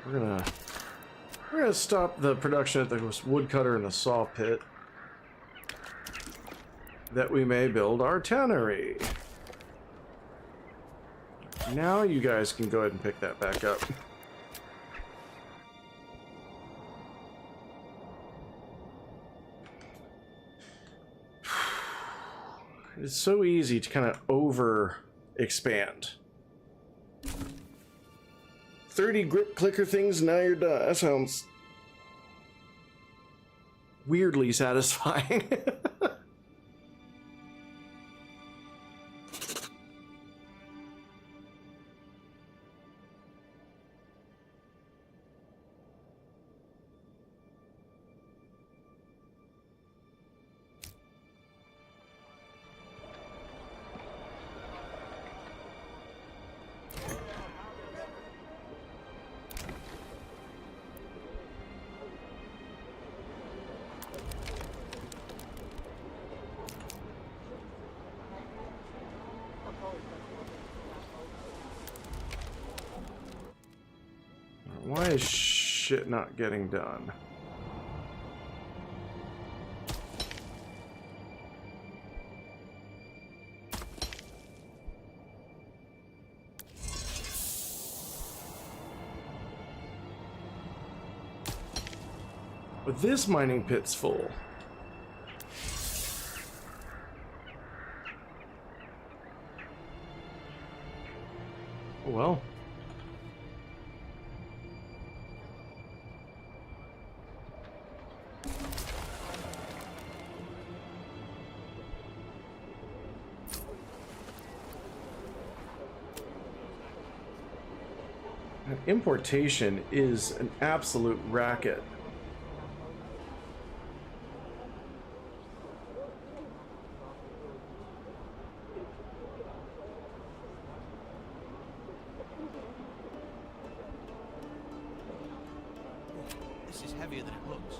We're gonna stop the production at the woodcutter and the saw pit, that we may build our tannery. Now you guys can go ahead and pick that back up. It's so easy to kind of over expand. 30 grip clicker things, now you're done. That sounds weirdly satisfying. Why is shit not getting done? But this mining pit's full. Oh well. Importation is an absolute racket. This is heavier than it looks.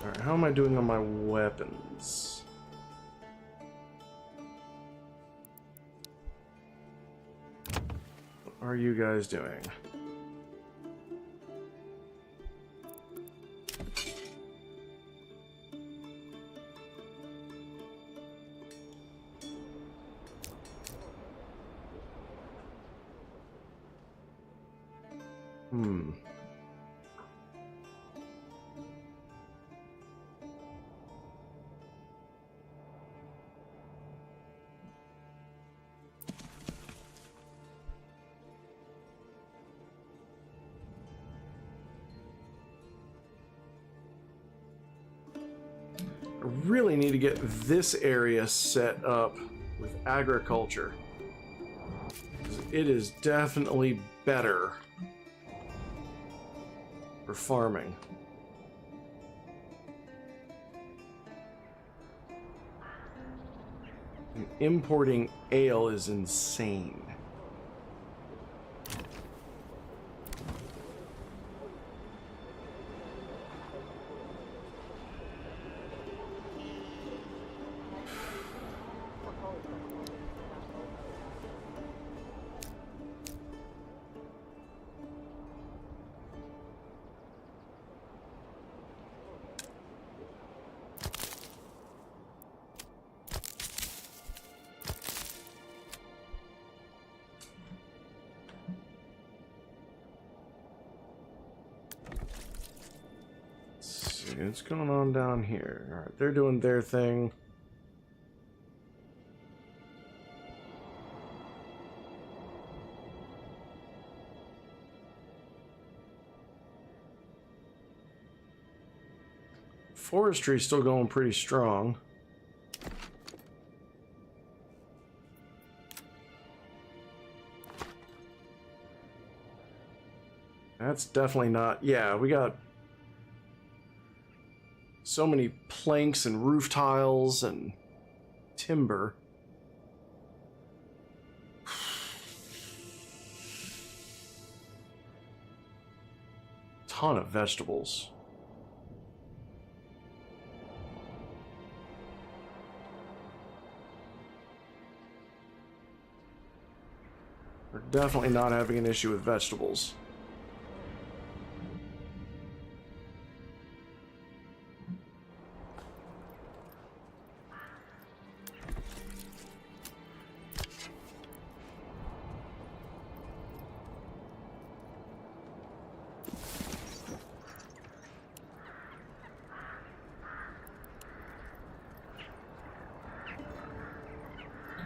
Alright, how am I doing on my weapons? What are you guys doing? I really need to get this area set up with agriculture, because it is definitely better for farming. And importing ale is insane. see what's going on down here. All right, they're doing their thing. Forestry's still going pretty strong. That's definitely not... Yeah, we got so many planks and roof tiles and timber. Ton of vegetables. We're definitely not having an issue with vegetables.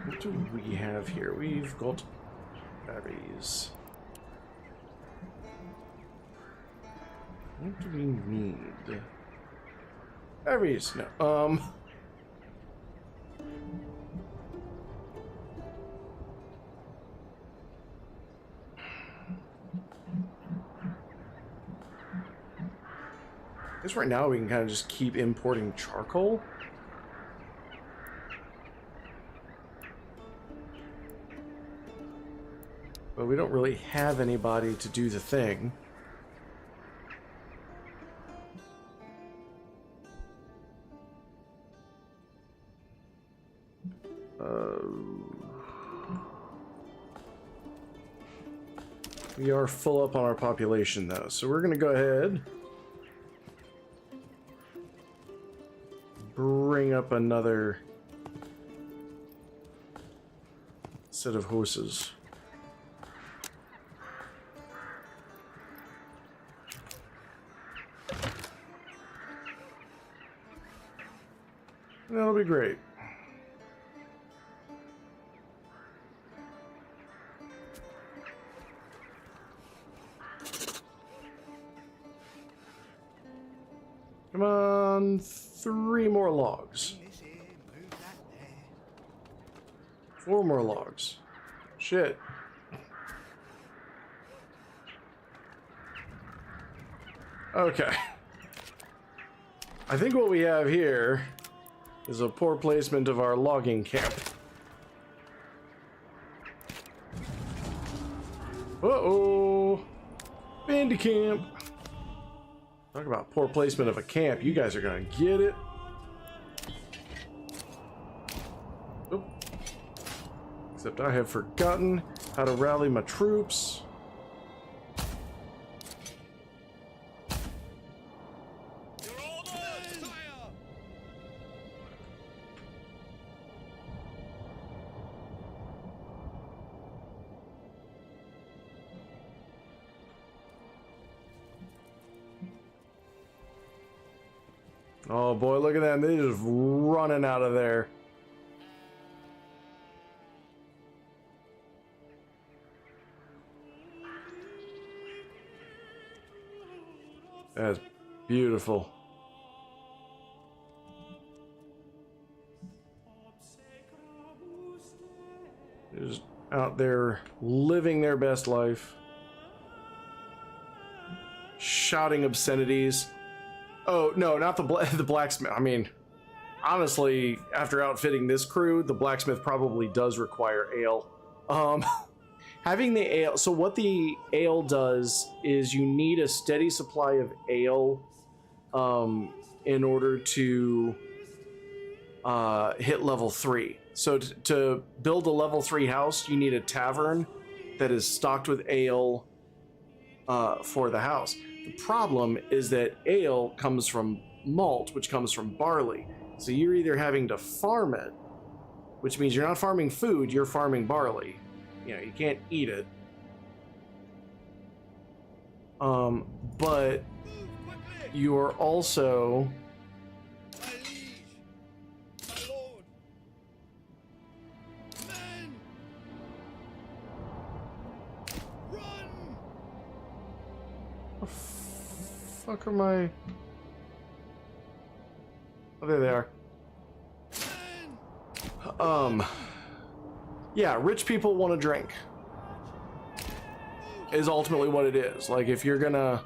What do we have here? We've got berries. What do we need? Berries. No. I guess right now we can kind of just keep importing charcoal. But we don't really have anybody to do the thing. We are full up on our population though, so we're gonna go ahead. Bring up another set of horses. That'll be great. Come on, 3 more logs. 4 more logs. Shit. Okay. I think what we have here is a poor placement of our logging camp. Uh-oh! Bandy camp! Talk about poor placement of a camp. You guys are gonna get it. Oop. Except I have forgotten how to rally my troops. Oh boy, look at them. They're just running out of there. That's beautiful. They're just out there living their best life. Shouting obscenities. Oh, no, not the blacksmith. I mean, honestly, after outfitting this crew, the blacksmith probably does require ale. Having the ale... So what the ale does is you need a steady supply of ale in order to hit level 3. So to build a level 3 house, you need a tavern that is stocked with ale for the house. The problem is that ale comes from malt, which comes from barley. So you're either having to farm it, which means you're not farming food, you're farming barley. You know, you can't eat it. But you are also My liege, my lord. Men! Run! fuck are my? Oh, there they are. Yeah, rich people want to drink. Is ultimately what it is. Like, if you're gonna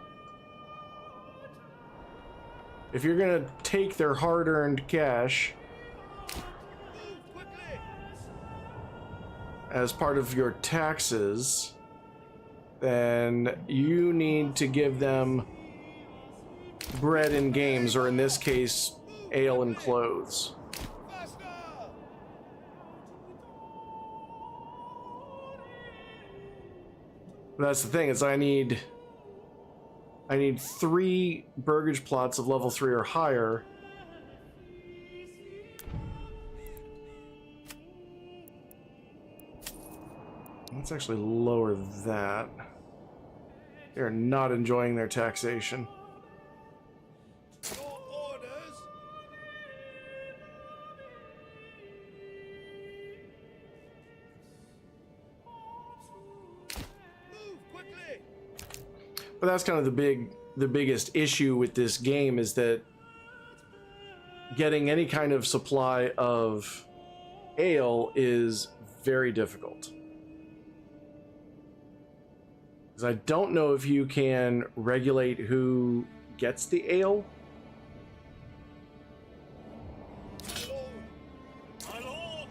take their hard-earned cash Move quickly! as part of your taxes, then you need to give them bread and games, or in this case, ale and clothes. Faster! That's the thing, is I need 3 burgage plots of level 3 or higher. Let's actually lower that. They're not enjoying their taxation. Your orders! Move quickly! But that's kind of the biggest issue with this game, is that getting any kind of supply of ale is very difficult. Because I don't know if you can regulate who gets the ale. My lord! My lord!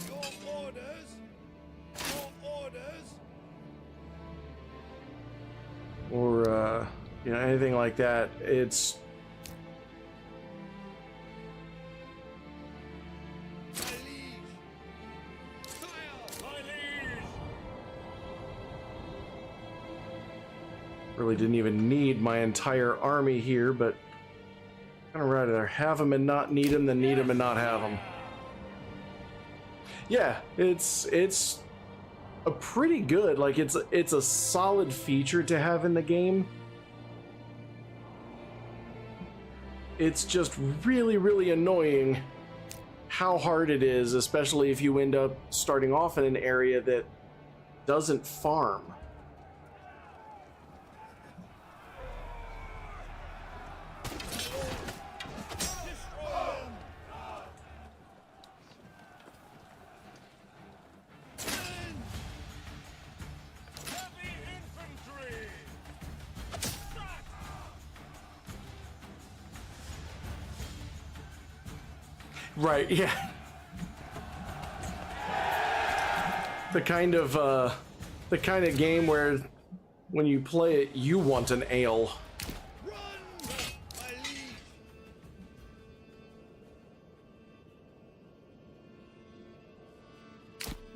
Your orders! Your orders! Or you know, anything like that. It's My liege! Sire! My liege! really didn't even need my entire army here, but kind of rather have them and not need them than need them and not have them. Yeah, it's a pretty good, like, it's a solid feature to have in the game. It's just really, really annoying how hard it is, especially if you end up starting off in an area that doesn't farm. Heavy infantry! Right, yeah. The kind of game where when you play it, you want an ale. Run! My liege!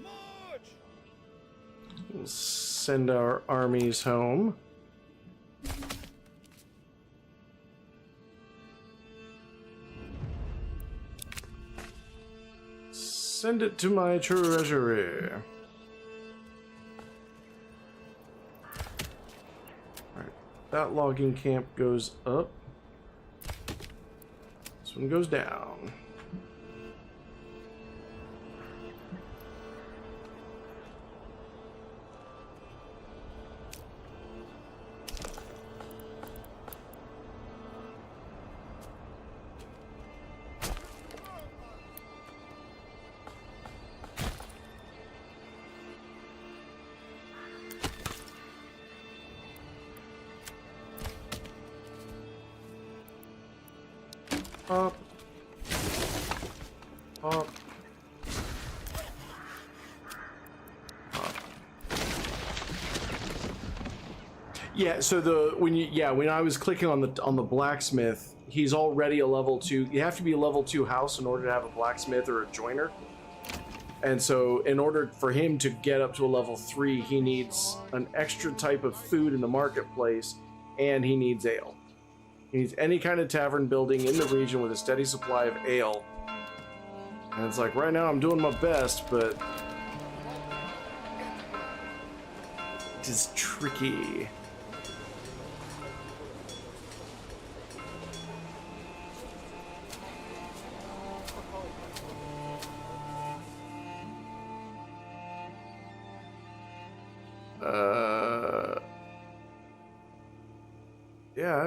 March! We'll send our armies home. Send it to my treasury. Alright, that logging camp goes up. This one goes down. Up. Up. Up. Yeah, so when I was clicking on the blacksmith, he's already a level 2. You have to be a level 2 house in order to have a blacksmith or a joiner. And so in order for him to get up to a level 3, he needs an extra type of food in the marketplace, and he needs ale. He needs any kind of tavern building in the region with a steady supply of ale. And it's like, right now I'm doing my best, but it is tricky. Yeah,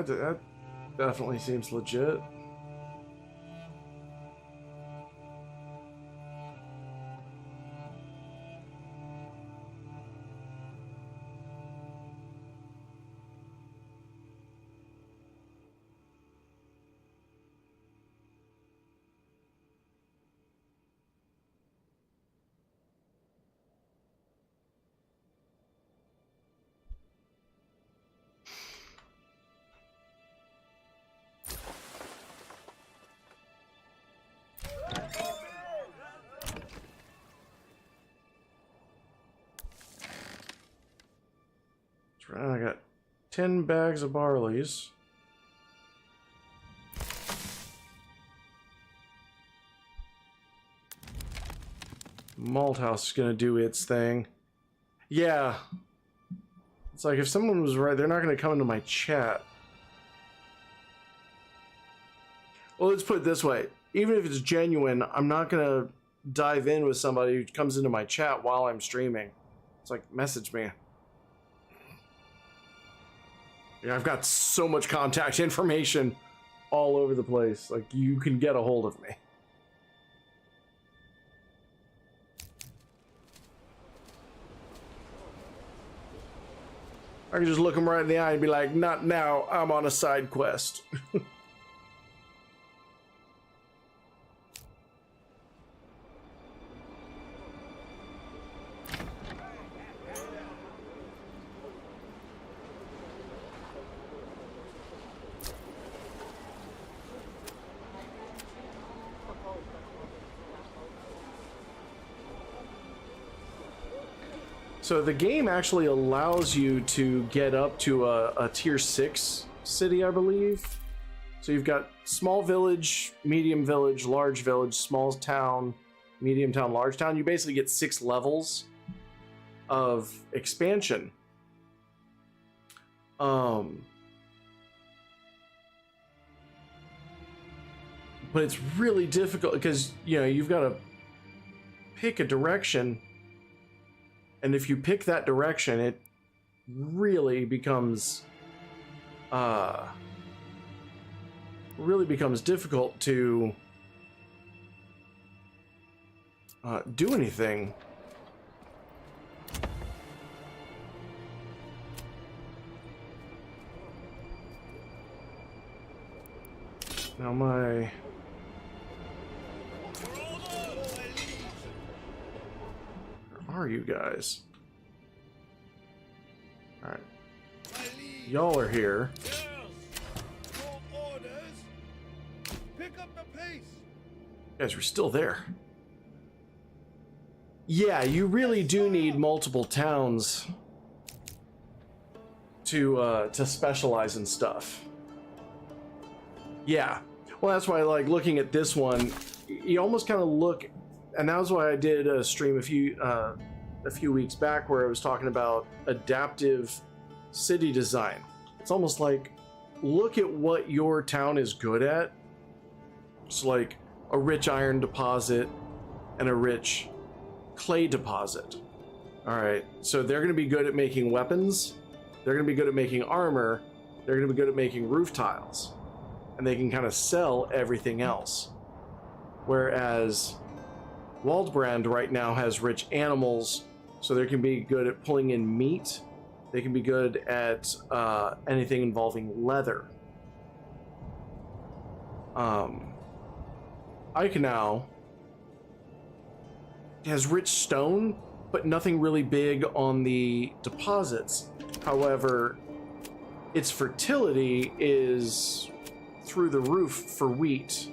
that definitely seems legit. I got 10 bags of barleys. Malt House is gonna do its thing. Yeah. It's like if someone was right, they're not gonna come into my chat. Well, let's put it this way. Even if it's genuine, I'm not gonna dive in with somebody who comes into my chat while I'm streaming. It's like, message me. Yeah, I've got so much contact information all over the place. Like, you can get a hold of me. I can just look them right in the eye and be like, not now, I'm on a side quest. So the game actually allows you to get up to a tier 6 city, I believe. So you've got small village, medium village, large village, small town, medium town, large town. You basically get 6 levels of expansion. But it's really difficult because, you know, you've got to pick a direction. And if you pick that direction, it really becomes difficult to do anything. Now my... Where are you guys? Alright. Y'all are here. Yes. Your orders. Pick up the pace. You guys are still there. Yeah, you really do need multiple towns to specialize in stuff. Yeah. Well, that's why I like looking at this one. You almost kind of look, and that was why I did a stream a few weeks back where I was talking about adaptive city design. It's almost like, look at what your town is good at. It's like a rich iron deposit and a rich clay deposit. All right, so they're going to be good at making weapons. They're going to be good at making armor. They're going to be good at making roof tiles. And they can kind of sell everything else. Whereas Waldbrand right now has rich animals, so they can be good at pulling in meat. They can be good at anything involving leather. Eichenau has rich stone, but nothing really big on the deposits. However, its fertility is through the roof for wheat.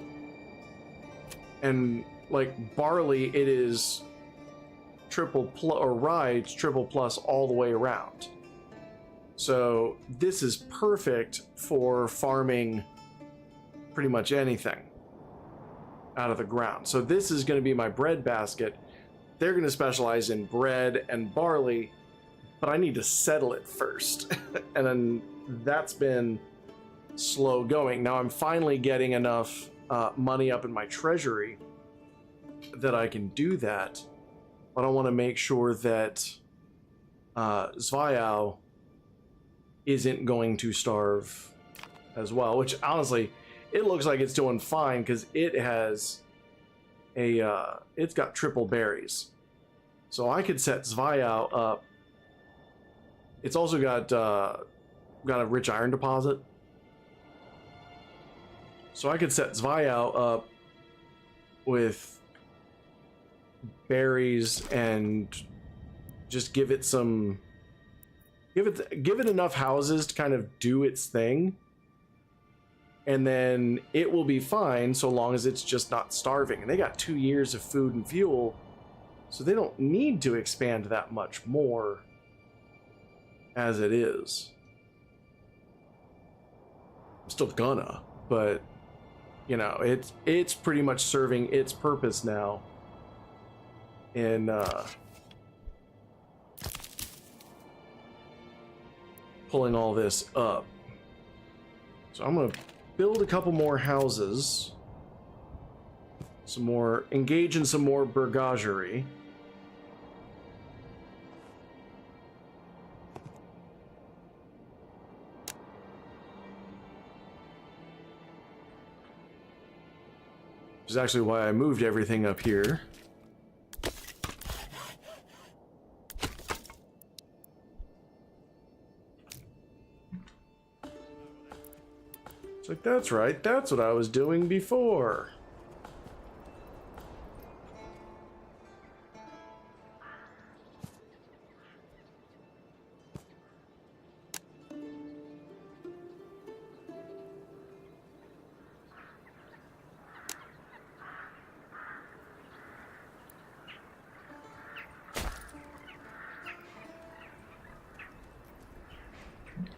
And like barley, it is or rye, it's triple plus all the way around. So this is perfect for farming pretty much anything out of the ground. So this is going to be my bread basket. They're going to specialize in bread and barley, but I need to settle it first. And then that's been slow going. Now I'm finally getting enough money up in my treasury that I can do that, but I want to make sure that Zvayao isn't going to starve as well, which honestly, it looks like it's doing fine because it has it's got triple berries. So I could set Zvayao up. It's also got a rich iron deposit. So I could set Zvayao up with berries and just give it enough houses to kind of do its thing, and then it will be fine so long as it's just not starving. And they got 2 years of food and fuel, so they don't need to expand that much more as it is. I'm still gonna, but you know, it's pretty much serving its purpose now in pulling all this up. So I'm gonna build a couple more houses, engage in some more burgagerie. Which is actually why I moved everything up here. It's like, that's right, that's what I was doing before.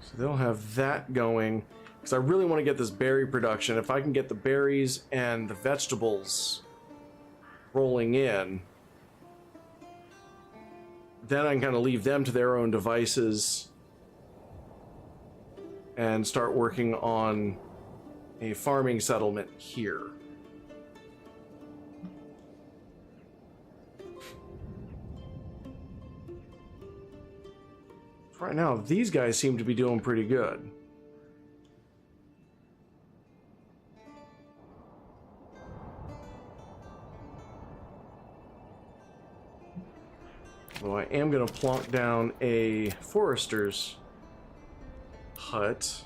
So they'll have that going, because I really want to get this berry production. If I can get the berries and the vegetables rolling in, then I can kind of leave them to their own devices and start working on a farming settlement here. Right now, these guys seem to be doing pretty good. Well, I am going to plonk down a forester's hut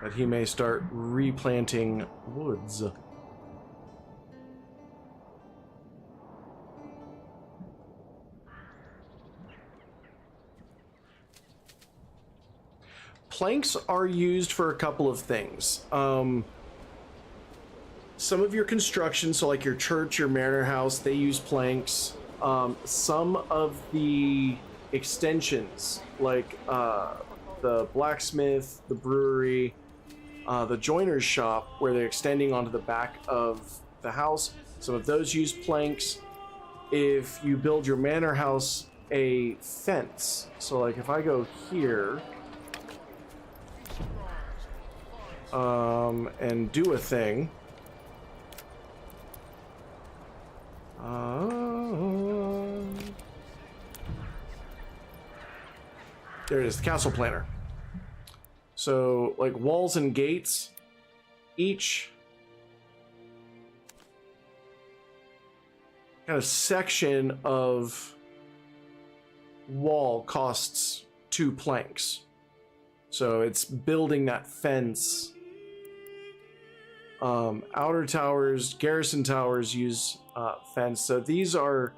that he may start replanting woods. Planks are used for a couple of things. Some of your construction, so like your church, your manor house, they use planks. Some of the extensions, like the blacksmith, the brewery, the joiner's shop, where they're extending onto the back of the house, some of those use planks. If you build your manor house a fence, so like if I go here, and do a thing. There it is, the castle planner. So, like walls and gates, each kind of section of wall costs 2 planks. So it's building that fence. Outer towers, garrison towers use fence. So these are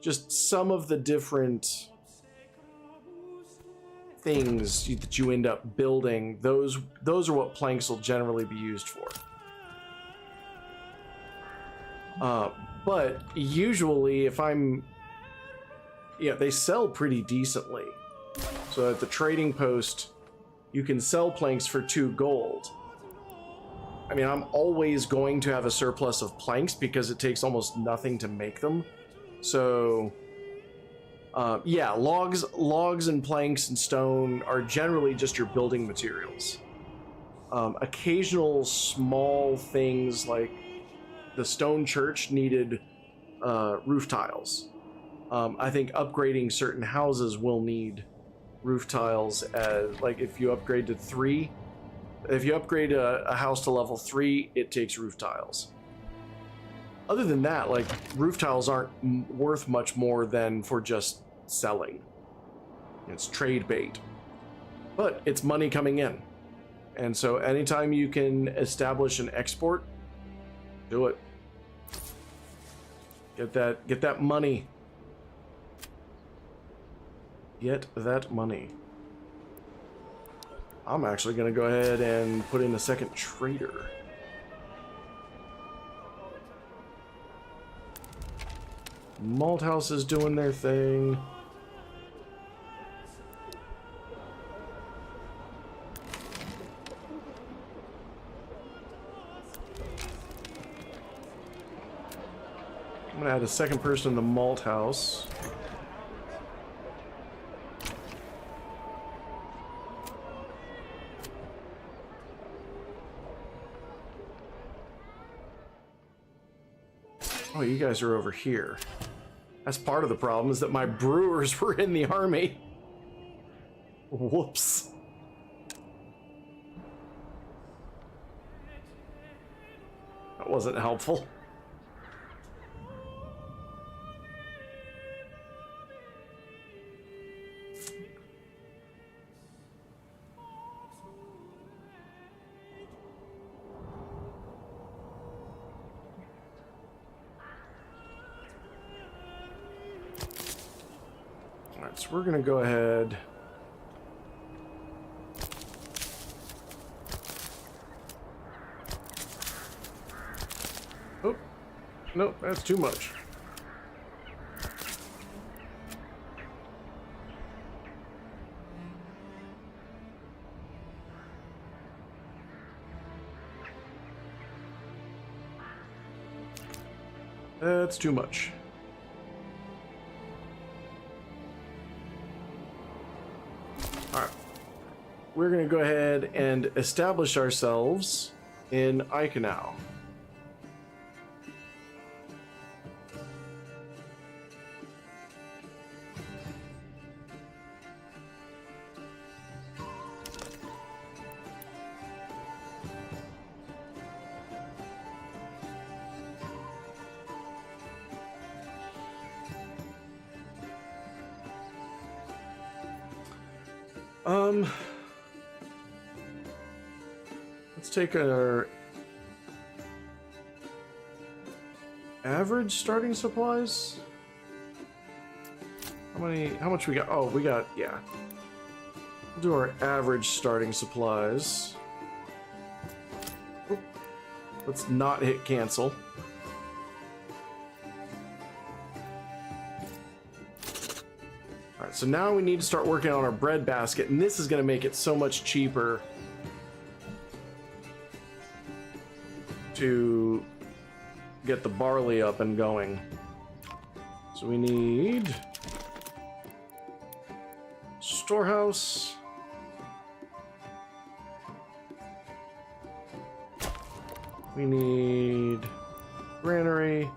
just some of the different things that you end up building. Those are what planks will generally be used for. But usually if they sell pretty decently. So at the trading post, you can sell planks for 2 gold. I mean, I'm always going to have a surplus of planks because it takes almost nothing to make them. So, yeah, logs and planks and stone are generally just your building materials. Occasional small things like the stone church needed roof tiles. I think upgrading certain houses will need roof tiles, as like if you upgrade to 3, if you upgrade a house to level 3, it takes roof tiles. Other than that, like, roof tiles aren't worth much more than for just selling. It's trade bait, but it's money coming in, and so anytime you can establish an export, do it. Get that money. Get that money. I'm actually gonna go ahead and put in a second trader. Malt House is doing their thing. I'm gonna add a second person in the Malt House. Oh, you guys are over here. That's part of the problem, is that my brewers were in the army. Whoops. That wasn't helpful. So we're gonna go ahead. Oh, nope, that's too much. That's too much. We're going to go ahead and establish ourselves in Eikenau. Let's take our average starting supplies. How much we got? Oh, we got, yeah. We'll do our average starting supplies. Oop. Let's not hit cancel. Alright, so now we need to start working on our bread basket, and this is going to make it so much cheaper to get the barley up and going. So we need storehouse. We need granary.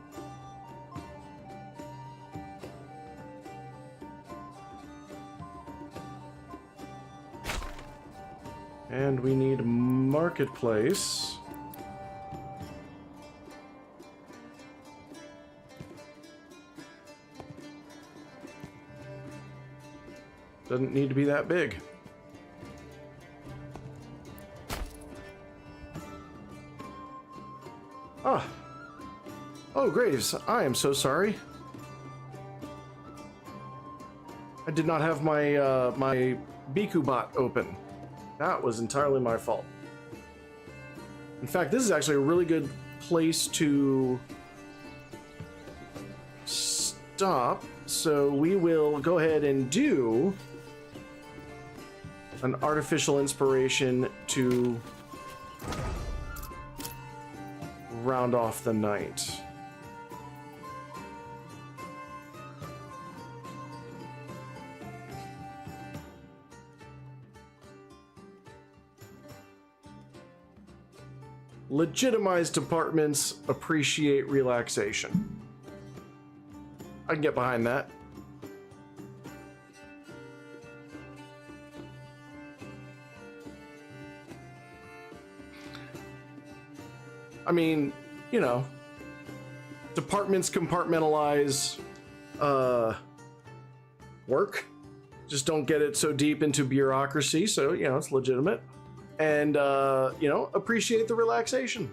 And we need marketplace. Doesn't need to be that big. Ah. Oh, Graves, I am so sorry. I did not have my my Biku bot open. That was entirely my fault. In fact, this is actually a really good place to stop. So we will go ahead and do an artificial inspiration to round off the night. Legitimized departments appreciate relaxation. I can get behind that. I mean, you know, departments compartmentalize work. Just don't get it so deep into bureaucracy. So, you know, it's legitimate. And, you know, appreciate the relaxation.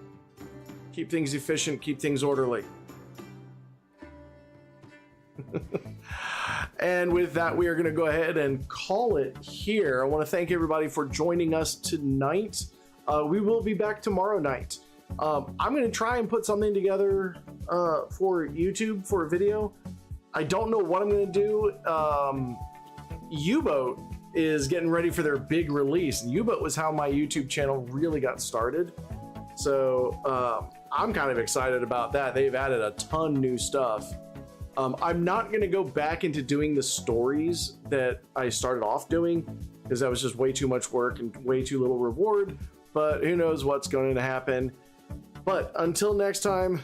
Keep things efficient, keep things orderly. And with that, we are going to go ahead and call it here. I want to thank everybody for joining us tonight. We will be back tomorrow night. I'm going to try and put something together for YouTube for a video. I don't know what I'm going to do. U-Boat is getting ready for their big release. U-Boat was how my YouTube channel really got started. So I'm kind of excited about that. They've added a ton new stuff. I'm not going to go back into doing the stories that I started off doing because that was just way too much work and way too little reward. But who knows what's going to happen. But until next time,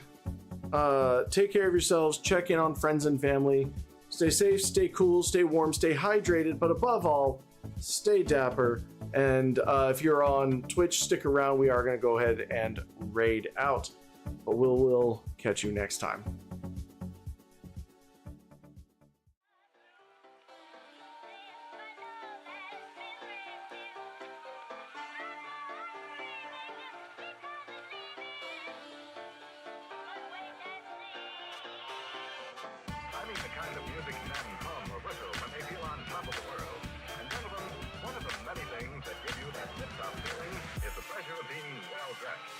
take care of yourselves, check in on friends and family, stay safe, stay cool, stay warm, stay hydrated, but above all, stay dapper. And if you're on Twitch, stick around. We are going to go ahead and raid out. But we'll catch you next time. I mean the kind of music men hum or whistle when they feel on top of the world. And gentlemen, one of the many things that give you that tip-top feeling is the pleasure of being well dressed.